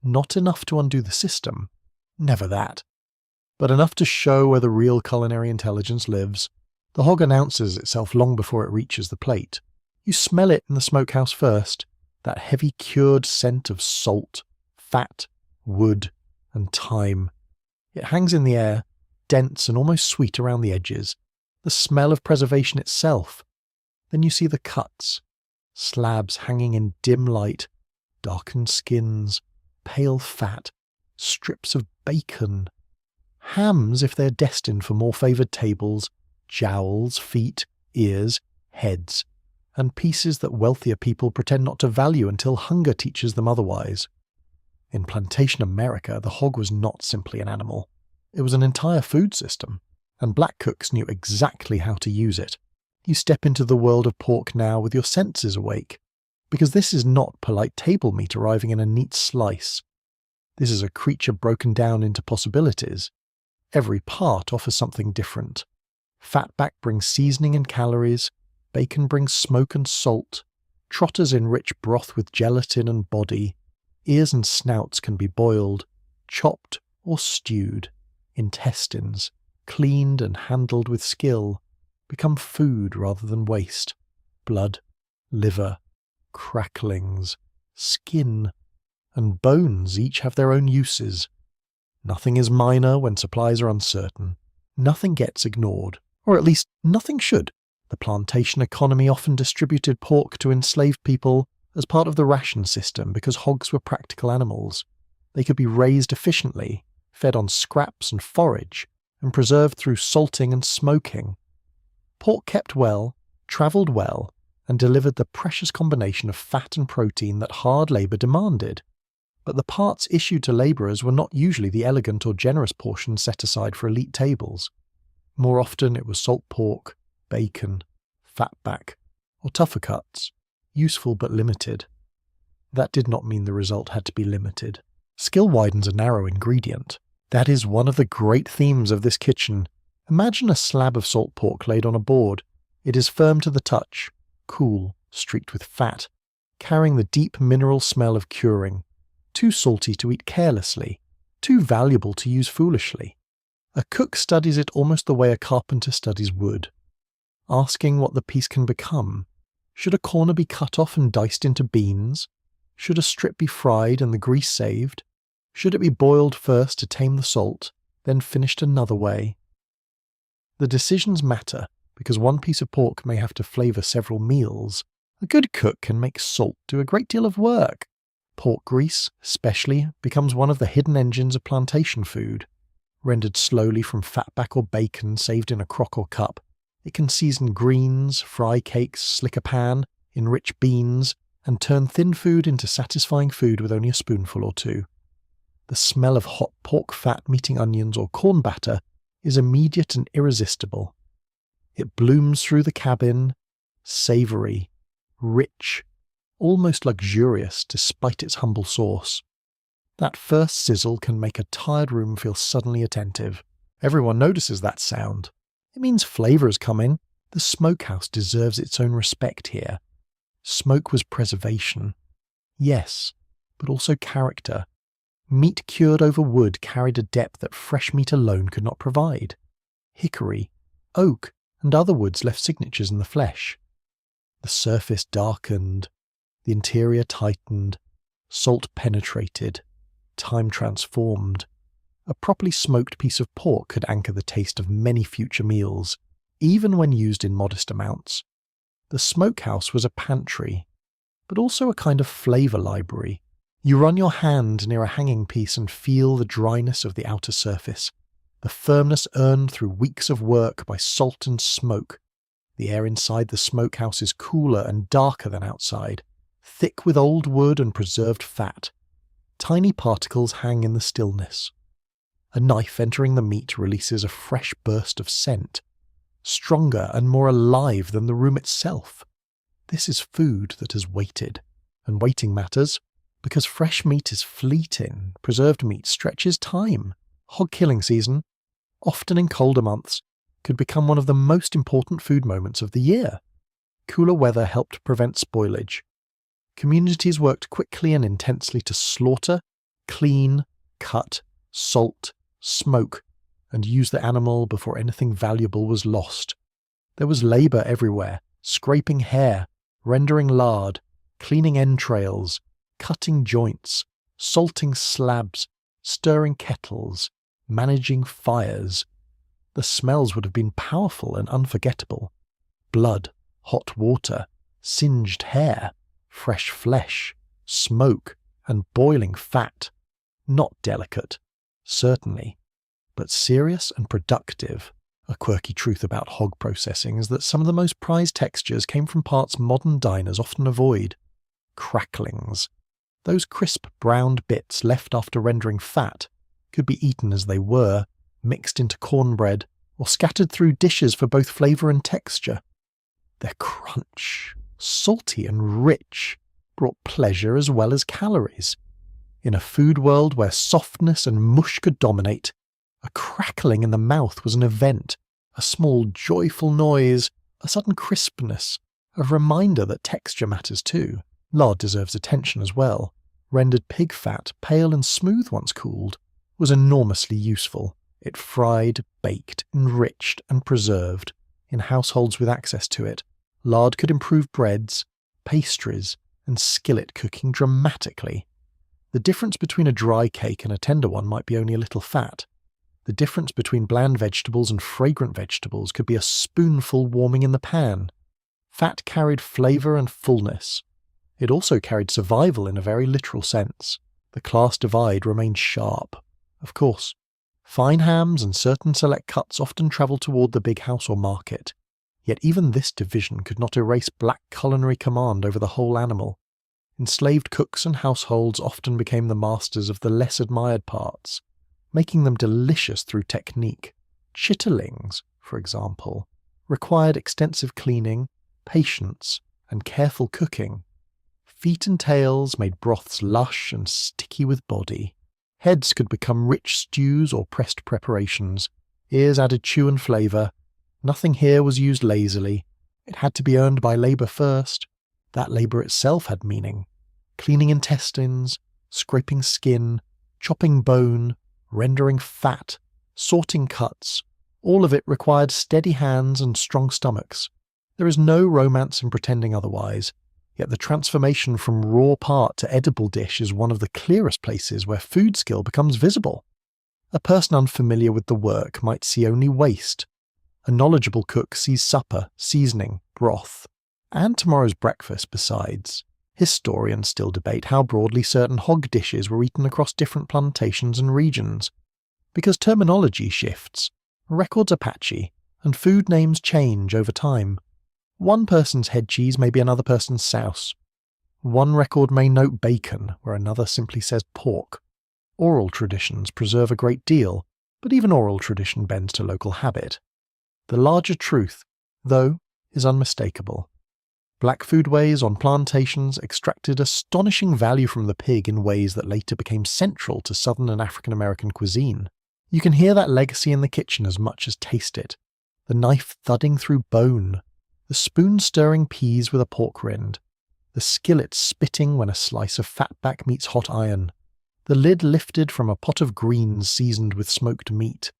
Not enough to undo the system, never that, but enough to show where the real culinary intelligence lives. The hog announces itself long before it reaches the plate. You smell it in the smokehouse first, that heavy cured scent of salt, fat, wood, and thyme. It hangs in the air, dense and almost sweet around the edges, the smell of preservation itself. Then you see the cuts, slabs hanging in dim light, darkened skins, pale fat, strips of bacon, hams if they're destined for more favoured tables, jowls, feet, ears, heads, and pieces that wealthier people pretend not to value until hunger teaches them otherwise. In plantation America, the hog was not simply an animal. It was an entire food system, and black cooks knew exactly how to use it. You step into the world of pork now with your senses awake, because this is not polite table meat arriving in a neat slice. This is a creature broken down into possibilities. Every part offers something different. Fatback brings seasoning and calories, bacon brings smoke and salt, trotters enrich broth with gelatin and body, ears and snouts can be boiled, chopped or stewed, intestines, cleaned and handled with skill, become food rather than waste. Blood, liver, cracklings, skin, and bones each have their own uses. Nothing is minor when supplies are uncertain. Nothing gets ignored, or at least nothing should. The plantation economy often distributed pork to enslaved people as part of the ration system because hogs were practical animals. They could be raised efficiently, fed on scraps and forage, and preserved through salting and smoking. Pork kept well, travelled well, and delivered the precious combination of fat and protein that hard labour demanded. But the parts issued to labourers were not usually the elegant or generous portions set aside for elite tables. More often it was salt pork, bacon, fatback, or tougher cuts, useful but limited. That did not mean the result had to be limited. Skill widens a narrow ingredient. That is one of the great themes of this kitchen. Imagine a slab of salt pork laid on a board. It is firm to the touch, cool, streaked with fat, carrying the deep mineral smell of curing. Too salty to eat carelessly, too valuable to use foolishly. A cook studies it almost the way a carpenter studies wood, asking what the piece can become. Should a corner be cut off and diced into beans? Should a strip be fried and the grease saved? Should it be boiled first to tame the salt, then finished another way? The decisions matter, because one piece of pork may have to flavour several meals. A good cook can make salt do a great deal of work. Pork grease, especially, becomes one of the hidden engines of plantation food. Rendered slowly from fatback or bacon saved in a crock or cup, it can season greens, fry cakes, slick a pan, enrich beans, and turn thin food into satisfying food with only a spoonful or two. The smell of hot pork fat meeting onions or corn batter is immediate and irresistible. It blooms through the cabin, savoury, rich, almost luxurious despite its humble source. That first sizzle can make a tired room feel suddenly attentive. Everyone notices that sound. It means flavour has come in. The smokehouse deserves its own respect here. Smoke was preservation. Yes, but also character. Meat cured over wood carried a depth that fresh meat alone could not provide. Hickory, oak, and other woods left signatures in the flesh. The surface darkened, the interior tightened, salt penetrated, time transformed. A properly smoked piece of pork could anchor the taste of many future meals, even when used in modest amounts. The smokehouse was a pantry, but also a kind of flavour library. You run your hand near a hanging piece and feel the dryness of the outer surface, the firmness earned through weeks of work by salt and smoke. The air inside the smokehouse is cooler and darker than outside, thick with old wood and preserved fat. Tiny particles hang in the stillness. A knife entering the meat releases a fresh burst of scent, stronger and more alive than the room itself. This is food that has waited, and waiting matters, because fresh meat is fleeting, preserved meat stretches time. Hog killing season, often in colder months, could become one of the most important food moments of the year. Cooler weather helped prevent spoilage. Communities worked quickly and intensely to slaughter, clean, cut, salt, smoke, and use the animal before anything valuable was lost. There was labour everywhere, scraping hair, rendering lard, cleaning entrails, cutting joints, salting slabs, stirring kettles, managing fires. The smells would have been powerful and unforgettable. Blood, hot water, singed hair, fresh flesh, smoke, and boiling fat. Not delicate, certainly, but serious and productive. A quirky truth about hog processing is that some of the most prized textures came from parts modern diners often avoid. Cracklings. Those crisp browned bits left after rendering fat could be eaten as they were, mixed into cornbread, or scattered through dishes for both flavour and texture. Their crunch, salty and rich, brought pleasure as well as calories. In a food world where softness and mush could dominate, a crackling in the mouth was an event, a small joyful noise, a sudden crispness, a reminder that texture matters too. Lard deserves attention as well. Rendered pig fat, pale and smooth once cooled, was enormously useful. It fried, baked, enriched and preserved. In households with access to it, lard could improve breads, pastries, and skillet cooking dramatically. The difference between a dry cake and a tender one might be only a little fat. The difference between bland vegetables and fragrant vegetables could be a spoonful warming in the pan. Fat carried flavour and fullness. It also carried survival in a very literal sense. The class divide remained sharp. Of course, fine hams and certain select cuts often travelled toward the big house or market. Yet even this division could not erase black culinary command over the whole animal. Enslaved cooks and households often became the masters of the less admired parts, making them delicious through technique. Chitterlings, for example, required extensive cleaning, patience, and careful cooking. Feet and tails made broths lush and sticky with body. Heads could become rich stews or pressed preparations. Ears added chew and flavour. Nothing here was used lazily. It had to be earned by labour first. That labour itself had meaning. Cleaning intestines, scraping skin, chopping bone, rendering fat, sorting cuts, all of it required steady hands and strong stomachs. There is no romance in pretending otherwise, yet the transformation from raw part to edible dish is one of the clearest places where food skill becomes visible. A person unfamiliar with the work might see only waste. A knowledgeable cook sees supper, seasoning, broth, and tomorrow's breakfast besides. Historians still debate how broadly certain hog dishes were eaten across different plantations and regions. Because terminology shifts, records are patchy, and food names change over time. One person's head cheese may be another person's souse. One record may note bacon, where another simply says pork. Oral traditions preserve a great deal, but even oral tradition bends to local habit. The larger truth, though, is unmistakable. Black foodways on plantations extracted astonishing value from the pig in ways that later became central to Southern and African American cuisine. You can hear that legacy in the kitchen as much as taste it. The knife thudding through bone, the spoon stirring peas with a pork rind, the skillet spitting when a slice of fatback meets hot iron, the lid lifted from a pot of greens seasoned with smoked meat,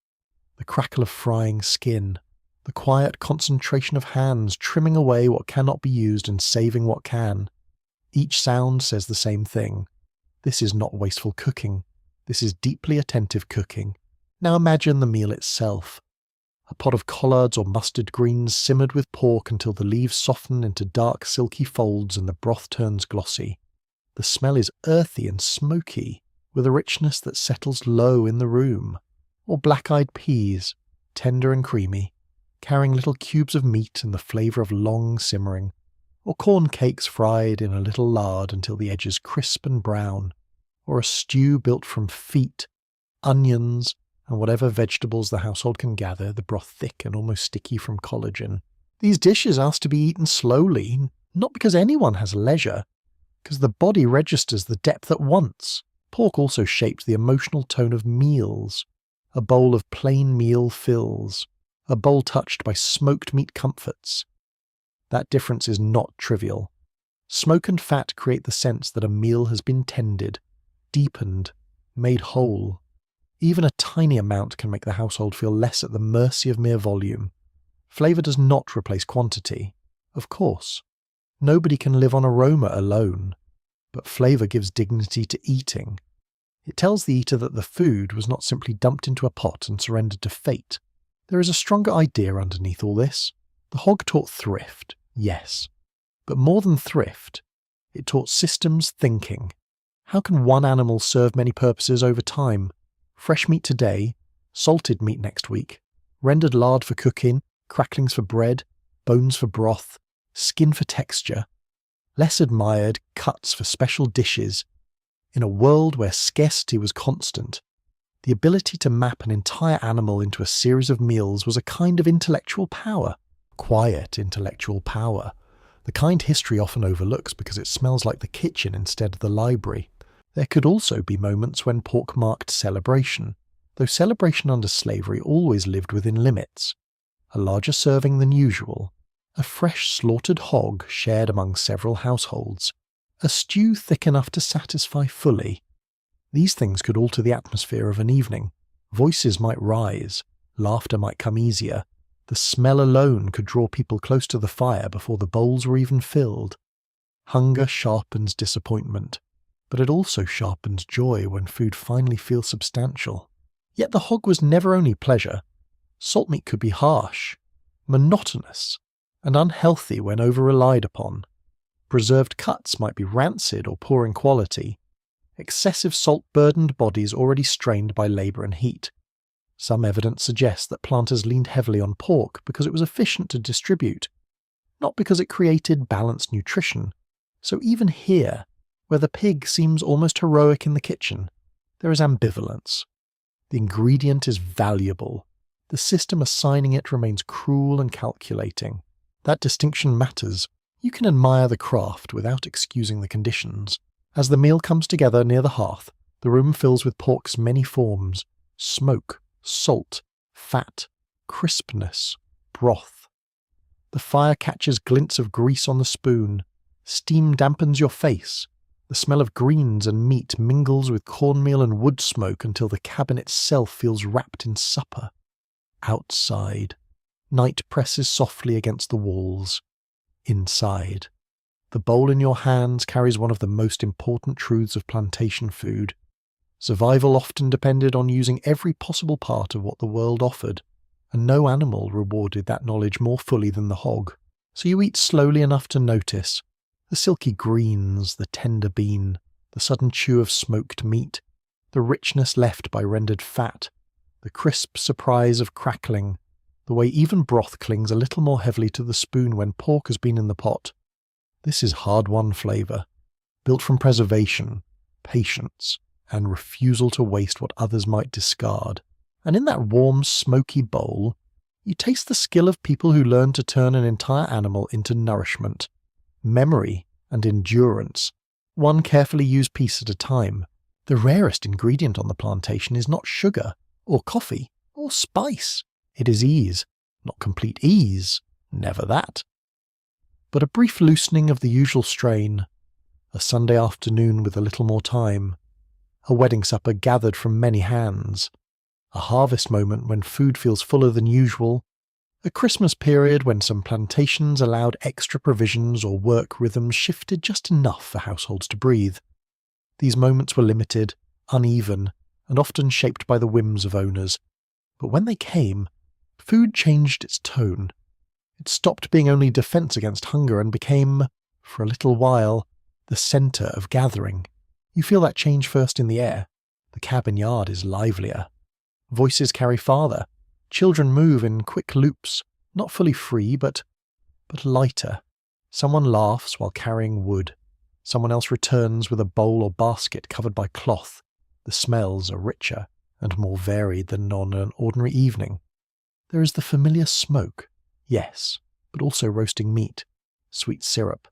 the crackle of frying skin, the quiet concentration of hands trimming away what cannot be used and saving what can. Each sound says the same thing. This is not wasteful cooking. This is deeply attentive cooking. Now imagine the meal itself. A pot of collards or mustard greens simmered with pork until the leaves soften into dark silky folds and the broth turns glossy. The smell is earthy and smoky, with a richness that settles low in the room. Or black-eyed peas, tender and creamy, carrying little cubes of meat and the flavour of long simmering, or corn cakes fried in a little lard until the edges crisp and brown, or a stew built from feet, onions, and whatever vegetables the household can gather, the broth thick and almost sticky from collagen. These dishes ask to be eaten slowly, not because anyone has leisure, because the body registers the depth at once. Pork also shaped the emotional tone of meals. A bowl of plain meal fills. A bowl touched by smoked meat comforts. That difference is not trivial. Smoke and fat create the sense that a meal has been tended, deepened, made whole. Even a tiny amount can make the household feel less at the mercy of mere volume. Flavour does not replace quantity, of course. Nobody can live on aroma alone, but flavour gives dignity to eating. It tells the eater that the food was not simply dumped into a pot and surrendered to fate. There is a stronger idea underneath all this. The hog taught thrift, yes. But more than thrift, it taught systems thinking. How can one animal serve many purposes over time? Fresh meat today, salted meat next week, rendered lard for cooking, cracklings for bread, bones for broth, skin for texture, less admired, cuts for special dishes. In a world where scarcity was constant, the ability to map an entire animal into a series of meals was a kind of intellectual power. Quiet intellectual power. The kind history often overlooks because it smells like the kitchen instead of the library. There could also be moments when pork marked celebration, though celebration under slavery always lived within limits. A larger serving than usual, a fresh slaughtered hog shared among several households, a stew thick enough to satisfy fully. These things could alter the atmosphere of an evening. Voices might rise, laughter might come easier. The smell alone could draw people close to the fire before the bowls were even filled. Hunger sharpens disappointment, but it also sharpens joy when food finally feels substantial. Yet the hog was never only pleasure. Salt meat could be harsh, monotonous, and unhealthy when over-relied upon. Preserved cuts might be rancid or poor in quality. Excessive salt burdened bodies already strained by labour and heat. Some evidence suggests that planters leaned heavily on pork because it was efficient to distribute, not because it created balanced nutrition. So even here, where the pig seems almost heroic in the kitchen, there is ambivalence. The ingredient is valuable. The system assigning it remains cruel and calculating. That distinction matters. You can admire the craft without excusing the conditions. As the meal comes together near the hearth, the room fills with pork's many forms: smoke, salt, fat, crispness, broth. The fire catches glints of grease on the spoon. Steam dampens your face. The smell of greens and meat mingles with cornmeal and wood smoke until the cabin itself feels wrapped in supper. Outside, night presses softly against the walls. Inside, the bowl in your hands carries one of the most important truths of plantation food. Survival often depended on using every possible part of what the world offered, and no animal rewarded that knowledge more fully than the hog. So you eat slowly enough to notice the silky greens, the tender bean, the sudden chew of smoked meat, the richness left by rendered fat, the crisp surprise of crackling, the way even broth clings a little more heavily to the spoon when pork has been in the pot. This is hard-won flavour, built from preservation, patience, and refusal to waste what others might discard. And in that warm, smoky bowl, you taste the skill of people who learn to turn an entire animal into nourishment, memory, and endurance, one carefully used piece at a time. The rarest ingredient on the plantation is not sugar, or coffee, or spice. It is ease, not complete ease, never that. But a brief loosening of the usual strain, a Sunday afternoon with a little more time, a wedding supper gathered from many hands, a harvest moment when food feels fuller than usual, a Christmas period when some plantations allowed extra provisions or work rhythms shifted just enough for households to breathe. These moments were limited, uneven, and often shaped by the whims of owners. But when they came, food changed its tone. It stopped being only defense against hunger and became, for a little while, the center of gathering. You feel that change first in the air. The cabin yard is livelier. Voices carry farther. Children move in quick loops, not fully free, but lighter. Someone laughs while carrying wood. Someone else returns with a bowl or basket covered by cloth. The smells are richer and more varied than on an ordinary evening. There is the familiar smoke, yes, but also roasting meat, sweet syrup,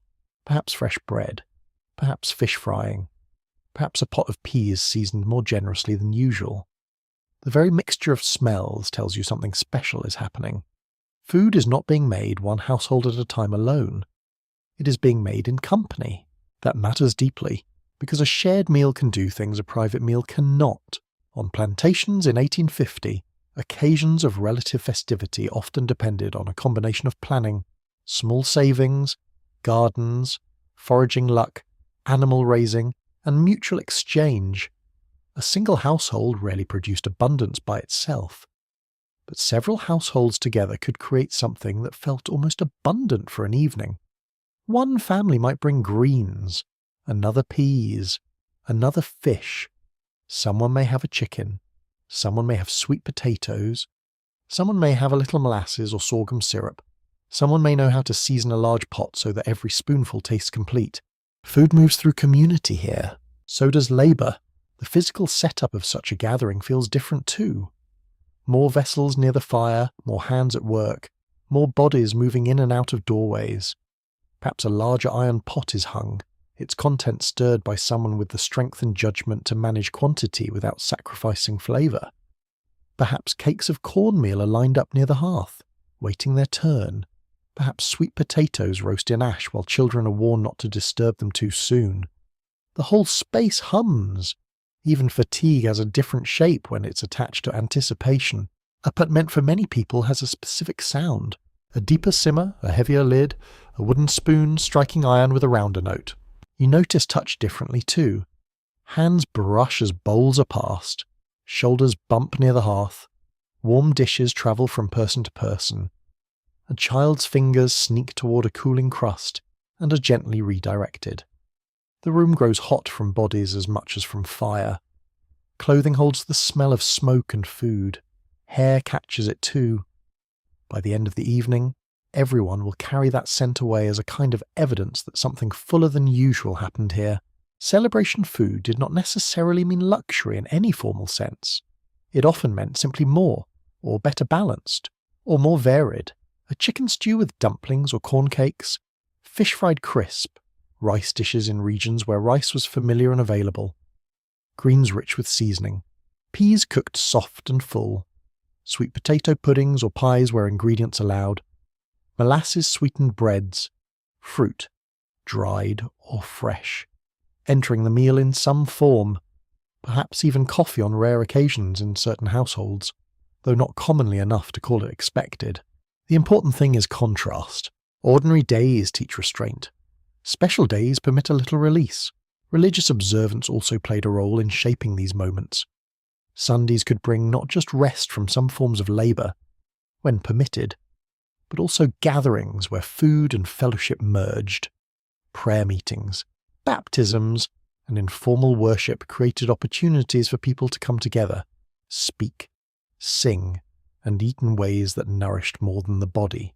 perhaps fresh bread, perhaps fish frying, perhaps a pot of peas seasoned more generously than usual. The very mixture of smells tells you something special is happening. Food is not being made one household at a time alone. It is being made in company. That matters deeply, because a shared meal can do things a private meal cannot. On plantations in 1850, occasions of relative festivity often depended on a combination of planning, small savings, gardens, foraging luck, animal raising, and mutual exchange. A single household rarely produced abundance by itself, but several households together could create something that felt almost abundant for an evening. One family might bring greens, another peas, another fish. Someone may have a chicken, someone may have sweet potatoes, someone may have a little molasses or sorghum syrup, someone may know how to season a large pot so that every spoonful tastes complete. Food moves through community here. So does labour. The physical setup of such a gathering feels different too. More vessels near the fire, more hands at work, more bodies moving in and out of doorways. Perhaps a larger iron pot is hung, its contents stirred by someone with the strength and judgment to manage quantity without sacrificing flavour. Perhaps cakes of cornmeal are lined up near the hearth, waiting their turn. Perhaps sweet potatoes roast in ash while children are warned not to disturb them too soon. The whole space hums. Even fatigue has a different shape when it's attached to anticipation. A pot meant for many people has a specific sound. A deeper simmer, a heavier lid, a wooden spoon striking iron with a rounder note. You notice touch differently too. Hands brush as bowls are passed. Shoulders bump near the hearth. Warm dishes travel from person to person. A child's fingers sneak toward a cooling crust and are gently redirected. The room grows hot from bodies as much as from fire. Clothing holds the smell of smoke and food. Hair catches it too. By the end of the evening, everyone will carry that scent away as a kind of evidence that something fuller than usual happened here. Celebration food did not necessarily mean luxury in any formal sense. It often meant simply more, or better balanced, or more varied. A chicken stew with dumplings or corn cakes, fish fried crisp, rice dishes in regions where rice was familiar and available, greens rich with seasoning, peas cooked soft and full, sweet potato puddings or pies where ingredients allowed, molasses-sweetened breads, fruit, dried or fresh, entering the meal in some form, perhaps even coffee on rare occasions in certain households, though not commonly enough to call it expected. The important thing is contrast. Ordinary days teach restraint. Special days permit a little release. Religious observance also played a role in shaping these moments. Sundays could bring not just rest from some forms of labour, when permitted, but also gatherings where food and fellowship merged. Prayer meetings, baptisms, and informal worship created opportunities for people to come together, speak, sing, and eat in ways that nourished more than the body.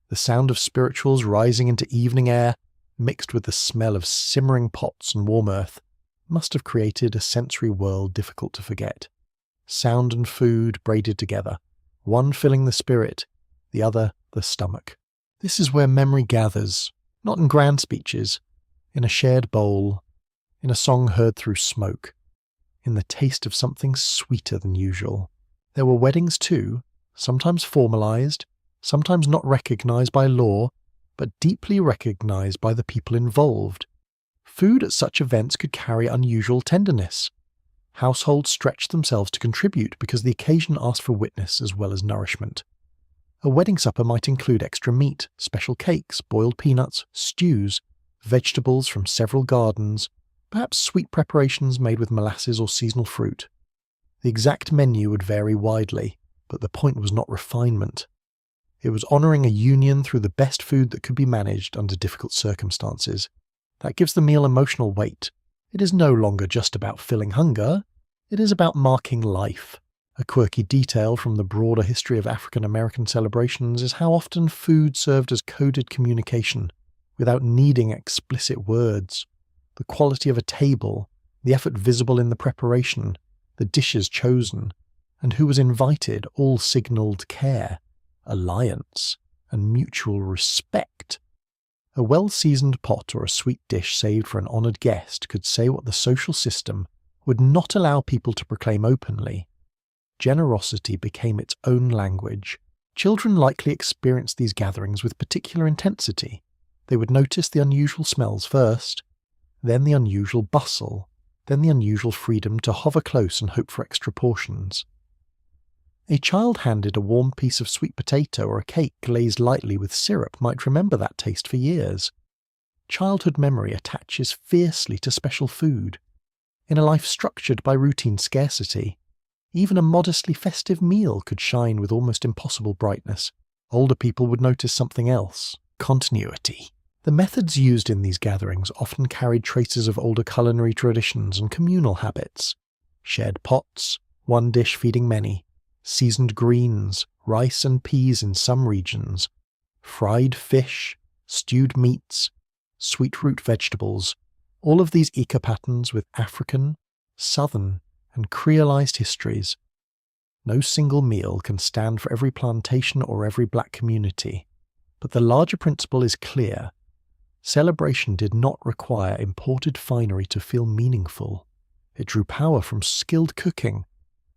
The sound of spirituals rising into evening air, mixed with the smell of simmering pots and warm earth, must have created a sensory world difficult to forget. Sound and food braided together, one filling the spirit, the other the stomach. This is where memory gathers, not in grand speeches, in a shared bowl, in a song heard through smoke, in the taste of something sweeter than usual. There were weddings too, sometimes formalized, sometimes not recognized by law, but deeply recognized by the people involved. Food at such events could carry unusual tenderness. Households stretched themselves to contribute because the occasion asked for witness as well as nourishment. A wedding supper might include extra meat, special cakes, boiled peanuts, stews, vegetables from several gardens, perhaps sweet preparations made with molasses or seasonal fruit. The exact menu would vary widely, but the point was not refinement. It was honouring a union through the best food that could be managed under difficult circumstances. That gives the meal emotional weight. It is no longer just about filling hunger, it is about marking life. A quirky detail from the broader history of African American celebrations is how often food served as coded communication, without needing explicit words. The quality of a table, the effort visible in the preparation, the dishes chosen, and who was invited all signalled care, alliance, and mutual respect. A well-seasoned pot or a sweet dish saved for an honoured guest could say what the social system would not allow people to proclaim openly. Generosity became its own language. Children likely experienced these gatherings with particular intensity. They would notice the unusual smells first, then the unusual bustle, then the unusual freedom to hover close and hope for extra portions. A child handed a warm piece of sweet potato or a cake glazed lightly with syrup might remember that taste for years. Childhood memory attaches fiercely to special food. In a life structured by routine scarcity, even a modestly festive meal could shine with almost impossible brightness. Older people would notice something else: continuity. The methods used in these gatherings often carried traces of older culinary traditions and communal habits. Shared pots, one dish feeding many, seasoned greens, rice and peas in some regions, fried fish, stewed meats, sweet root vegetables, all of these eco-patterns with African, Southern, and Creolized histories. No single meal can stand for every plantation or every black community, but the larger principle is clear. Celebration did not require imported finery to feel meaningful. It drew power from skilled cooking,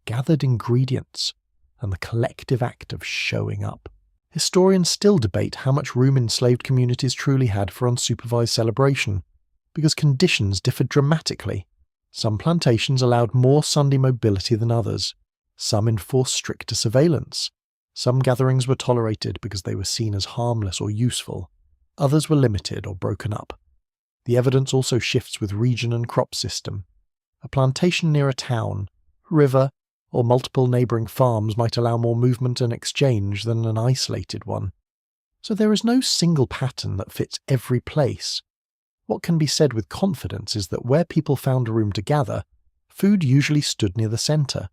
gathered ingredients, and the collective act of showing up. Historians still debate how much room enslaved communities truly had for unsupervised celebration, because conditions differed dramatically. Some plantations allowed more Sunday mobility than others. Some enforced stricter surveillance. Some gatherings were tolerated because they were seen as harmless or useful. Others were limited or broken up. The evidence also shifts with region and crop system. A plantation near a town, river, or multiple neighbouring farms might allow more movement and exchange than an isolated one. So there is no single pattern that fits every place. What can be said with confidence is that where people found a room to gather, food usually stood near the centre.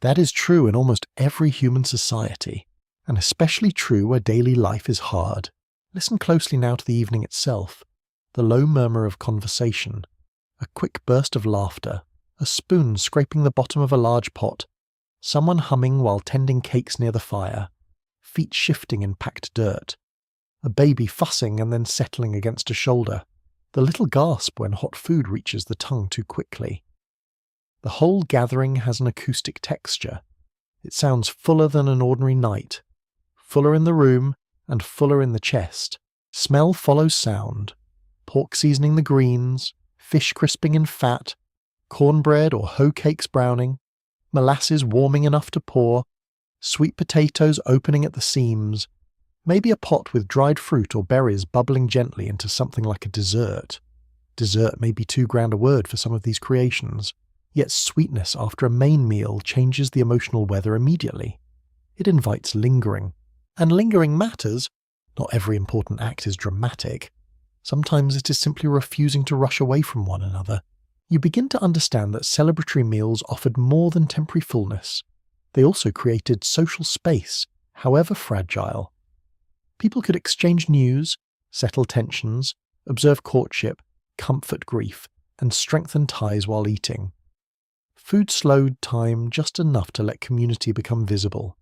That is true in almost every human society, and especially true where daily life is hard. Listen closely now to the evening itself. The low murmur of conversation, a quick burst of laughter, a spoon scraping the bottom of a large pot, someone humming while tending cakes near the fire, feet shifting in packed dirt, a baby fussing and then settling against a shoulder, the little gasp when hot food reaches the tongue too quickly. The whole gathering has an acoustic texture. It sounds fuller than an ordinary night, fuller in the room and fuller in the chest. Smell follows sound. Pork seasoning the greens, fish crisping in fat, cornbread or hoe cakes browning, molasses warming enough to pour, sweet potatoes opening at the seams, maybe a pot with dried fruit or berries bubbling gently into something like a dessert. Dessert may be too grand a word for some of these creations, yet sweetness after a main meal changes the emotional weather immediately. It invites lingering. And lingering matters. Not every important act is dramatic. Sometimes it is simply refusing to rush away from one another. You begin to understand that celebratory meals offered more than temporary fullness. They also created social space, however fragile. People could exchange news, settle tensions, observe courtship, comfort grief, and strengthen ties while eating. Food slowed time just enough to let community become visible.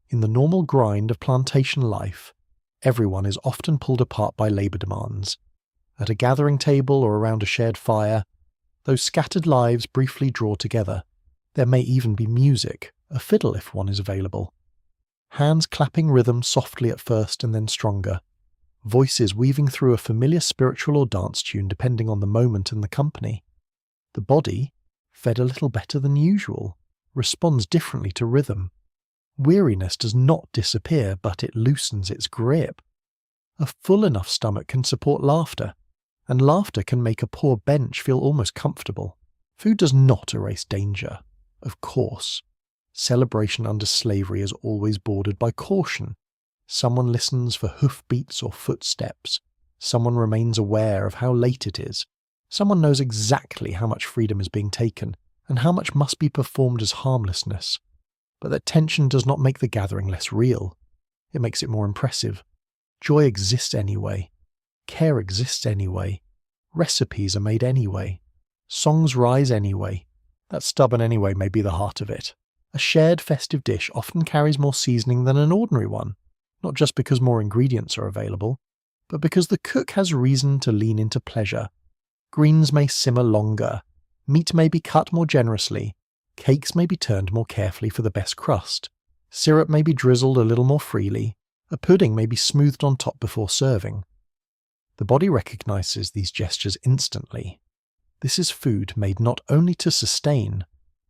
In the normal grind of plantation life, everyone is often pulled apart by labour demands. At a gathering table or around a shared fire, those scattered lives briefly draw together. There may even be music, a fiddle if one is available. Hands clapping rhythm softly at first and then stronger. Voices weaving through a familiar spiritual or dance tune depending on the moment and the company. The body, fed a little better than usual, responds differently to rhythm. Weariness does not disappear, but it loosens its grip. A full enough stomach can support laughter, and laughter can make a poor bench feel almost comfortable. Food does not erase danger, of course. Celebration under slavery is always bordered by caution. Someone listens for hoofbeats or footsteps. Someone remains aware of how late it is. Someone knows exactly how much freedom is being taken, and how much must be performed as harmlessness. But that tension does not make the gathering less real. It makes it more impressive. Joy exists anyway. Care exists anyway. Recipes are made anyway. Songs rise anyway. That stubborn anyway may be the heart of it. A shared festive dish often carries more seasoning than an ordinary one, not just because more ingredients are available, but because the cook has reason to lean into pleasure. Greens may simmer longer, meat may be cut more generously, cakes may be turned more carefully for the best crust, syrup may be drizzled a little more freely, a pudding may be smoothed on top before serving. The body recognizes these gestures instantly. This is food made not only to sustain,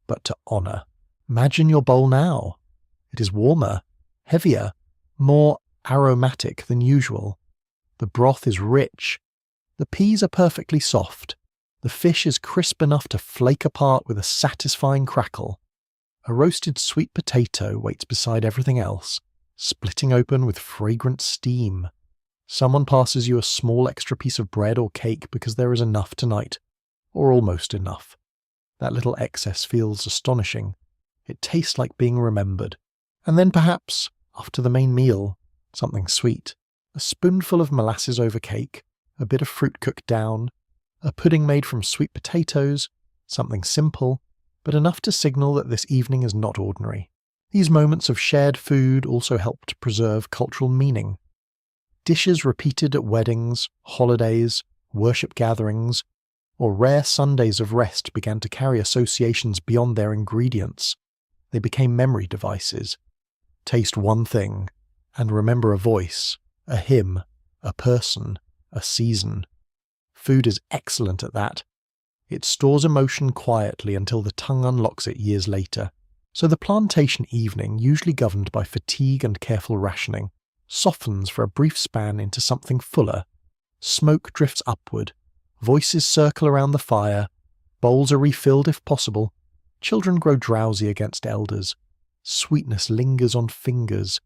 but to honor. Imagine your bowl now. It is warmer, heavier, more aromatic than usual. The broth is rich. The peas are perfectly soft. The fish is crisp enough to flake apart with a satisfying crackle. A roasted sweet potato waits beside everything else, splitting open with fragrant steam. Someone passes you a small extra piece of bread or cake because there is enough tonight, or almost enough. That little excess feels astonishing. It tastes like being remembered. And then perhaps, after the main meal, something sweet. A spoonful of molasses over cake, a bit of fruit cooked down, a pudding made from sweet potatoes, something simple, but enough to signal that this evening is not ordinary. These moments of shared food also help to preserve cultural meaning. Dishes repeated at weddings, holidays, worship gatherings, or rare Sundays of rest began to carry associations beyond their ingredients. They became memory devices. Taste one thing, and remember a voice, a hymn, a person, a season. Food is excellent at that. It stores emotion quietly until the tongue unlocks it years later. So the plantation evening, usually governed by fatigue and careful rationing, softens for a brief span into something fuller. Smoke drifts upward. Voices circle around the fire. Bowls are refilled if possible. Children grow drowsy against elders. Sweetness lingers on fingers.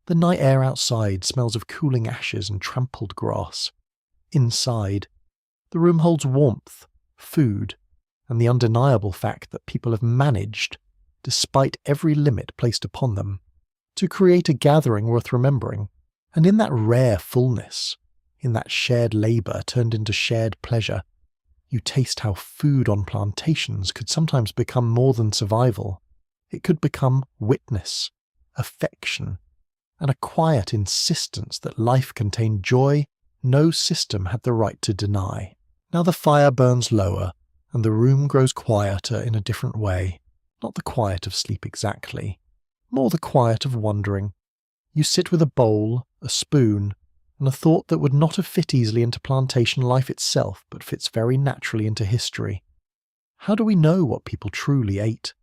The night air outside smells of cooling ashes and trampled grass. Inside, the room holds warmth, food, and the undeniable fact that people have managed despite every limit placed upon them, to create a gathering worth remembering. And in that rare fullness, in that shared labour turned into shared pleasure, you taste how food on plantations could sometimes become more than survival. It could become witness, affection, and a quiet insistence that life contained joy no system had the right to deny. Now the fire burns lower, and the room grows quieter in a different way. Not the quiet of sleep exactly, more the quiet of wondering. You sit with a bowl, a spoon, and a thought that would not have fit easily into plantation life itself, but fits very naturally into history. How do we know what people truly ate?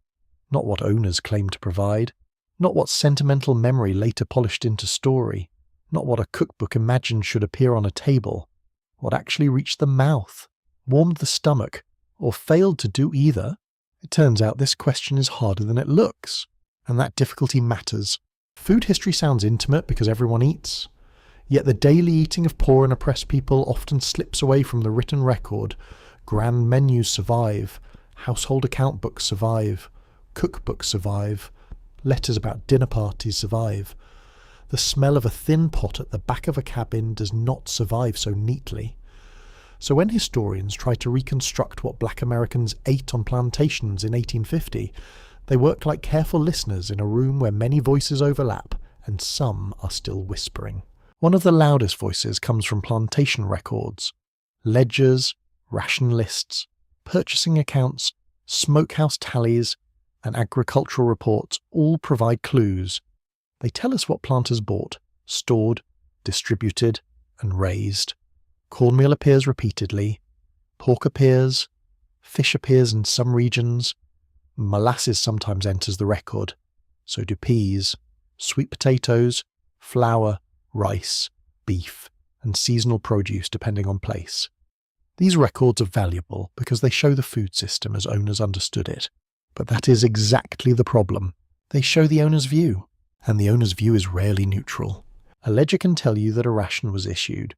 Not what owners claim to provide, not what sentimental memory later polished into story, not what a cookbook imagined should appear on a table, what actually reached the mouth, warmed the stomach, or failed to do either. It turns out this question is harder than it looks, and that difficulty matters. Food history sounds intimate because everyone eats, yet the daily eating of poor and oppressed people often slips away from the written record. Grand menus survive, household account books survive, cookbooks survive, letters about dinner parties survive. The smell of a thin pot at the back of a cabin does not survive so neatly. So when historians try to reconstruct what black Americans ate on plantations in 1850, they work like careful listeners in a room where many voices overlap and some are still whispering. One of the loudest voices comes from plantation records. Ledgers, ration lists, purchasing accounts, smokehouse tallies, and agricultural reports all provide clues. They tell us what planters bought, stored, distributed, and raised. Cornmeal appears repeatedly, pork appears, fish appears in some regions, molasses sometimes enters the record, so do peas, sweet potatoes, flour, rice, beef, and seasonal produce depending on place. These records are valuable because they show the food system as owners understood it. But that is exactly the problem. They show the owner's view, and the owner's view is rarely neutral. A ledger can tell you that a ration was issued.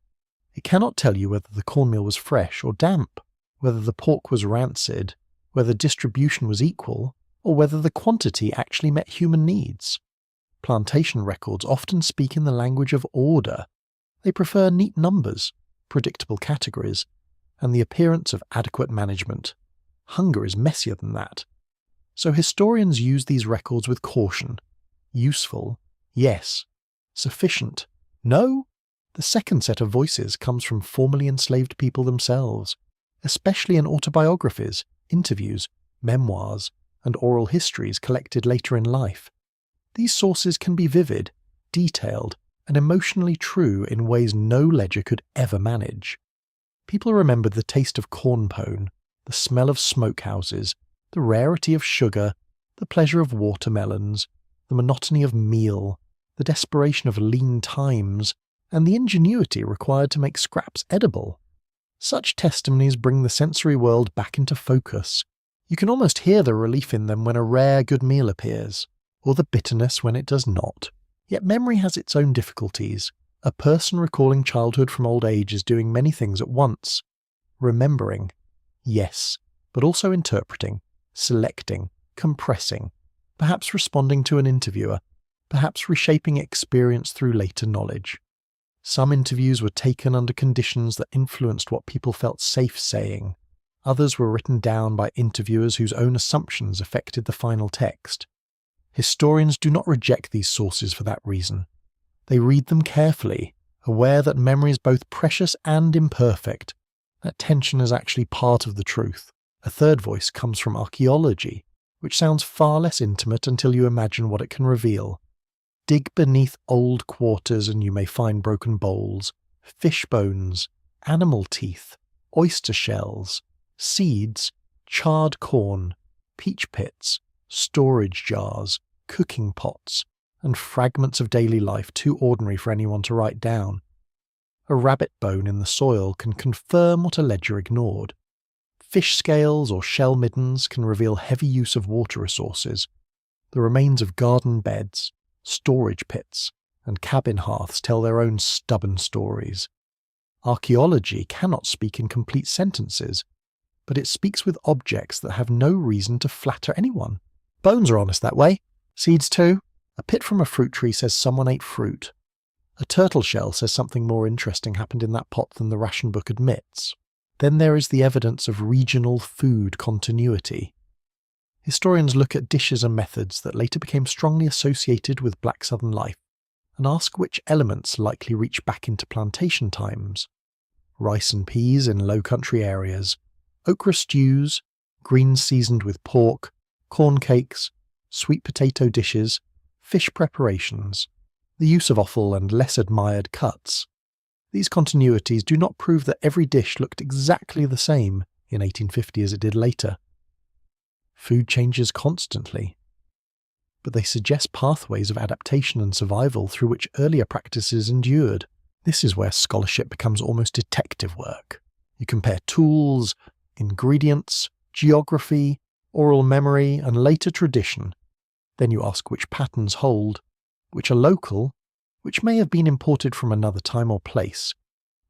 It cannot tell you whether the cornmeal was fresh or damp, whether the pork was rancid, whether distribution was equal, or whether the quantity actually met human needs. Plantation records often speak in the language of order. They prefer neat numbers, predictable categories, and the appearance of adequate management. Hunger is messier than that. So historians use these records with caution. Useful? Yes. Sufficient? No. The second set of voices comes from formerly enslaved people themselves, especially in autobiographies, interviews, memoirs, and oral histories collected later in life. These sources can be vivid, detailed, and emotionally true in ways no ledger could ever manage. People remembered the taste of corn pone, the smell of smokehouses, the rarity of sugar, the pleasure of watermelons, the monotony of meal, the desperation of lean times, and the ingenuity required to make scraps edible. Such testimonies bring the sensory world back into focus. You can almost hear the relief in them when a rare good meal appears, or the bitterness when it does not. Yet memory has its own difficulties. A person recalling childhood from old age is doing many things at once. Remembering, yes, but also interpreting, selecting, compressing, perhaps responding to an interviewer, perhaps reshaping experience through later knowledge. Some interviews were taken under conditions that influenced what people felt safe saying. Others were written down by interviewers whose own assumptions affected the final text. Historians do not reject these sources for that reason. They read them carefully, aware that memory is both precious and imperfect. That tension is actually part of the truth. A third voice comes from archaeology, which sounds far less intimate until you imagine what it can reveal. Dig beneath old quarters and you may find broken bowls, fish bones, animal teeth, oyster shells, seeds, charred corn, peach pits, storage jars, cooking pots, and fragments of daily life too ordinary for anyone to write down. A rabbit bone in the soil can confirm what a ledger ignored. Fish scales or shell middens can reveal heavy use of water resources. The remains of garden beds, storage pits, and cabin hearths tell their own stubborn stories. Archaeology cannot speak in complete sentences, but it speaks with objects that have no reason to flatter anyone. Bones are honest that way. Seeds too. A pit from a fruit tree says someone ate fruit. A turtle shell says something more interesting happened in that pot than the ration book admits. Then there is the evidence of regional food continuity. Historians look at dishes and methods that later became strongly associated with black southern life and ask which elements likely reach back into plantation times. Rice and peas in low country areas, okra stews, greens seasoned with pork, corn cakes, sweet potato dishes, fish preparations, the use of offal and less admired cuts. These continuities do not prove that every dish looked exactly the same in 1850 as it did later. Food changes constantly, but they suggest pathways of adaptation and survival through which earlier practices endured. This is where scholarship becomes almost detective work. You compare tools, ingredients, geography, oral memory, and later tradition. Then you ask which patterns hold, which are local, which may have been imported from another time or place,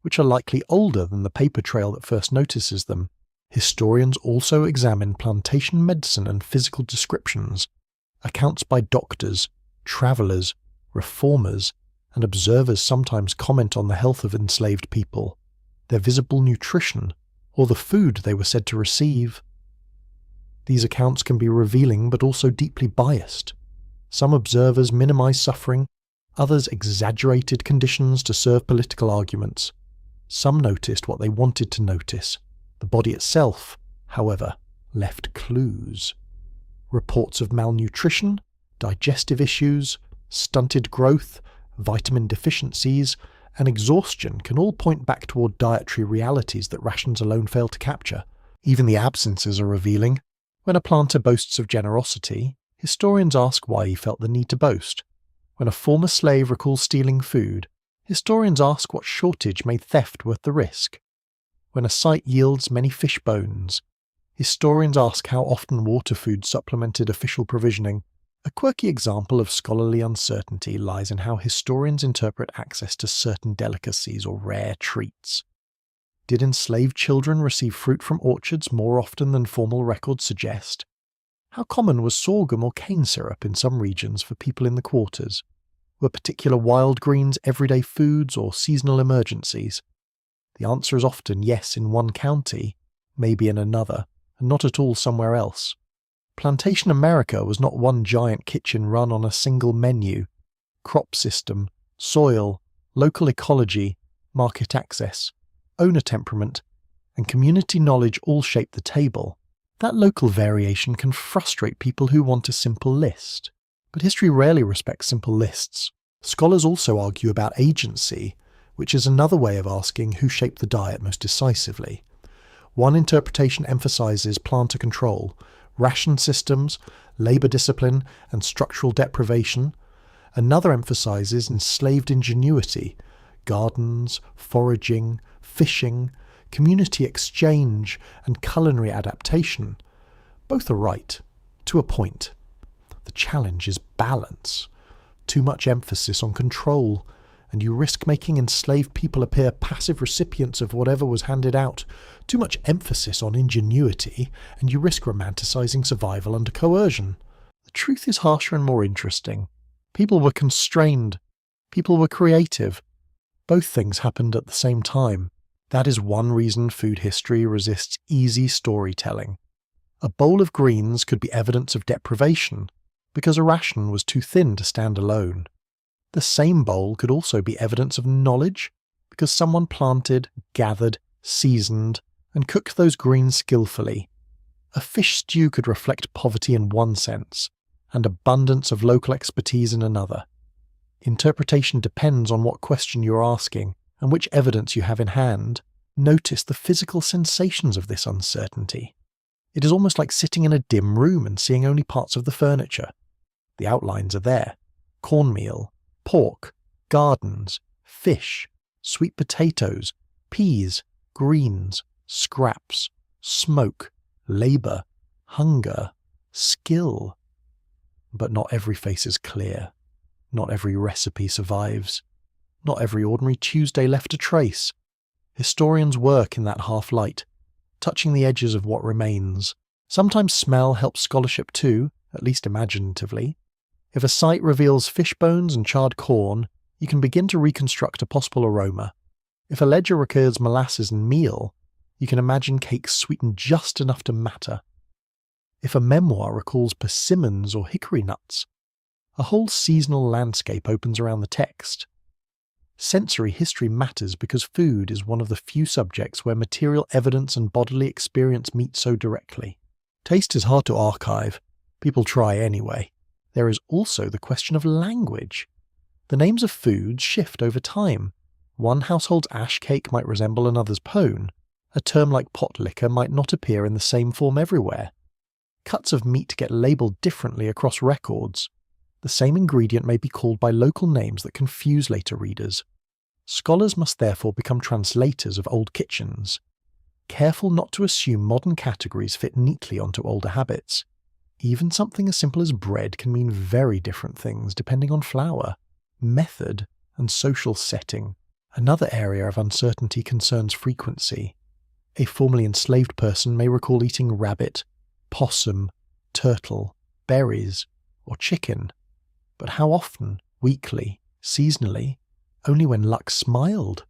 which are likely older than the paper trail that first notices them. Historians also examine plantation medicine and physical descriptions, accounts by doctors, travellers, reformers, and observers sometimes comment on the health of enslaved people, their visible nutrition, or the food they were said to receive. These accounts can be revealing but also deeply biased. Some observers minimize suffering, others exaggerated conditions to serve political arguments. Some noticed what they wanted to notice. The body itself, however, left clues. Reports of malnutrition, digestive issues, stunted growth, vitamin deficiencies, and exhaustion can all point back toward dietary realities that rations alone fail to capture. Even the absences are revealing. When a planter boasts of generosity, historians ask why he felt the need to boast. When a former slave recalls stealing food, historians ask what shortage made theft worth the risk. When a site yields many fish bones, historians ask how often water food supplemented official provisioning. A quirky example of scholarly uncertainty lies in how historians interpret access to certain delicacies or rare treats. Did enslaved children receive fruit from orchards more often than formal records suggest? How common was sorghum or cane syrup in some regions for people in the quarters? Were particular wild greens everyday foods or seasonal emergencies? The answer is often yes in one county, maybe in another, and not at all somewhere else. Plantation America was not one giant kitchen run on a single menu. Crop system, soil, local ecology, market access, owner temperament, and community knowledge all shape the table. That local variation can frustrate people who want a simple list. But history rarely respects simple lists. Scholars also argue about agency, which is another way of asking who shaped the diet most decisively. One interpretation emphasizes planter control, ration systems, labor discipline, and structural deprivation. Another emphasizes enslaved ingenuity, gardens, foraging, fishing, community exchange, and culinary adaptation. Both are right, to a point. The challenge is balance. Too much emphasis on control, and you risk making enslaved people appear passive recipients of whatever was handed out. Too much emphasis on ingenuity, and you risk romanticizing survival under coercion. The truth is harsher and more interesting. People were constrained. People were creative. Both things happened at the same time. That is one reason food history resists easy storytelling. A bowl of greens could be evidence of deprivation, because a ration was too thin to stand alone. The same bowl could also be evidence of knowledge, because someone planted, gathered, seasoned, and cooked those greens skillfully. A fish stew could reflect poverty in one sense, and abundance of local expertise in another. Interpretation depends on what question you're asking, and which evidence you have in hand. Notice the physical sensations of this uncertainty. It is almost like sitting in a dim room and seeing only parts of the furniture. The outlines are there. Cornmeal, pork, gardens, fish, sweet potatoes, peas, greens, scraps, smoke, labour, hunger, skill. But not every face is clear. Not every recipe survives. Not every ordinary Tuesday left a trace. Historians work in that half-light, touching the edges of what remains. Sometimes smell helps scholarship too, at least imaginatively. If a site reveals fish bones and charred corn, you can begin to reconstruct a possible aroma. If a ledger records molasses and meal, you can imagine cakes sweetened just enough to matter. If a memoir recalls persimmons or hickory nuts, a whole seasonal landscape opens around the text. Sensory history matters because food is one of the few subjects where material evidence and bodily experience meet so directly. Taste is hard to archive. People try anyway. There is also the question of language. The names of foods shift over time. One household's ash cake might resemble another's pone. A term like pot liquor might not appear in the same form everywhere. Cuts of meat get labelled differently across records. The same ingredient may be called by local names that confuse later readers. Scholars must therefore become translators of old kitchens, careful not to assume modern categories fit neatly onto older habits. Even something as simple as bread can mean very different things depending on flour, method, and social setting. Another area of uncertainty concerns frequency. A formerly enslaved person may recall eating rabbit, possum, turtle, berries, or chicken. But how often? Weekly? Seasonally? Only when luck smiled?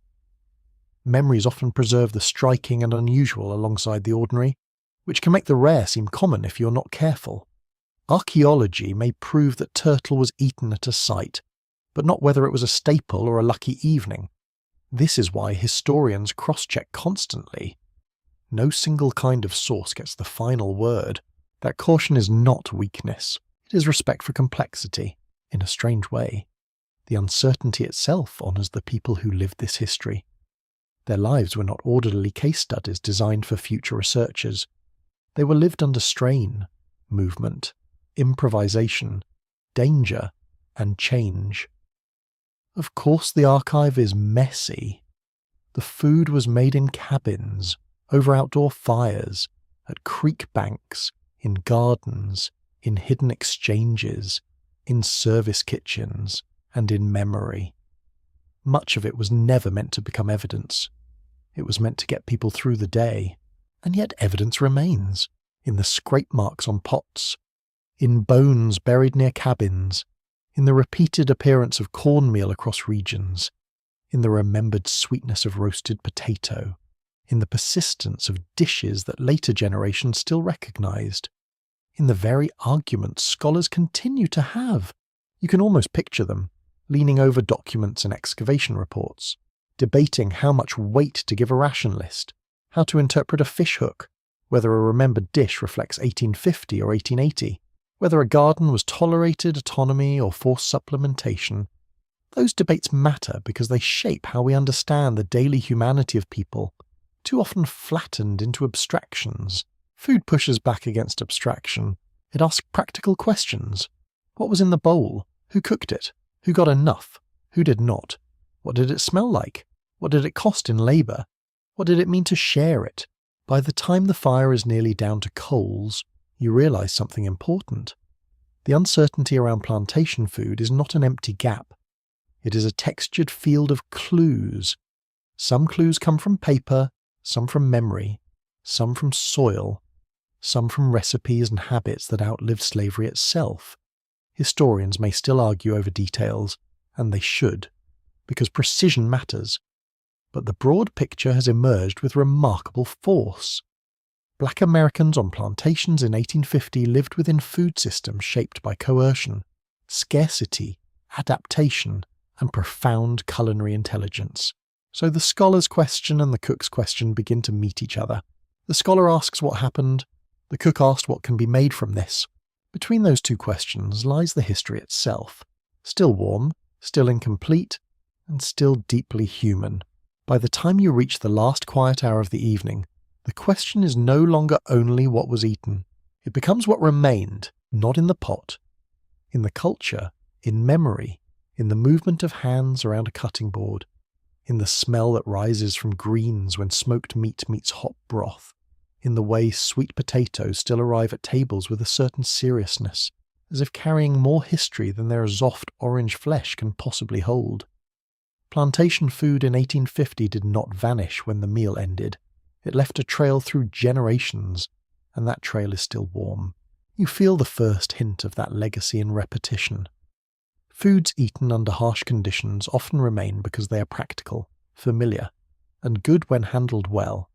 Memories often preserve the striking and unusual alongside the ordinary, which can make the rare seem common if you're not careful. Archaeology may prove that turtle was eaten at a site, but not whether it was a staple or a lucky evening. This is why historians cross-check constantly. No single kind of source gets the final word. That caution is not weakness. It is respect for complexity, in a strange way. The uncertainty itself honours the people who lived this history. Their lives were not orderly case studies designed for future researchers. They were lived under strain, movement, improvisation, danger, and change. Of course the archive is messy. The food was made in cabins, over outdoor fires, at creek banks, in gardens, in hidden exchanges, in service kitchens, and in memory. Much of it was never meant to become evidence. It was meant to get people through the day, and yet evidence remains, in the scrape marks on pots, in bones buried near cabins, in the repeated appearance of cornmeal across regions, in the remembered sweetness of roasted potato, in the persistence of dishes that later generations still recognized, in the very arguments scholars continue to have. You can almost picture them, leaning over documents and excavation reports, debating how much weight to give a ration list, how to interpret a fish hook, whether a remembered dish reflects 1850 or 1880, whether a garden was tolerated autonomy or forced supplementation. Those debates matter because they shape how we understand the daily humanity of people, too often flattened into abstractions. Food pushes back against abstraction. It asks practical questions. What was in the bowl? Who cooked it? Who got enough? Who did not? What did it smell like? What did it cost in labour? What did it mean to share it? By the time the fire is nearly down to coals, you realise something important. The uncertainty around plantation food is not an empty gap. It is a textured field of clues. Some clues come from paper, some from memory, some from soil, some from recipes and habits that outlived slavery itself. Historians may still argue over details, and they should, because precision matters. But the broad picture has emerged with remarkable force. Black Americans on plantations in 1850 lived within food systems shaped by coercion, scarcity, adaptation, and profound culinary intelligence. So the scholar's question and the cook's question begin to meet each other. The scholar asks what happened, the cook asks what can be made from this. Between those two questions lies the history itself, still warm, still incomplete, and still deeply human. By the time you reach the last quiet hour of the evening, the question is no longer only what was eaten. It becomes what remained, not in the pot. In the culture, in memory, in the movement of hands around a cutting board, in the smell that rises from greens when smoked meat meets hot broth, in the way sweet potatoes still arrive at tables with a certain seriousness, as if carrying more history than their soft orange flesh can possibly hold. Plantation food in 1850 did not vanish when the meal ended. It left a trail through generations, and that trail is still warm. You feel the first hint of that legacy in repetition. Foods eaten under harsh conditions often remain because they are practical, familiar, and good when handled well.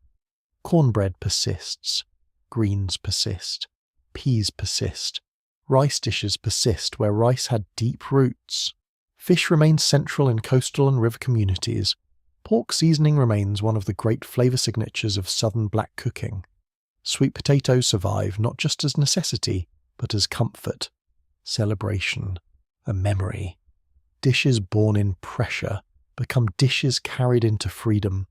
Cornbread persists, greens persist, peas persist, rice dishes persist where rice had deep roots. Fish remains central in coastal and river communities. Pork seasoning remains one of the great flavour signatures of southern black cooking. Sweet potatoes survive not just as necessity, but as comfort, celebration, a memory. Dishes born in pressure become dishes carried into freedom,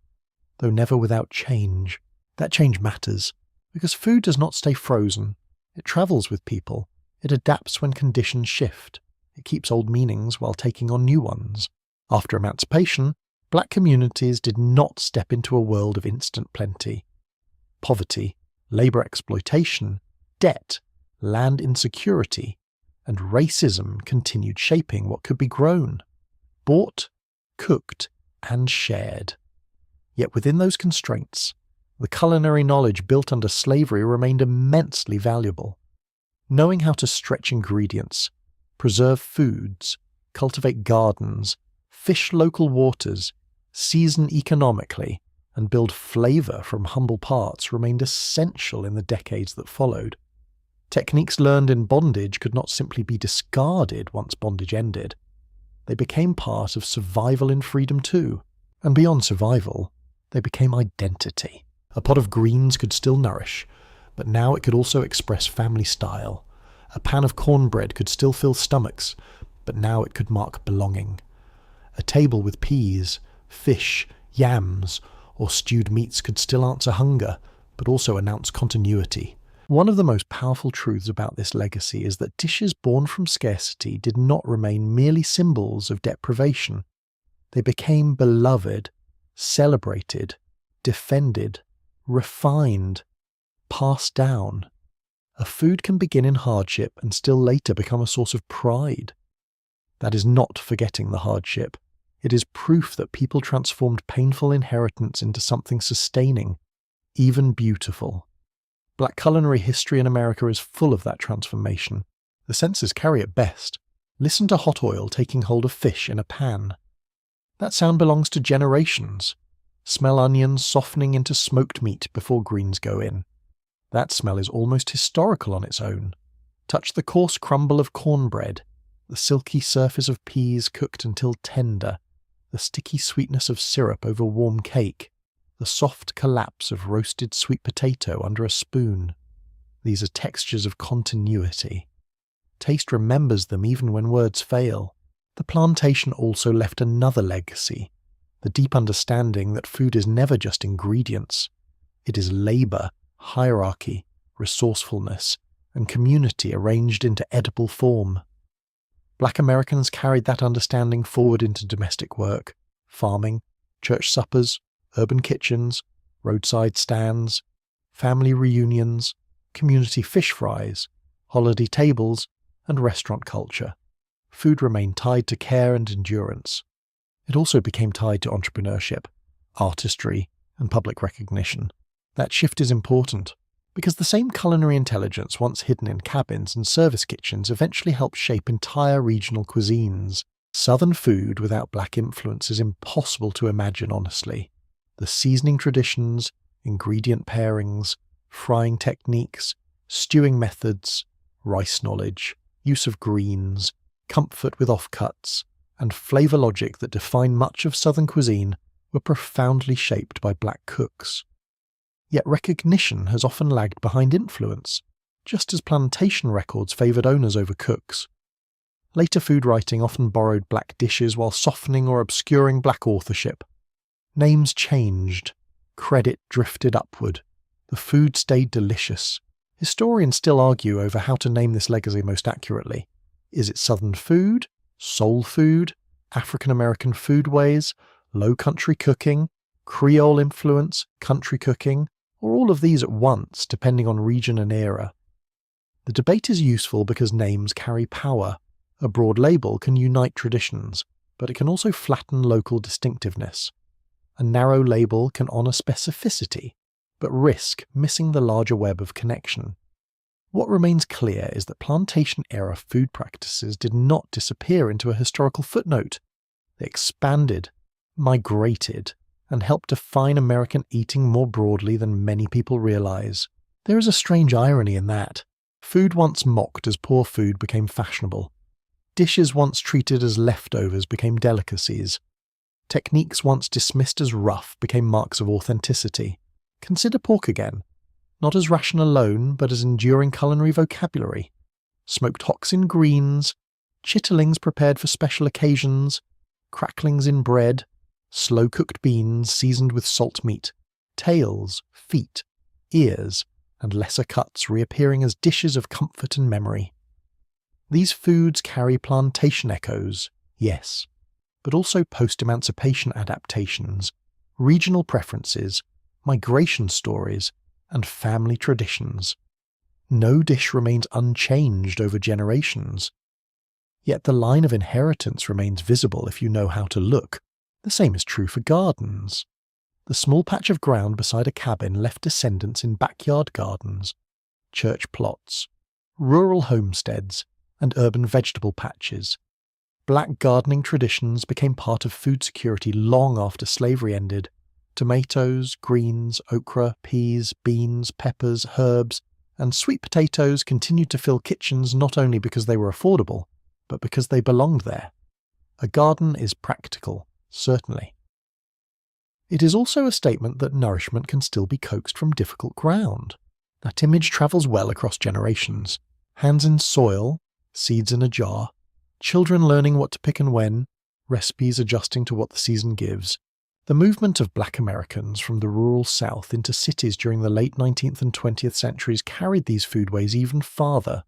though never without change. That change matters, because food does not stay frozen. It travels with people. It adapts when conditions shift. It keeps old meanings while taking on new ones. After emancipation, black communities did not step into a world of instant plenty. Poverty, labour exploitation, debt, land insecurity, and racism continued shaping what could be grown, bought, cooked, and shared. Yet within those constraints, the culinary knowledge built under slavery remained immensely valuable. Knowing how to stretch ingredients, preserve foods, cultivate gardens, fish local waters, season economically, and build flavour from humble parts remained essential in the decades that followed. Techniques learned in bondage could not simply be discarded once bondage ended. They became part of survival in freedom too, and beyond survival, they became identity. A pot of greens could still nourish, but now it could also express family style. A pan of cornbread could still fill stomachs, but now it could mark belonging. A table with peas, fish, yams, or stewed meats could still answer hunger, but also announce continuity. One of the most powerful truths about this legacy is that dishes born from scarcity did not remain merely symbols of deprivation. They became beloved, celebrated, defended, refined, passed down. A food can begin in hardship and still later become a source of pride. That is not forgetting the hardship. It is proof that people transformed painful inheritance into something sustaining, even beautiful. Black culinary history in America is full of that transformation. The senses carry it best. Listen to hot oil taking hold of fish in a pan. That sound belongs to generations. Smell onions softening into smoked meat before greens go in. That smell is almost historical on its own. Touch the coarse crumble of cornbread, the silky surface of peas cooked until tender, the sticky sweetness of syrup over warm cake, the soft collapse of roasted sweet potato under a spoon. These are textures of continuity. Taste remembers them even when words fail. The plantation also left another legacy, the deep understanding that food is never just ingredients. It is labour, hierarchy, resourcefulness, and community arranged into edible form. Black Americans carried that understanding forward into domestic work, farming, church suppers, urban kitchens, roadside stands, family reunions, community fish fries, holiday tables, and restaurant culture. Food remained tied to care and endurance. It also became tied to entrepreneurship, artistry, and public recognition. That shift is important, because the same culinary intelligence once hidden in cabins and service kitchens eventually helped shape entire regional cuisines. Southern food without black influence is impossible to imagine honestly. The seasoning traditions, ingredient pairings, frying techniques, stewing methods, rice knowledge, use of greens, comfort with offcuts, and flavour logic that define much of Southern cuisine were profoundly shaped by black cooks. Yet recognition has often lagged behind influence, just as plantation records favoured owners over cooks. Later food writing often borrowed black dishes while softening or obscuring black authorship. Names changed, credit drifted upward, the food stayed delicious. Historians still argue over how to name this legacy most accurately. Is it Southern food, soul food, African American foodways, low country cooking, Creole influence, country cooking, or all of these at once, depending on region and era? The debate is useful because names carry power. A broad label can unite traditions, but it can also flatten local distinctiveness. A narrow label can honour specificity, but risk missing the larger web of connection. What remains clear is that plantation-era food practices did not disappear into a historical footnote. They expanded, migrated, and helped define American eating more broadly than many people realize. There is a strange irony in that. Food once mocked as poor food became fashionable. Dishes once treated as leftovers became delicacies. Techniques once dismissed as rough became marks of authenticity. Consider pork again, not as ration alone, but as enduring culinary vocabulary. Smoked hocks in greens, chitterlings prepared for special occasions, cracklings in bread, slow-cooked beans seasoned with salt meat, tails, feet, ears, and lesser cuts reappearing as dishes of comfort and memory. These foods carry plantation echoes, yes, but also post-emancipation adaptations, regional preferences, migration stories, and family traditions. No dish remains unchanged over generations. Yet the line of inheritance remains visible if you know how to look. The same is true for gardens. The small patch of ground beside a cabin left descendants in backyard gardens, church plots, rural homesteads, and urban vegetable patches. Black gardening traditions became part of food security long after slavery ended. Tomatoes, greens, okra, peas, beans, peppers, herbs, and sweet potatoes continued to fill kitchens not only because they were affordable, but because they belonged there. A garden is practical, certainly. It is also a statement that nourishment can still be coaxed from difficult ground. That image travels well across generations. Hands in soil, seeds in a jar, children learning what to pick and when, recipes adjusting to what the season gives. The movement of Black Americans from the rural South into cities during the late 19th and 20th centuries carried these foodways even farther.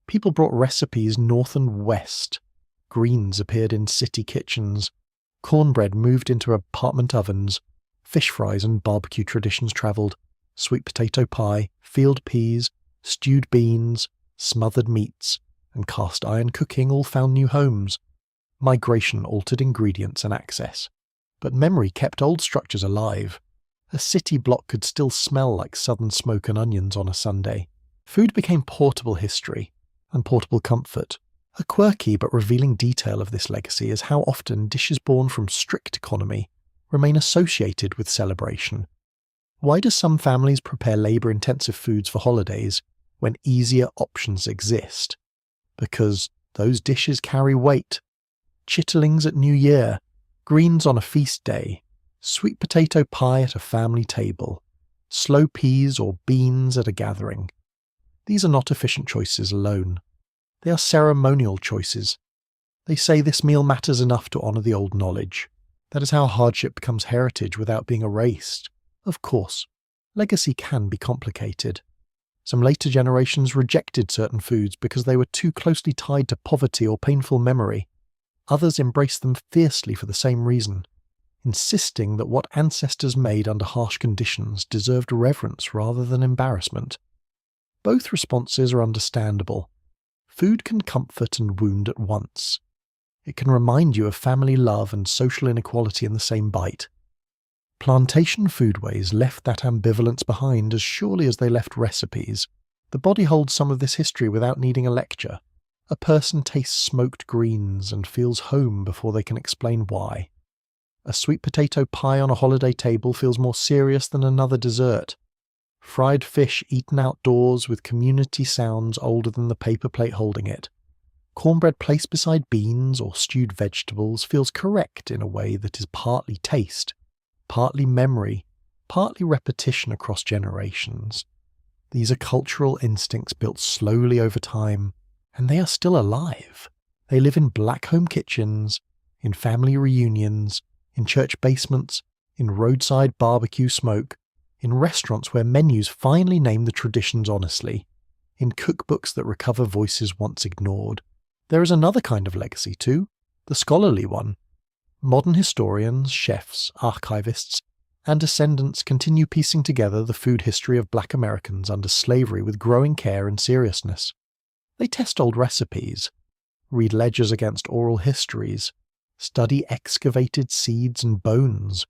People brought recipes north and west. Greens appeared in city kitchens. Cornbread moved into apartment ovens. Fish fries and barbecue traditions travelled. Sweet potato pie, field peas, stewed beans, smothered meats, and cast iron cooking all found new homes. Migration altered ingredients and access. But memory kept old structures alive. A city block could still smell like southern smoke and onions on a Sunday. Food became portable history and portable comfort. A quirky but revealing detail of this legacy is how often dishes born from strict economy remain associated with celebration. Why do some families prepare labour-intensive foods for holidays when easier options exist? Because those dishes carry weight. Chitterlings at New Year, greens on a feast day, sweet potato pie at a family table, slow peas or beans at a gathering. These are not efficient choices alone. They are ceremonial choices. They say this meal matters enough to honour the old knowledge. That is how hardship becomes heritage without being erased. Of course, legacy can be complicated. Some later generations rejected certain foods because they were too closely tied to poverty or painful memory. Others embraced them fiercely for the same reason, insisting that what ancestors made under harsh conditions deserved reverence rather than embarrassment. Both responses are understandable. Food can comfort and wound at once. It can remind you of family love and social inequality in the same bite. Plantation foodways left that ambivalence behind as surely as they left recipes. The body holds some of this history without needing a lecture. A person tastes smoked greens and feels home before they can explain why. A sweet potato pie on a holiday table feels more serious than another dessert. Fried fish eaten outdoors with community sounds older than the paper plate holding it. Cornbread placed beside beans or stewed vegetables feels correct in a way that is partly taste, partly memory, partly repetition across generations. These are cultural instincts built slowly over time, and they are still alive. They live in black home kitchens, in family reunions, in church basements, in roadside barbecue smoke, in restaurants where menus finally name the traditions honestly, in cookbooks that recover voices once ignored. There is another kind of legacy too, the scholarly one. Modern historians, chefs, archivists, and descendants continue piecing together the food history of Black Americans under slavery with growing care and seriousness. They test old recipes, read ledgers against oral histories, study excavated seeds and bones,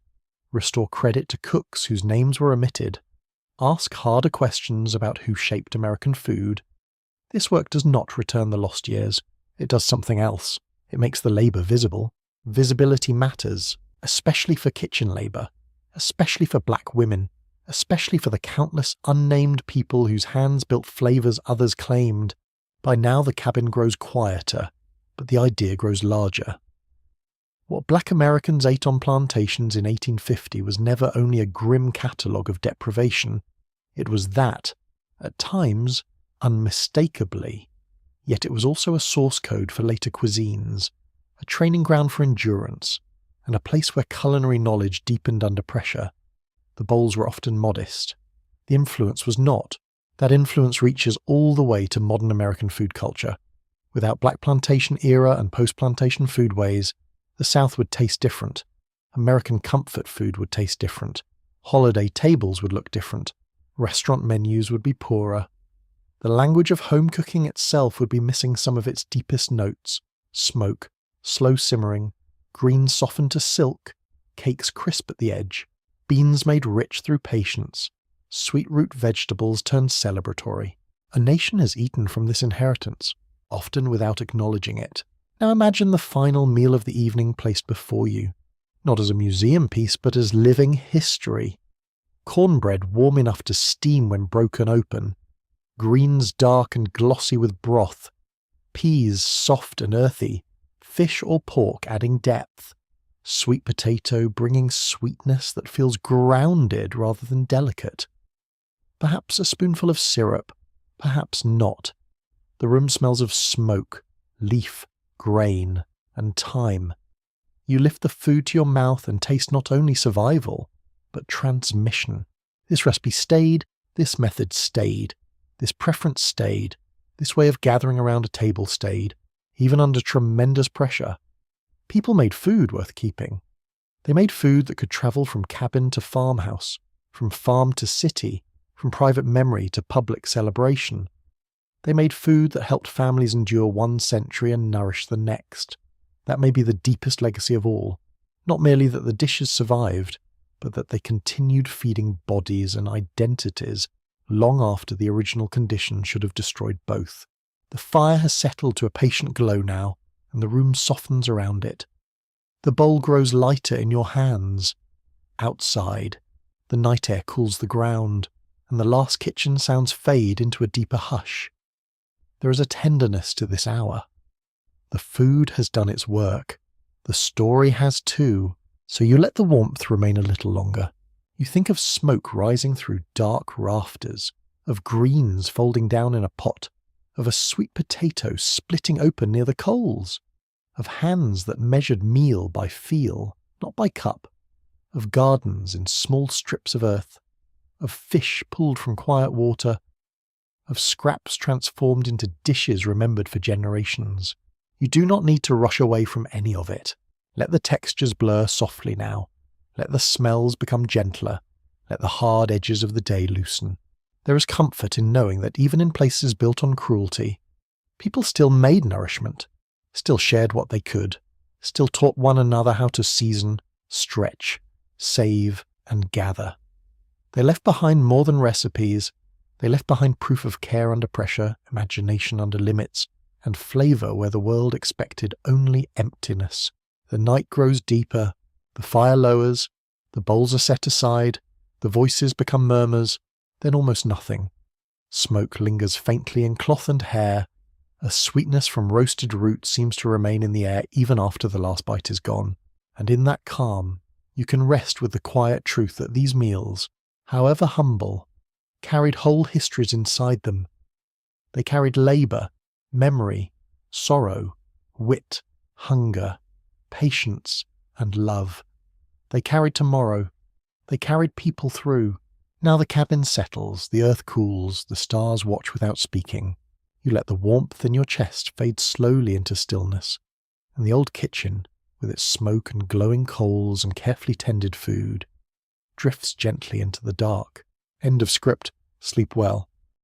restore credit to cooks whose names were omitted. Ask harder questions about who shaped American food. This work does not return the lost years. It does something else. It makes the labour visible. Visibility matters, especially for kitchen labour, especially for black women, especially for the countless unnamed people whose hands built flavours others claimed. By now the cabin grows quieter, but the idea grows larger. What black Americans ate on plantations in 1850 was never only a grim catalogue of deprivation, it was that, at times, unmistakably. Yet it was also a source code for later cuisines, a training ground for endurance, and a place where culinary knowledge deepened under pressure. The bowls were often modest. The influence was not. That influence reaches all the way to modern American food culture. Without black plantation era and post-plantation foodways, the South would taste different. American comfort food would taste different. Holiday tables would look different. Restaurant menus would be poorer. The language of home cooking itself would be missing some of its deepest notes: smoke, slow simmering, greens softened to silk, cakes crisp at the edge, beans made rich through patience, sweet root vegetables turned celebratory. A nation has eaten from this inheritance, often without acknowledging it. Now imagine the final meal of the evening placed before you, not as a museum piece but as living history. Cornbread warm enough to steam when broken open, greens dark and glossy with broth, peas soft and earthy, fish or pork adding depth, sweet potato bringing sweetness that feels grounded rather than delicate. Perhaps a spoonful of syrup, perhaps not. The room smells of smoke, leaf, grain, and time. You lift the food to your mouth and taste not only survival, but transmission. This recipe stayed, this method stayed, this preference stayed, this way of gathering around a table stayed, even under tremendous pressure. People made food worth keeping. They made food that could travel from cabin to farmhouse, from farm to city, from private memory to public celebration. They made food that helped families endure one century and nourish the next. That may be the deepest legacy of all. Not merely that the dishes survived, but that they continued feeding bodies and identities long after the original condition should have destroyed both. The fire has settled to a patient glow now, and the room softens around it. The bowl grows lighter in your hands. Outside, the night air cools the ground, and the last kitchen sounds fade into a deeper hush. There is a tenderness to this hour. The food has done its work. The story has too, so you let the warmth remain a little longer. You think of smoke rising through dark rafters, of greens folding down in a pot, of a sweet potato splitting open near the coals, of hands that measured meal by feel, not by cup, of gardens in small strips of earth, of fish pulled from quiet water, of scraps transformed into dishes remembered for generations. You do not need to rush away from any of it. Let the textures blur softly now. Let the smells become gentler. Let the hard edges of the day loosen. There is comfort in knowing that even in places built on cruelty, people still made nourishment, still shared what they could, still taught one another how to season, stretch, save, and gather. They left behind more than recipes. They left behind proof of care under pressure, imagination under limits, and flavour where the world expected only emptiness. The night grows deeper, the fire lowers, the bowls are set aside, the voices become murmurs, then almost nothing. Smoke lingers faintly in cloth and hair. A sweetness from roasted root seems to remain in the air even after the last bite is gone. And in that calm, you can rest with the quiet truth that these meals, however humble, carried whole histories inside them. They carried labour, memory, sorrow, wit, hunger, patience, and love. They carried tomorrow. They carried people through. Now the cabin settles, the earth cools, the stars watch without speaking. You let the warmth in your chest fade slowly into stillness, and the old kitchen, with its smoke and glowing coals and carefully tended food, drifts gently into the dark. End of script. Sleep well.